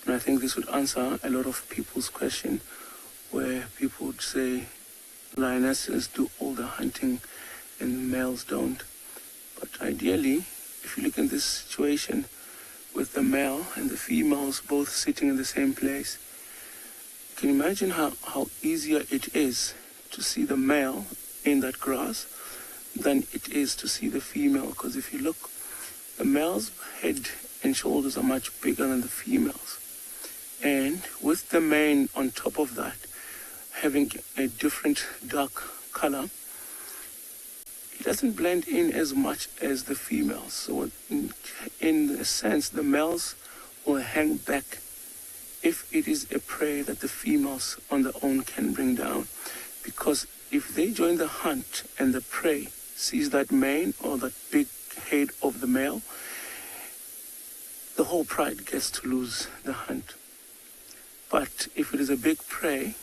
And I think this would answer a lot of people's question, where people would say lionesses do all the hunting and males don't. But ideally, if you look at this situation with the male and the females both sitting in the same place, you can imagine how easier it is to see the male in that grass than it is to see the female. Because if you look, the male's head and shoulders are much bigger than the female's. And with the mane on top of that, having a different dark color, it doesn't blend in as much as the females. So in a sense, the males will hang back if it is a prey that the females on their own can bring down. Because if they join the hunt and the prey sees that mane or that big head of the male, the whole pride gets to lose the hunt. But if it is a big prey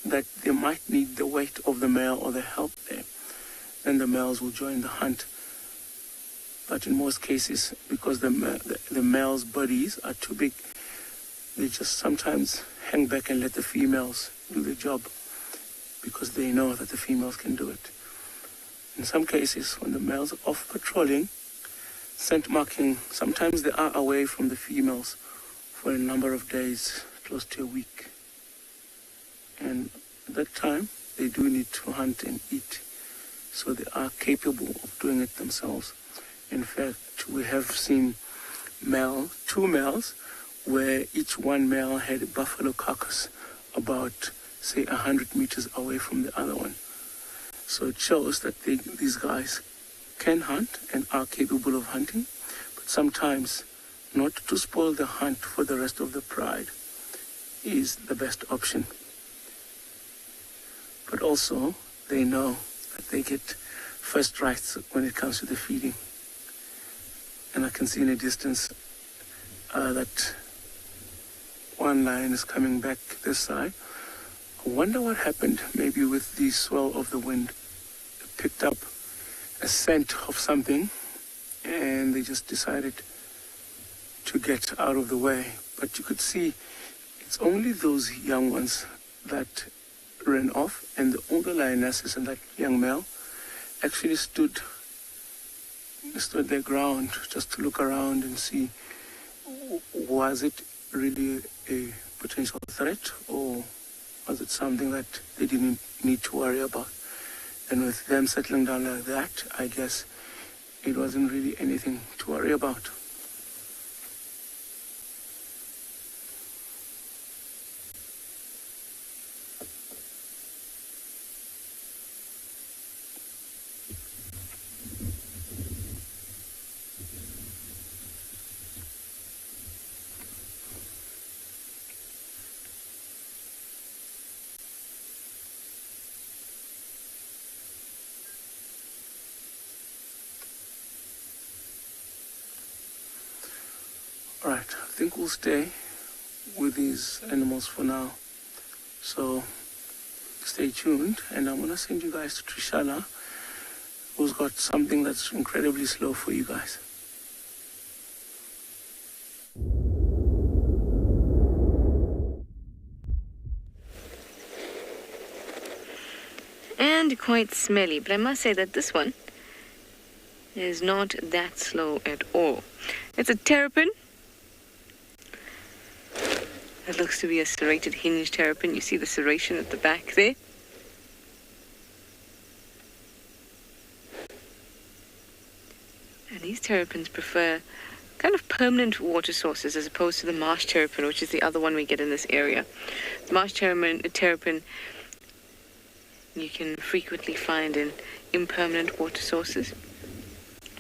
that they might need the weight of the male or the help there, then the males will join the hunt. But in most cases, because the male's bodies are too big, they just sometimes hang back and let the females do the job, because they know that the females can do it. In some cases, when the males are off patrolling, scent marking, sometimes they are away from the females for a number of days, close to a week. And at that time, they do need to hunt and eat. So they are capable of doing it themselves. In fact, we have seen 2 males, where each one male had a buffalo carcass about, say, 100 meters away from the other one. So it shows that these guys can hunt and are capable of hunting, but sometimes not to spoil the hunt for the rest of the pride is the best option. But also, they know that they get first rights when it comes to the feeding. And I can see in the distance that one lion is coming back this side. I wonder what happened maybe with the swell of the wind. It picked up a scent of something and they just decided to get out of the way. But you could see it's only those young ones that ran off, and the older lionesses and that young male actually stood their ground just to look around and see, was it really a potential threat, or was it something that they didn't need to worry about? And with them settling down like that, I guess it wasn't really anything to worry about. Alright, I think we'll stay with these animals for now. So stay tuned, and I'm gonna send you guys to Trishana, who's got something that's incredibly slow for you guys. And quite smelly, but I must say that this one is not that slow at all. It's a terrapin. It looks to be a serrated hinge terrapin. You see the serration at the back there. And these terrapins prefer kind of permanent water sources as opposed to the marsh terrapin, which is the other one we get in this area. The marsh terrapin you can frequently find in impermanent water sources.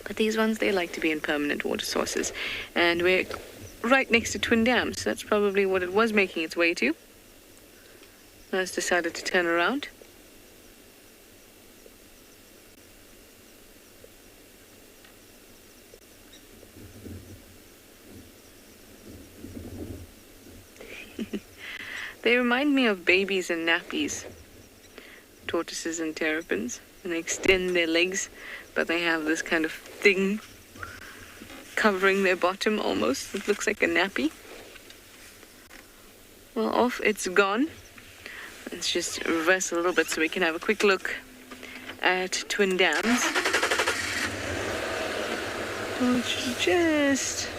But these ones, they like to be in permanent water sources. And we're right next to twin dams. So that's probably what it was making its way to. Now it's decided to turn around. They remind me of babies and nappies, tortoises and terrapins, and they extend their legs, but they have this kind of thing covering their bottom almost. It looks like a nappy. Well, off it's gone. Let's just reverse a little bit so we can have a quick look at twin dams. Just...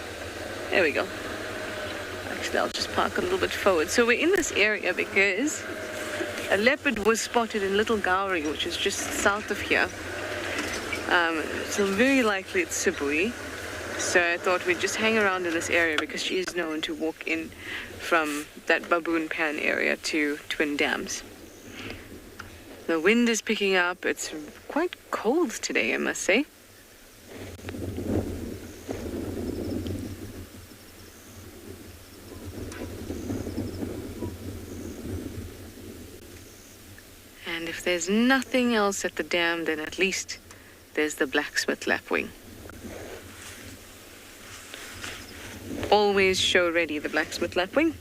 there we go. Actually, I'll just park a little bit forward. So we're in this area because a leopard was spotted in Little Gowrie, which is just south of here. So very likely it's Sibui. So I thought we'd just hang around in this area because she is known to walk in from that Baboon Pan area to Twin Dams. The wind is picking up. It's quite cold today, I must say. And if there's nothing else at the dam, then at least there's the blacksmith lapwing. Always show ready, the blacksmith lapwing.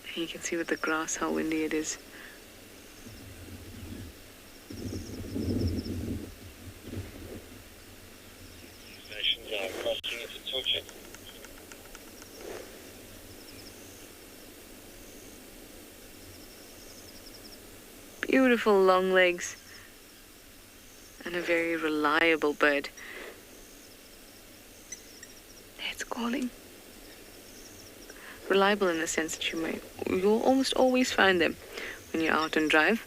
And you can see with the grass how windy it is. Stations are crossing into Torture. Beautiful long legs. And a very reliable bird. It's calling. Reliable in the sense that you'll almost always find them when you're out and drive.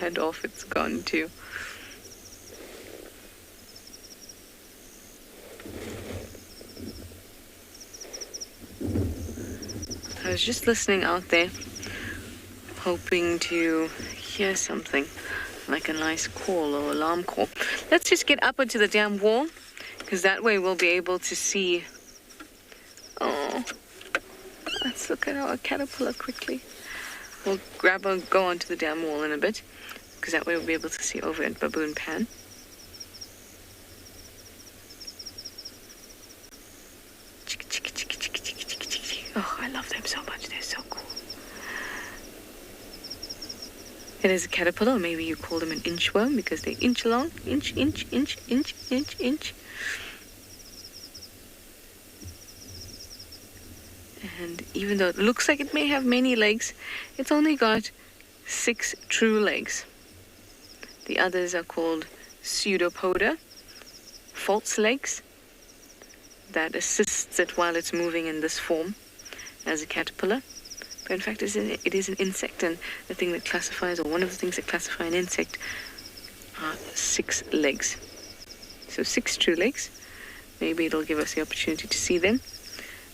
And off it's gone too. I was just listening out there, hoping to hear something like a nice call or alarm call. Let's just get up onto the dam wall, because that way we'll be able to see. Oh, let's look at our caterpillar quickly. We'll go onto the dam wall in a bit, because that way we'll be able to see over at Baboon Pan. Oh, I love them so much. They're so cool. It is a caterpillar, or maybe you call them an inchworm because they inch along. Inch, inch, inch, inch, inch, inch. And even though it looks like it may have many legs, it's only got 6 true legs. The others are called pseudopoda, false legs. that assists it while it's moving in this form as a caterpillar. But in fact, it is an insect, and the thing that classifies, or one of the things that classify an insect, are 6 legs. So 6 true legs. Maybe it'll give us the opportunity to see them.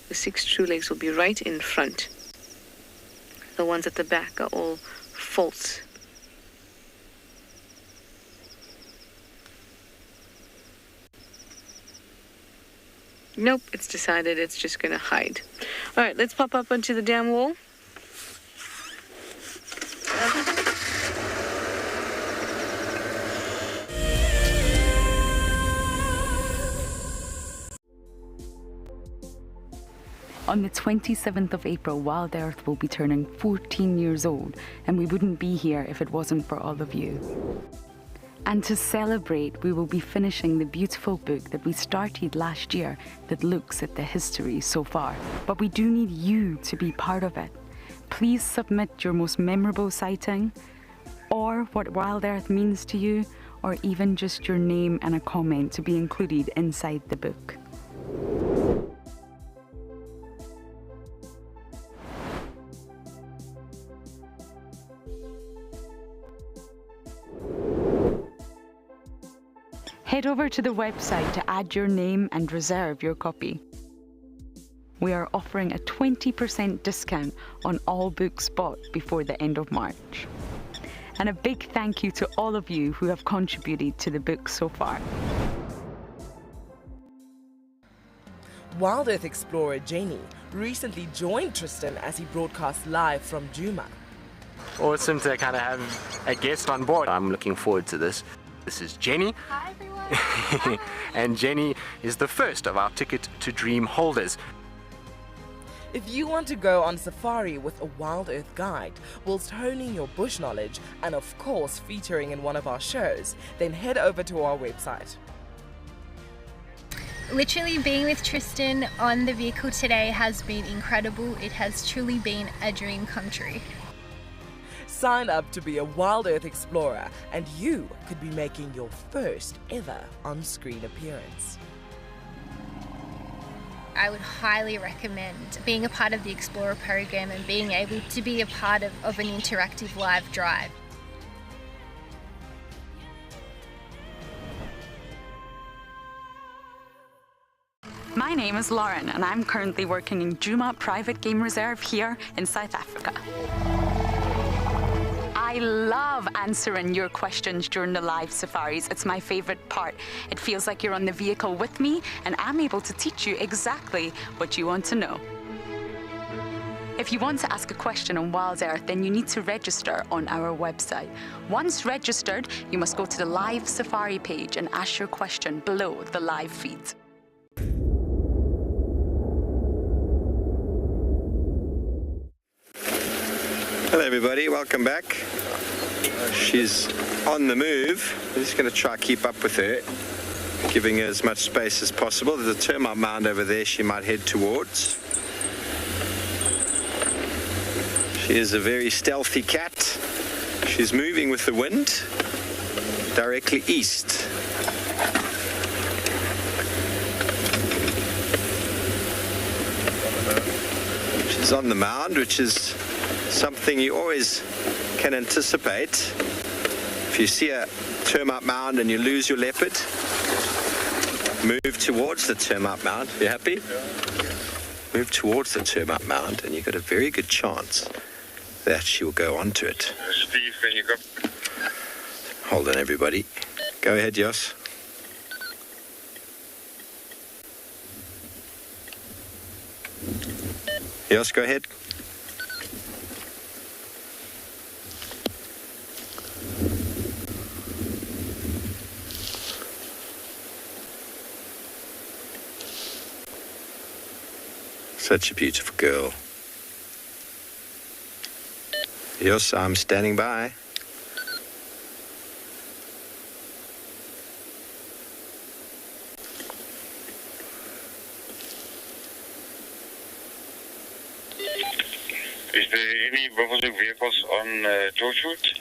The 6 true legs will be right in front. The ones at the back are all false. Nope, it's decided it's just going to hide. All right, let's pop up onto the dam wall. On the 27th of April, WildEarth will be turning 14 years old, and we wouldn't be here if it wasn't for all of you. And to celebrate, we will be finishing the beautiful book that we started last year that looks at the history so far. But we do need you to be part of it. Please submit your most memorable sighting, or what WildEarth means to you, or even just your name and a comment to be included inside the book. Head over to the website to add your name and reserve your copy. We are offering a 20% discount on all books bought before the end of March. And a big thank you to all of you who have contributed to the book so far. WildEarth explorer Jenny recently joined Tristan as he broadcast live from Djuma. Awesome to kind of have a guest on board. I'm looking forward to this. This is Jenny. Hi everyone. And Jenny is the first of our Ticket to Dream holders. If you want to go on safari with a WildEarth guide, whilst honing your bush knowledge and of course featuring in one of our shows, then head over to our website. Literally being with Tristan on the vehicle today has been incredible. It has truly been a dream come true. Sign up to be a WildEarth explorer and you could be making your first ever on-screen appearance. I would highly recommend being a part of the Explorer program and being able to be a part of an interactive live drive. My name is Lauren and I'm currently working in Djuma Private Game Reserve here in South Africa. I love answering your questions during the live safaris. It's my favorite part. It feels like you're on the vehicle with me and I'm able to teach you exactly what you want to know. If you want to ask a question on WildEarth, then you need to register on our website. Once registered, you must go to the live safari page and ask your question below the live feed. Hello everybody, welcome back. She's on the move. We're just going to try to keep up with her, giving her as much space as possible. There's a termite mound over there she might head towards. She is a very stealthy cat. She's moving with the wind directly east. She's on the mound, which is something you always can anticipate. If you see a termite mound and you lose your leopard, move towards the termite mound. You happy? Move towards the termite mound and you've got a very good chance that she will go onto it. Steve, can you go? Hold on everybody. Go ahead, Jos. Jos, go ahead. Such a beautiful girl. Yes, I'm standing by. Is there any buffalo vehicles on Georgewood?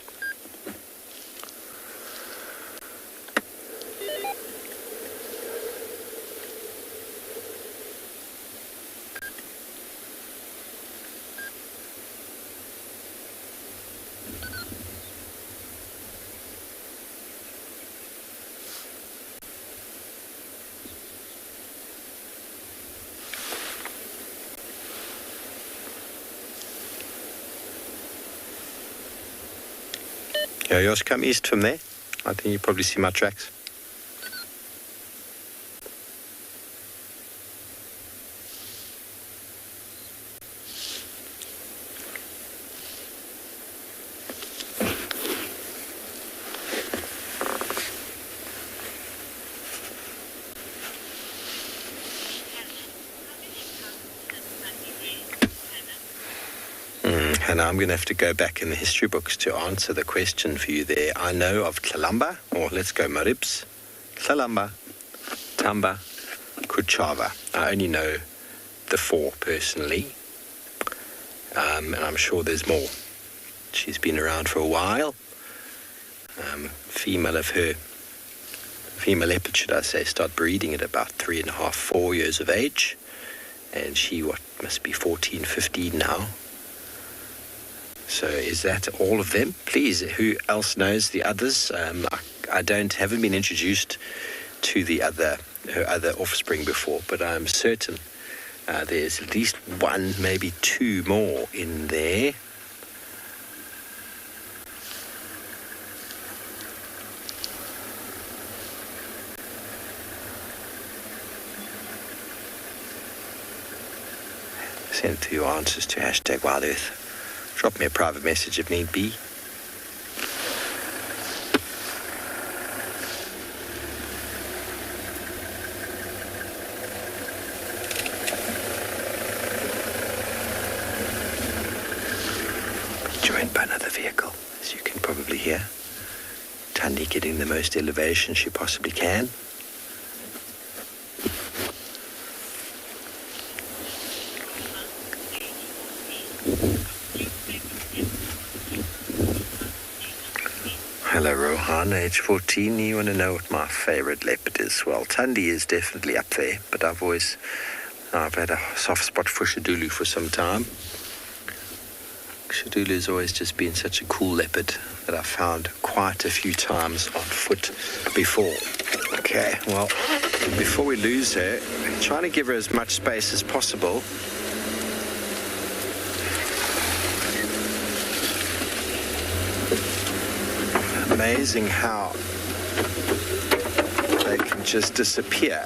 Yeah, yours come east from there. I think you probably see my tracks. And I'm going to have to go back in the history books to answer the question for you there. I know of Tlalamba, or let's go Maribs, Tlalamba, Tamba, Kuchava. I only know the 4 personally, and I'm sure there's more. She's been around for a while. Female leopard, should I say, start breeding at about 3.5, 4 years of age. And she, must be 14, 15 now. So is that all of them? Please, who else knows the others? I haven't been introduced to her other offspring before, but I'm certain there's at least 1, maybe 2 more in there. Send to your answers to #WildEarth. Drop me a private message if need be. Joined by another vehicle, as you can probably hear. Thandi getting the most elevation she possibly can. Hello Rohan, age 14. You want to know what my favourite leopard is? Well, Thandi is definitely up there, but I've had a soft spot for Shadulu for some time. Shadulu has always just been such a cool leopard that I've found quite a few times on foot before. Okay, well, before we lose her, I'm trying to give her as much space as possible. Amazing how they can just disappear.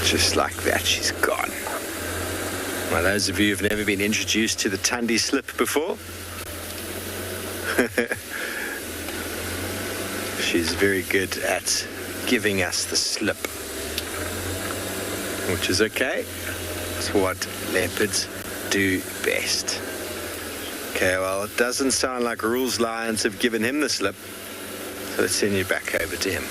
Just like that, she's gone. Well, those of you who've never been introduced to the Thandi slip before, she's very good at giving us the slip, which is okay. It's what leopards do best. Okay, well, it doesn't sound like Rules Lions have given him the slip, so let's send you back over to him.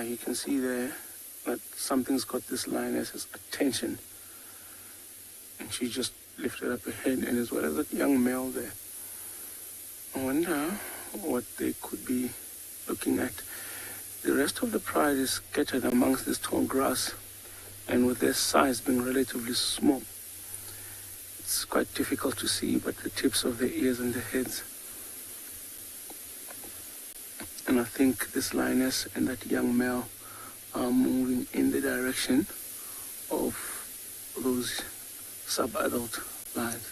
You can see there that something's got this lioness's attention, and she just lifted up her head, and as well as that young male there. I wonder what they could be looking at. The rest of the pride is scattered amongst this tall grass, and with their size being relatively small, it's quite difficult to see but the tips of their ears and their heads. And I think this lioness and that young male are moving in the direction of those sub-adult lions.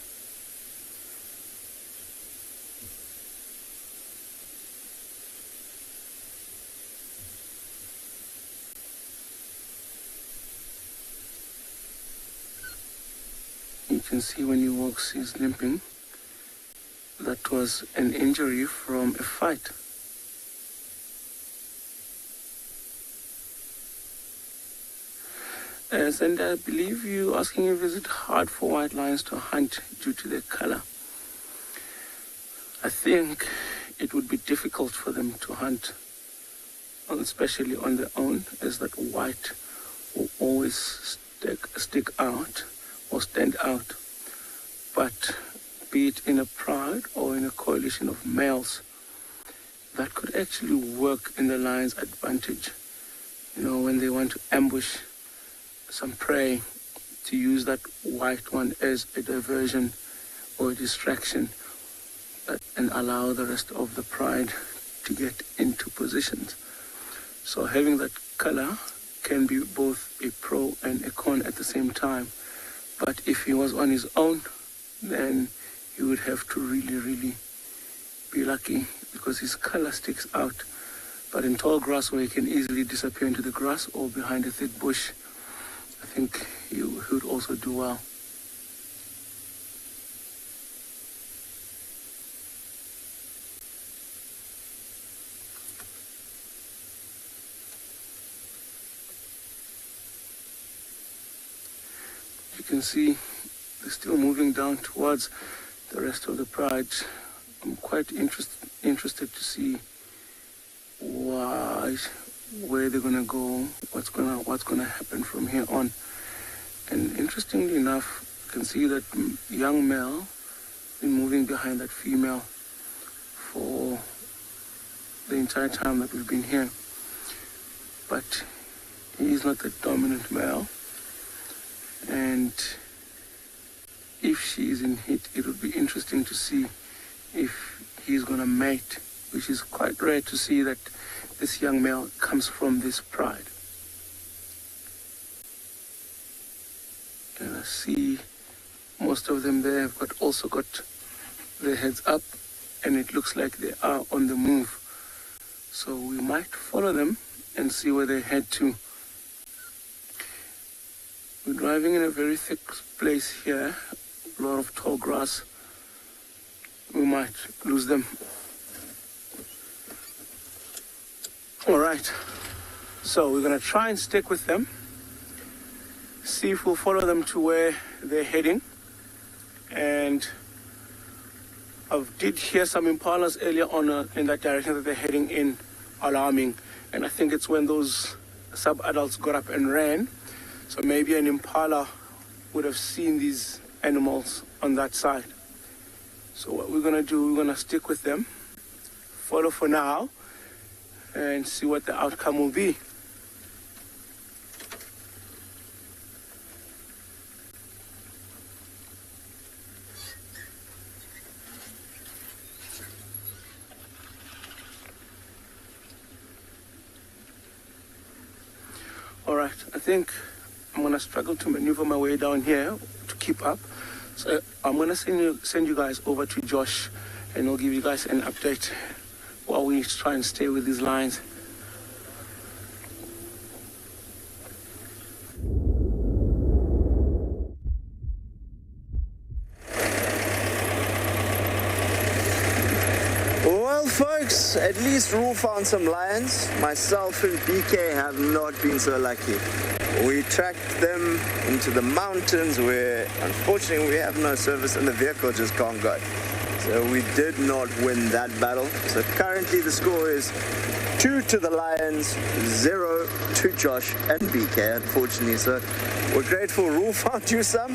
You can see when he walks, he's limping. That was an injury from a fight. Yes, and I believe you asking if is it hard for white lions to hunt due to their color. I think it would be difficult for them to hunt, especially on their own, as that white will always stick out or stand out. but be it in a pride or in a coalition of males, that could actually work in the lion's advantage. You know, when they want to ambush some prey, to use that white one as a diversion or a distraction, and allow the rest of the pride to get into positions. So having that color can be both a pro and a con at the same time. But if he was on his own, then he would have to really be lucky, because his color sticks out. But in tall grass, where he can easily disappear into the grass or behind a thick bush, I think he would also do well. You can see they're still moving down towards the rest of the pride. I'm quite interested to see where they're gonna go, what's gonna happen from here on. And interestingly enough, you can see that young male been moving behind that female for the entire time that we've been here. But he is not the dominant male, and if she is in heat, it would be interesting to see if he's gonna mate, which is quite rare to see that this young male comes from this pride. And I see most of them there have also got their heads up, and it looks like they are on the move. So we might follow them and see where they head to. We're driving in a very thick place here, a lot of tall grass. We might lose them. All right, so we're gonna try and stick with them, see if we'll follow them to where they're heading. And I did hear some impalas earlier on in that direction that they're heading in, alarming. And I think it's when those sub-adults got up and ran. So maybe an impala would have seen these animals on that side. So what we're gonna do, we're gonna stick with them, follow for now, and see what the outcome will be. All right, I think I'm gonna struggle to maneuver my way down here to keep up. So I'm gonna send you guys over to Josh, and he'll give you guys an update while we try and stay with these lines. Well, folks, at least Rule found some lions. Myself and BK have not been so lucky. We tracked them into the mountains where, unfortunately, we have no service and the vehicle just can't go. So we did not win that battle. So currently the score is 2 to the Lions, 0 to Josh and BK, unfortunately. So we're grateful Rule found you some.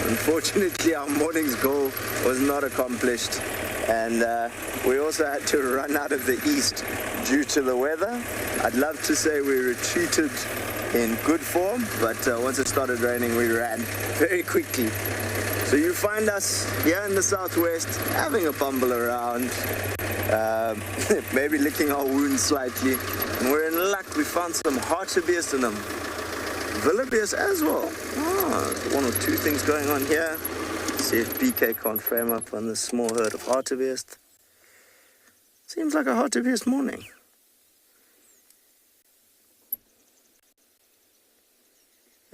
Unfortunately, our morning's goal was not accomplished. And we also had to run out of the east due to the weather. I'd love to say we retreated in good form, but once it started raining, we ran very quickly. So you find us here in the southwest, having a bumble around, maybe licking our wounds slightly. And we're in luck, we found some hartebeest and some wildebeest as well. One or two things going on here. See if BK can't frame up on this small herd of hartebeest. Seems like a hartebeest morning.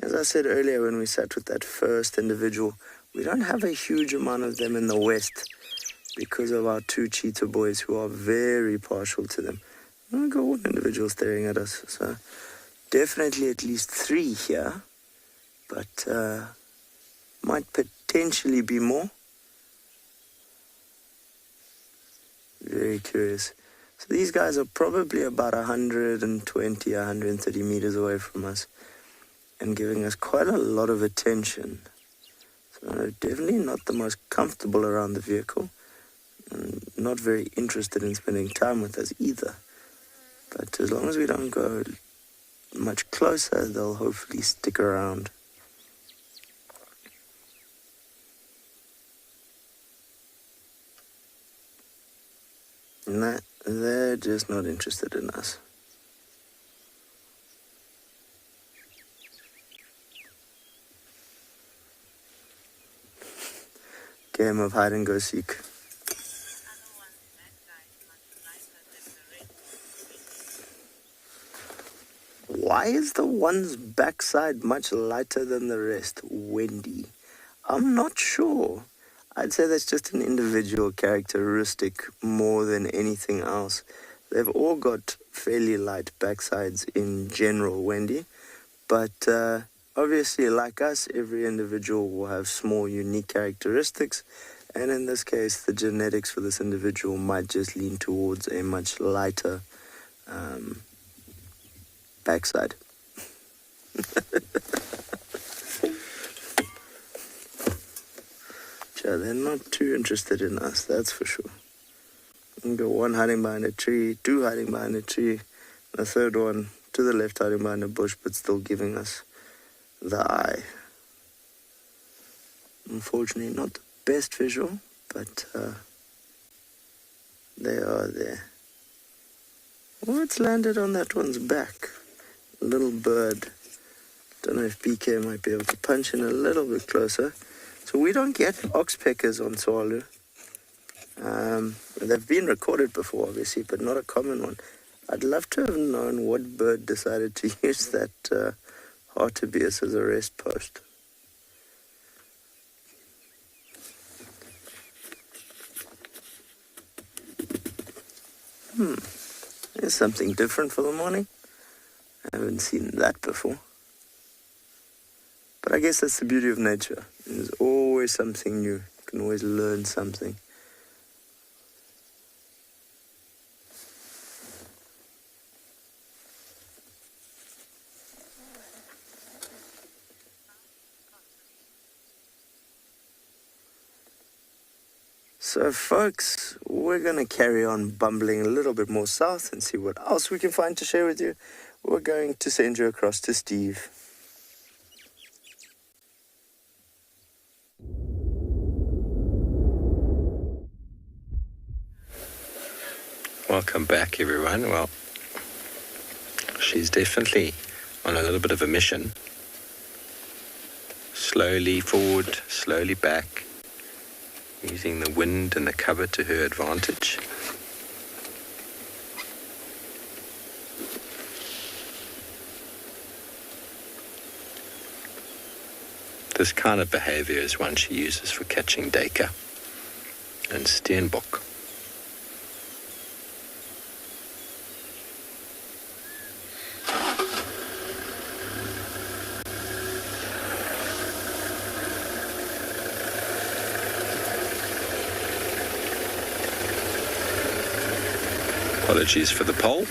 As I said earlier when we sat with that first individual, we don't have a huge amount of them in the west because of our two cheetah boys who are very partial to them. I've got one individual staring at us, so definitely at least 3 here, but might potentially be more. Very curious. So these guys are probably about 120, 130 meters away from us and giving us quite a lot of attention. So definitely not the most comfortable around the vehicle. And not very interested in spending time with us either. But as long as we don't go much closer, they'll hopefully stick around. Nah, they're just not interested in us. Game of hide and go seek. Why is the one's backside much lighter than the rest, Wendy? I'm not sure. I'd say that's just an individual characteristic more than anything else. They've all got fairly light backsides in general, Wendy. But obviously, like us, every individual will have small, unique characteristics. And in this case, the genetics for this individual might just lean towards a much lighter backside. Yeah, they're not too interested in us, that's for sure. You got one hiding behind a tree, two hiding behind a tree, and a third one to the left hiding behind a bush, but still giving us the eye. Unfortunately, not the best visual, but they are there. What's landed on that one's back? A little bird. Don't know if BK might be able to punch in a little bit closer. So we don't get oxpeckers on Tswalu. They've been recorded before, obviously, but not a common one. I'd love to have known what bird decided to use that hartebeest as a rest post. There's something different for the morning. I haven't seen that before. But I guess that's the beauty of nature. There's always something new. You can always learn something. So folks, we're going to carry on bumbling a little bit more south and see what else we can find to share with you. We're going to send you across to Steve. Welcome back, everyone. Well, she's definitely on a little bit of a mission. Slowly forward, slowly back, using the wind and the cover to her advantage. This kind of behavior is one she uses for catching duiker and steenbok. Apologies for the pole.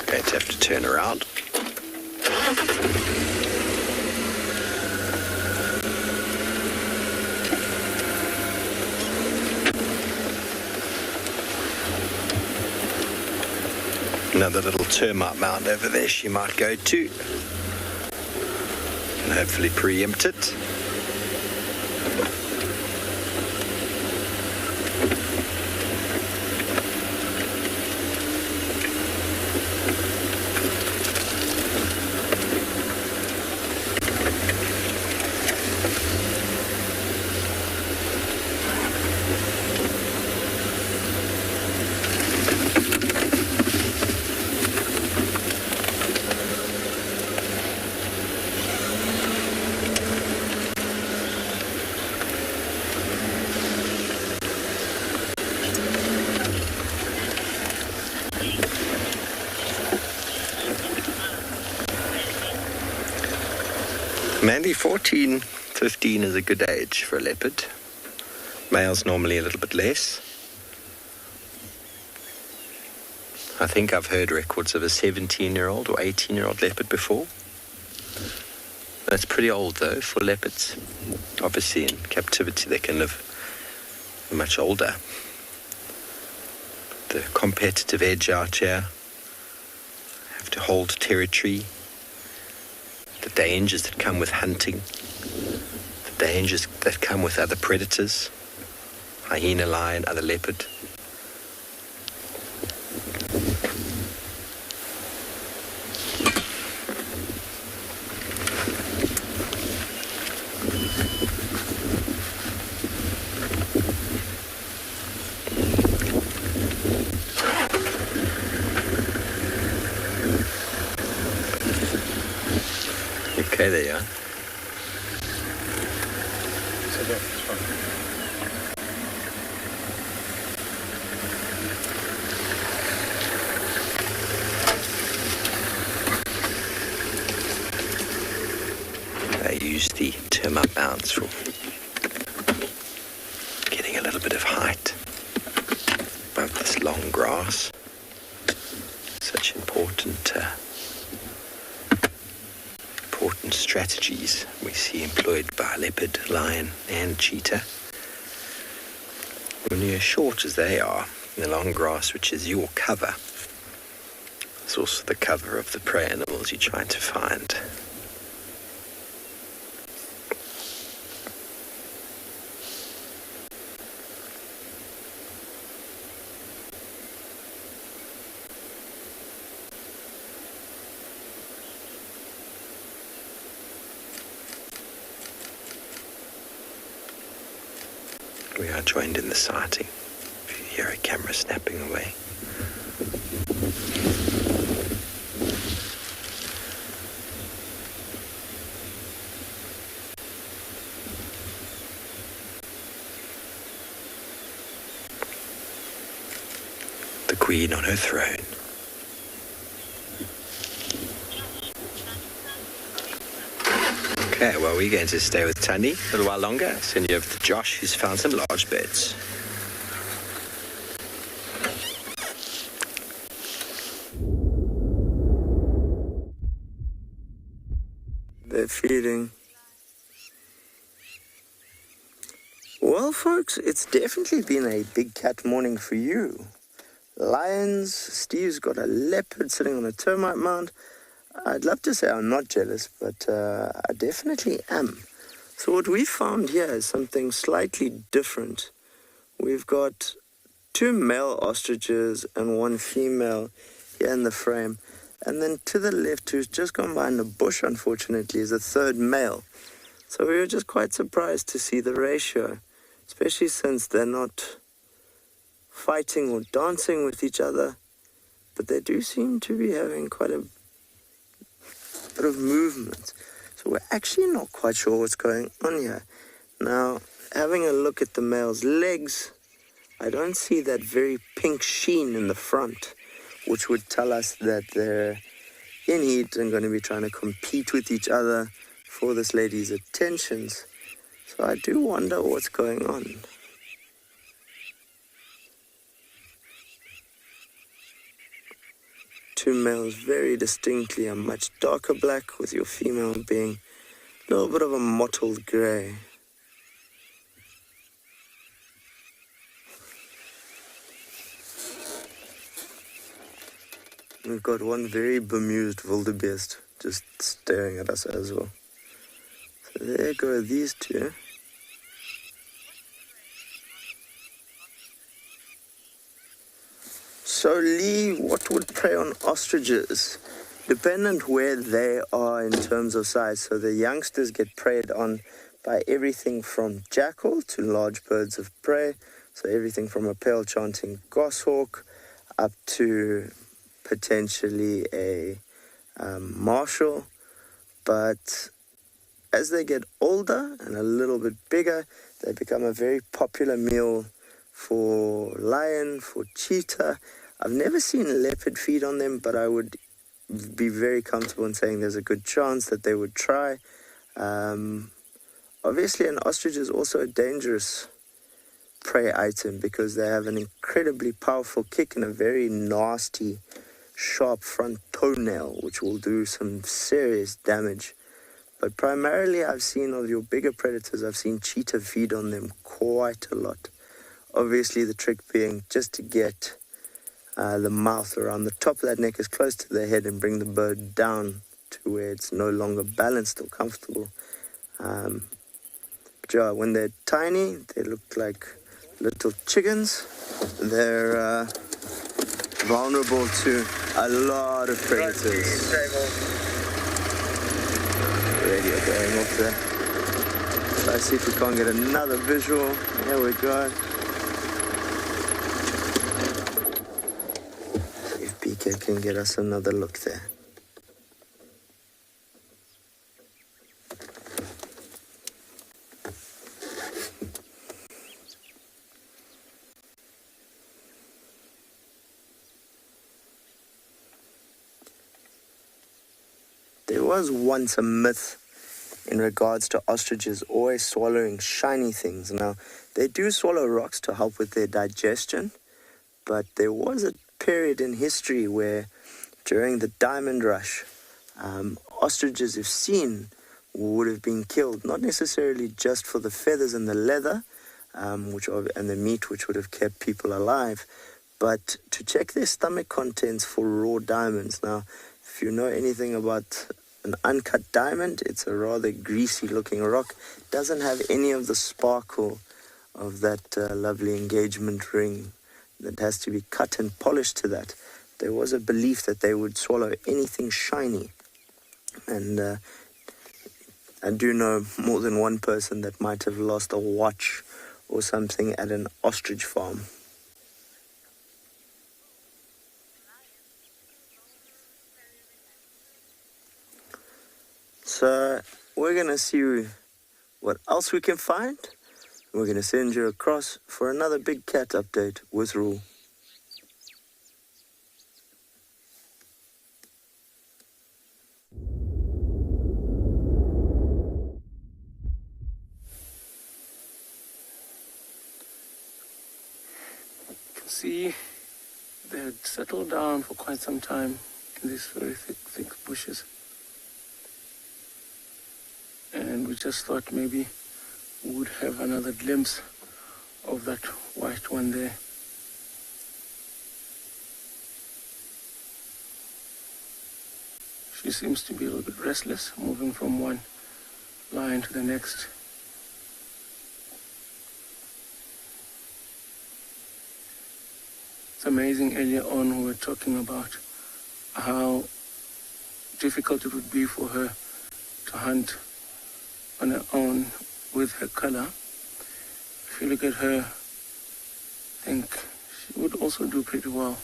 Going to have to turn around. Another little termite mound over there she might go to. And hopefully preempt it. Mandy, 14, 15 is a good age for a leopard. Male's normally a little bit less. I think I've heard records of a 17-year-old or 18-year-old leopard before. That's pretty old, though, for leopards. Obviously, in captivity, they can live much older. The competitive edge out here, have to hold territory, the dangers that come with hunting, the dangers that come with other predators, hyena, lion, other leopard. Okay, there you are. I use the termite mounds for getting a little bit of height above this long grass. Such important strategies we see employed by leopard, lion and cheetah. When you're as short as they are in the long grass, which is your cover, it's also the cover of the prey animals you're trying to find. We are joined in the sighting. If you hear a camera snapping away. The queen on her throne. Okay, well, we're going to stay with Tani a little while longer. Send you over to Josh, who's found some large birds. They're feeding. Well, folks, it's definitely been a big cat morning for you. Lions, Steve's got a leopard sitting on a termite mound. I'd love to say I'm not jealous, but I definitely am. So what we found here is something slightly different. We've got 2 male ostriches and 1 female here in the frame. And then to the left, who's just gone behind the bush, unfortunately, is a 3rd male. So we were just quite surprised to see the ratio, especially since they're not fighting or dancing with each other. But they do seem to be having quite a bit of movement. So we're actually not quite sure what's going on here. Now, having a look at the male's legs, I don't see that very pink sheen in the front, which would tell us that they're in heat and going to be trying to compete with each other for this lady's attentions. So I do wonder what's going on. Two males very distinctly a much darker black, with your female being a little bit of a mottled grey. We've got one very bemused wildebeest just staring at us as well. So there go these two. So Lee, what would prey on ostriches? Dependent where they are in terms of size. So the youngsters get preyed on by everything from jackal to large birds of prey. So everything from a pale chanting goshawk up to potentially a marshal. But as they get older and a little bit bigger, they become a very popular meal for lion, for cheetah. I've never seen a leopard feed on them, but I would be very comfortable in saying there's a good chance that they would try. Obviously, an ostrich is also a dangerous prey item because they have an incredibly powerful kick and a very nasty, sharp front toenail, which will do some serious damage. But primarily I've seen of your bigger predators, I've seen cheetah feed on them quite a lot. Obviously the trick being just to get the mouth around the top of that neck as close to the head and bring the bird down to where it's no longer balanced or comfortable. But yeah, when they're tiny, they look like little chickens. They're vulnerable to a lot of predators. Radio going off there. Let's see if we can't get another visual. There we go. See if PK can get us another look there. There was once a myth in regards to ostriches always swallowing shiny things. Now, they do swallow rocks to help with their digestion, but there was a period in history where during the diamond rush, ostriches, if seen, would have been killed, not necessarily just for the feathers and the leather, and the meat, which would have kept people alive, but to check their stomach contents for raw diamonds. Now, if you know anything about an uncut diamond, it's a rather greasy looking rock. It doesn't have any of the sparkle of that lovely engagement ring that has to be cut and polished to that. There was a belief that they would swallow anything shiny. And I do know more than one person that might have lost a watch or something at an ostrich farm. So we're going to see what else we can find. We're going to send you across for another big cat update with Rule. You can see they had settled down for quite some time in these very thick bushes. And we just thought maybe we would have another glimpse of that white one there. She seems to be a little bit restless, moving from one lion to the next. It's amazing, earlier on we were talking about how difficult it would be for her to hunt on her own with her color. If you look at her, I think she would also do pretty well.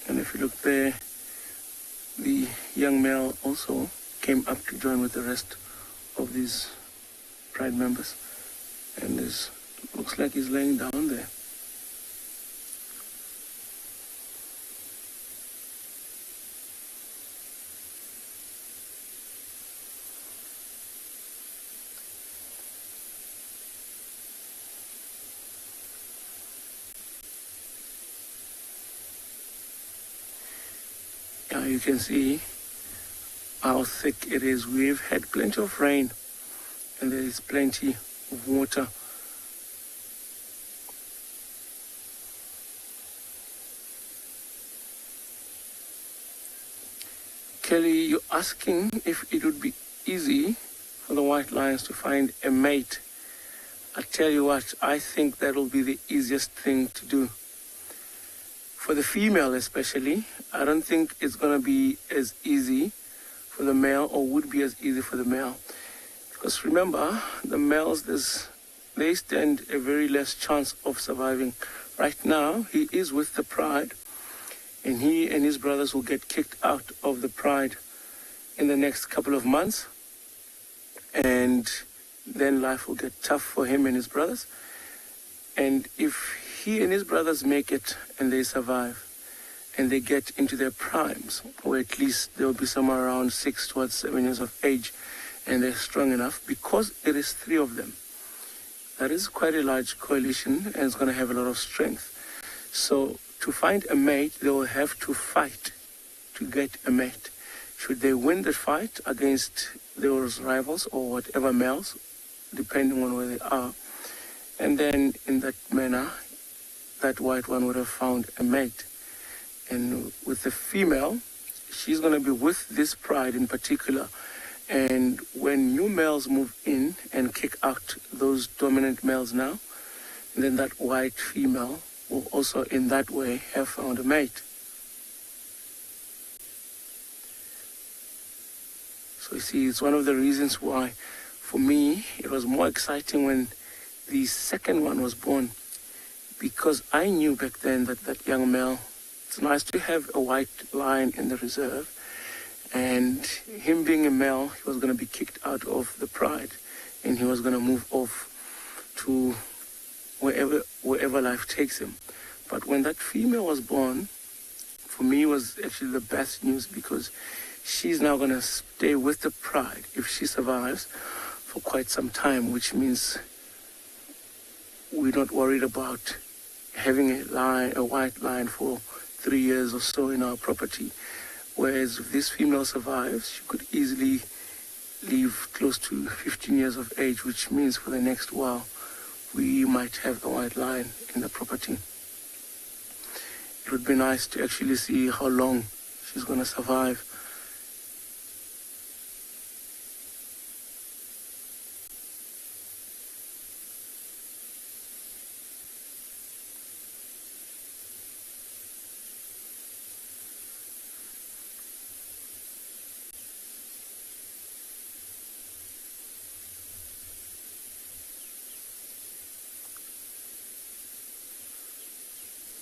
And if you look there, the young male also came up to join with the rest of these pride members, and looks like he's laying down there. Now you can see how thick it is. We've had plenty of rain and there is plenty of water. Kelly, you're asking if it would be easy for the white lions to find a mate. I tell you what, I think that'll be the easiest thing to do. For the female especially, I don't think it's going to be as easy for the male, or would be as easy for the male. Because remember, the males, they stand a very less chance of surviving. Right now, he is with the pride, and he and his brothers will get kicked out of the pride in the next couple of months. And then life will get tough for him and his brothers. And if he and his brothers make it and they survive and they get into their primes, or at least they'll be somewhere around 6 towards 7 years of age, and they're strong enough, because it is 3 of them, that is quite a large coalition and it's going to have a lot of strength. So to find a mate, they will have to fight to get a mate. Should they win the fight against those rivals or whatever males, depending on where they are, and then in that manner, that white one would have found a mate. And with the female, she's going to be with this pride in particular. And when new males move in and kick out those dominant males now, then that white female will also in that way have found a mate. So you see, it's one of the reasons why, for me, it was more exciting when the second one was born, because I knew back then that that young male, it's nice to have a white lion in the reserve, and him being a male, he was going to be kicked out of the pride, and he was going to move off to wherever life takes him. But when that female was born, for me, it was actually the best news, because she's now going to stay with the pride, if she survives, for quite some time, which means we're not worried about having a white lion for 3 years or so in our property. Whereas if this female survives, she could easily live close to 15 years of age, which means for the next while, we might have a white lion in the property. It would be nice to actually see how long she's going to survive.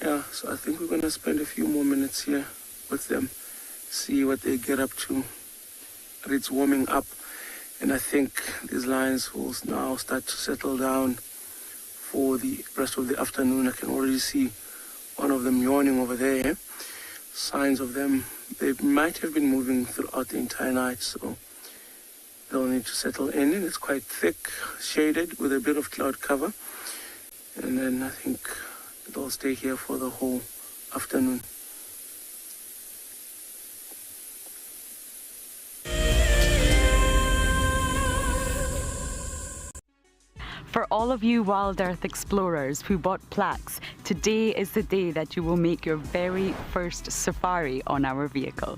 Yeah, so I think we're going to spend a few more minutes here with them, see what they get up to. It's warming up, and I think these lions will now start to settle down for the rest of the afternoon. I can already see one of them yawning over there. Signs of them, they might have been moving throughout the entire night, so they'll need to settle in. And it's quite thick, shaded with a bit of cloud cover. And then I think they'll stay here for the whole afternoon. For all of you Wild Earth explorers who bought plaques, today is the day that you will make your very first safari on our vehicle.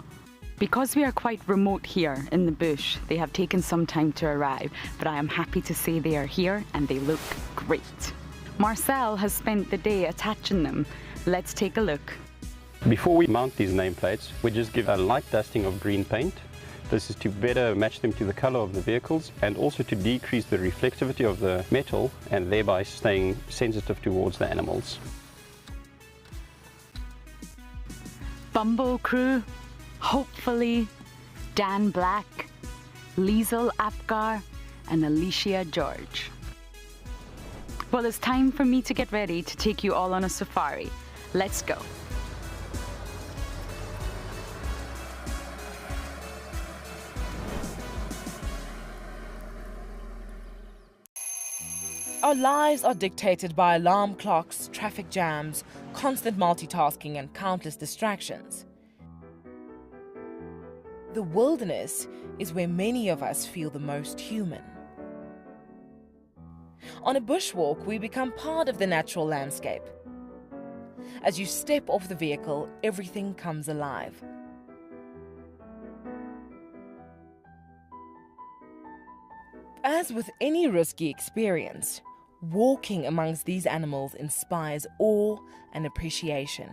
Because we are quite remote here in the bush, they have taken some time to arrive, but I am happy to say they are here and they look great. Marcel has spent the day attaching them. Let's take a look. Before we mount these nameplates, we just give a light dusting of green paint. This is to better match them to the color of the vehicles and also to decrease the reflectivity of the metal and thereby staying sensitive towards the animals. Bumbo crew, hopefully Dan Black, Liesel Apgar and Alicia George. Well, it's time for me to get ready to take you all on a safari. Let's go. Our lives are dictated by alarm clocks, traffic jams, constant multitasking, and countless distractions. The wilderness is where many of us feel the most human. On a bushwalk, we become part of the natural landscape. As you step off the vehicle, everything comes alive. As with any risky experience, walking amongst these animals inspires awe and appreciation.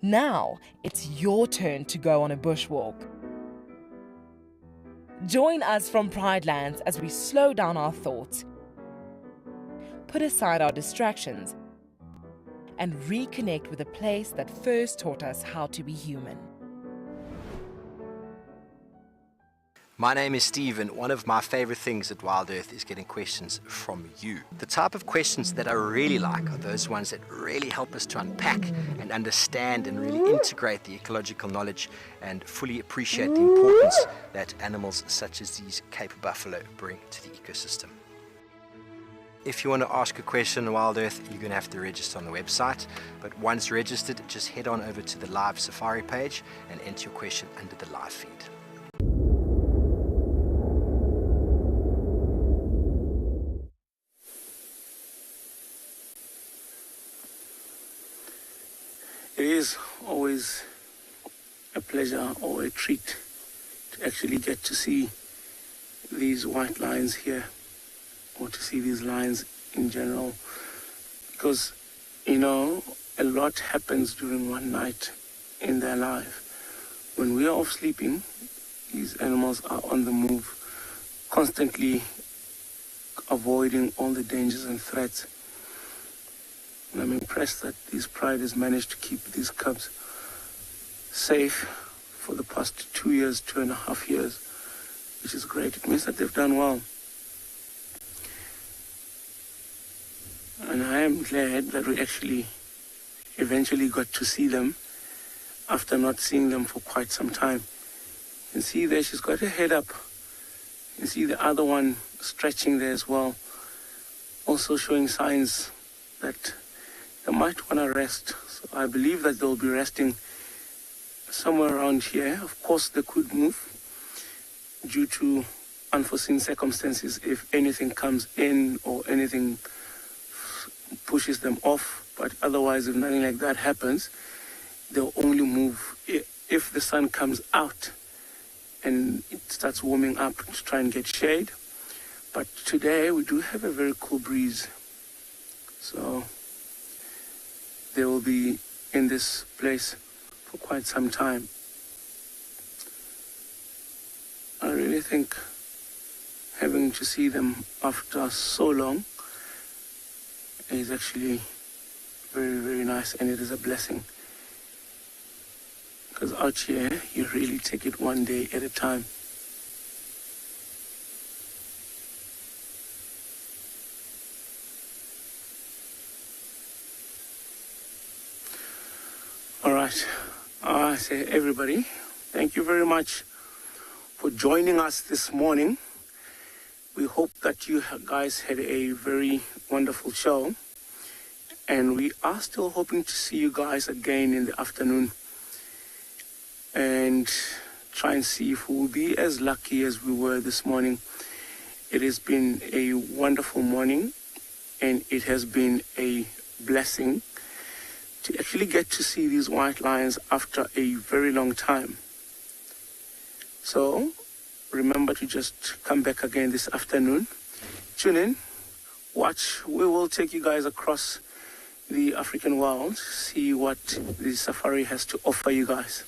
Now, it's your turn to go on a bushwalk. Join us from Pride Lands as we slow down our thoughts, put aside our distractions, and reconnect with a place that first taught us how to be human. My name is Steve, and one of my favorite things at WildEarth is getting questions from you. The type of questions that I really like are those ones that really help us to unpack and understand and really integrate the ecological knowledge and fully appreciate the importance that animals such as these Cape buffalo bring to the ecosystem. If you want to ask a question on WildEarth, you're going to have to register on the website. But once registered, just head on over to the live safari page and enter your question under the live feed. It is always a pleasure or a treat to actually get to see these white lions here, or to see these lions in general, because, you know, a lot happens during one night in their life. When we are off sleeping, these animals are on the move, constantly avoiding all the dangers and threats. And I'm impressed that these pride has managed to keep these cubs safe for the past 2 years, 2.5 years, which is great. It means that they've done well. And I am glad that we actually eventually got to see them after not seeing them for quite some time. You can see there she's got her head up. You can see the other one stretching there as well, also showing signs that they might want to rest. So I believe that they'll be resting somewhere around here. Of course, they could move due to unforeseen circumstances if anything comes in or anything pushes them off. But otherwise, if nothing like that happens, they'll only move if the sun comes out and it starts warming up to try and get shade. But today we do have a very cool breeze, so they will be in this place for quite some time. I really think having to see them after so long is actually very, very nice, and it is a blessing. Because out here, you really take it one day at a time. All right, I say everybody, thank you very much for joining us this morning. We hope that you guys had a very wonderful show, and we are still hoping to see you guys again in the afternoon and try and see if we'll be as lucky as we were this morning. It has been a wonderful morning, and it has been a blessing to actually get to see these white lions after a very long time. So remember to just come back again this afternoon. Tune in, watch. We will take you guys across the African wild, see what the safari has to offer you guys.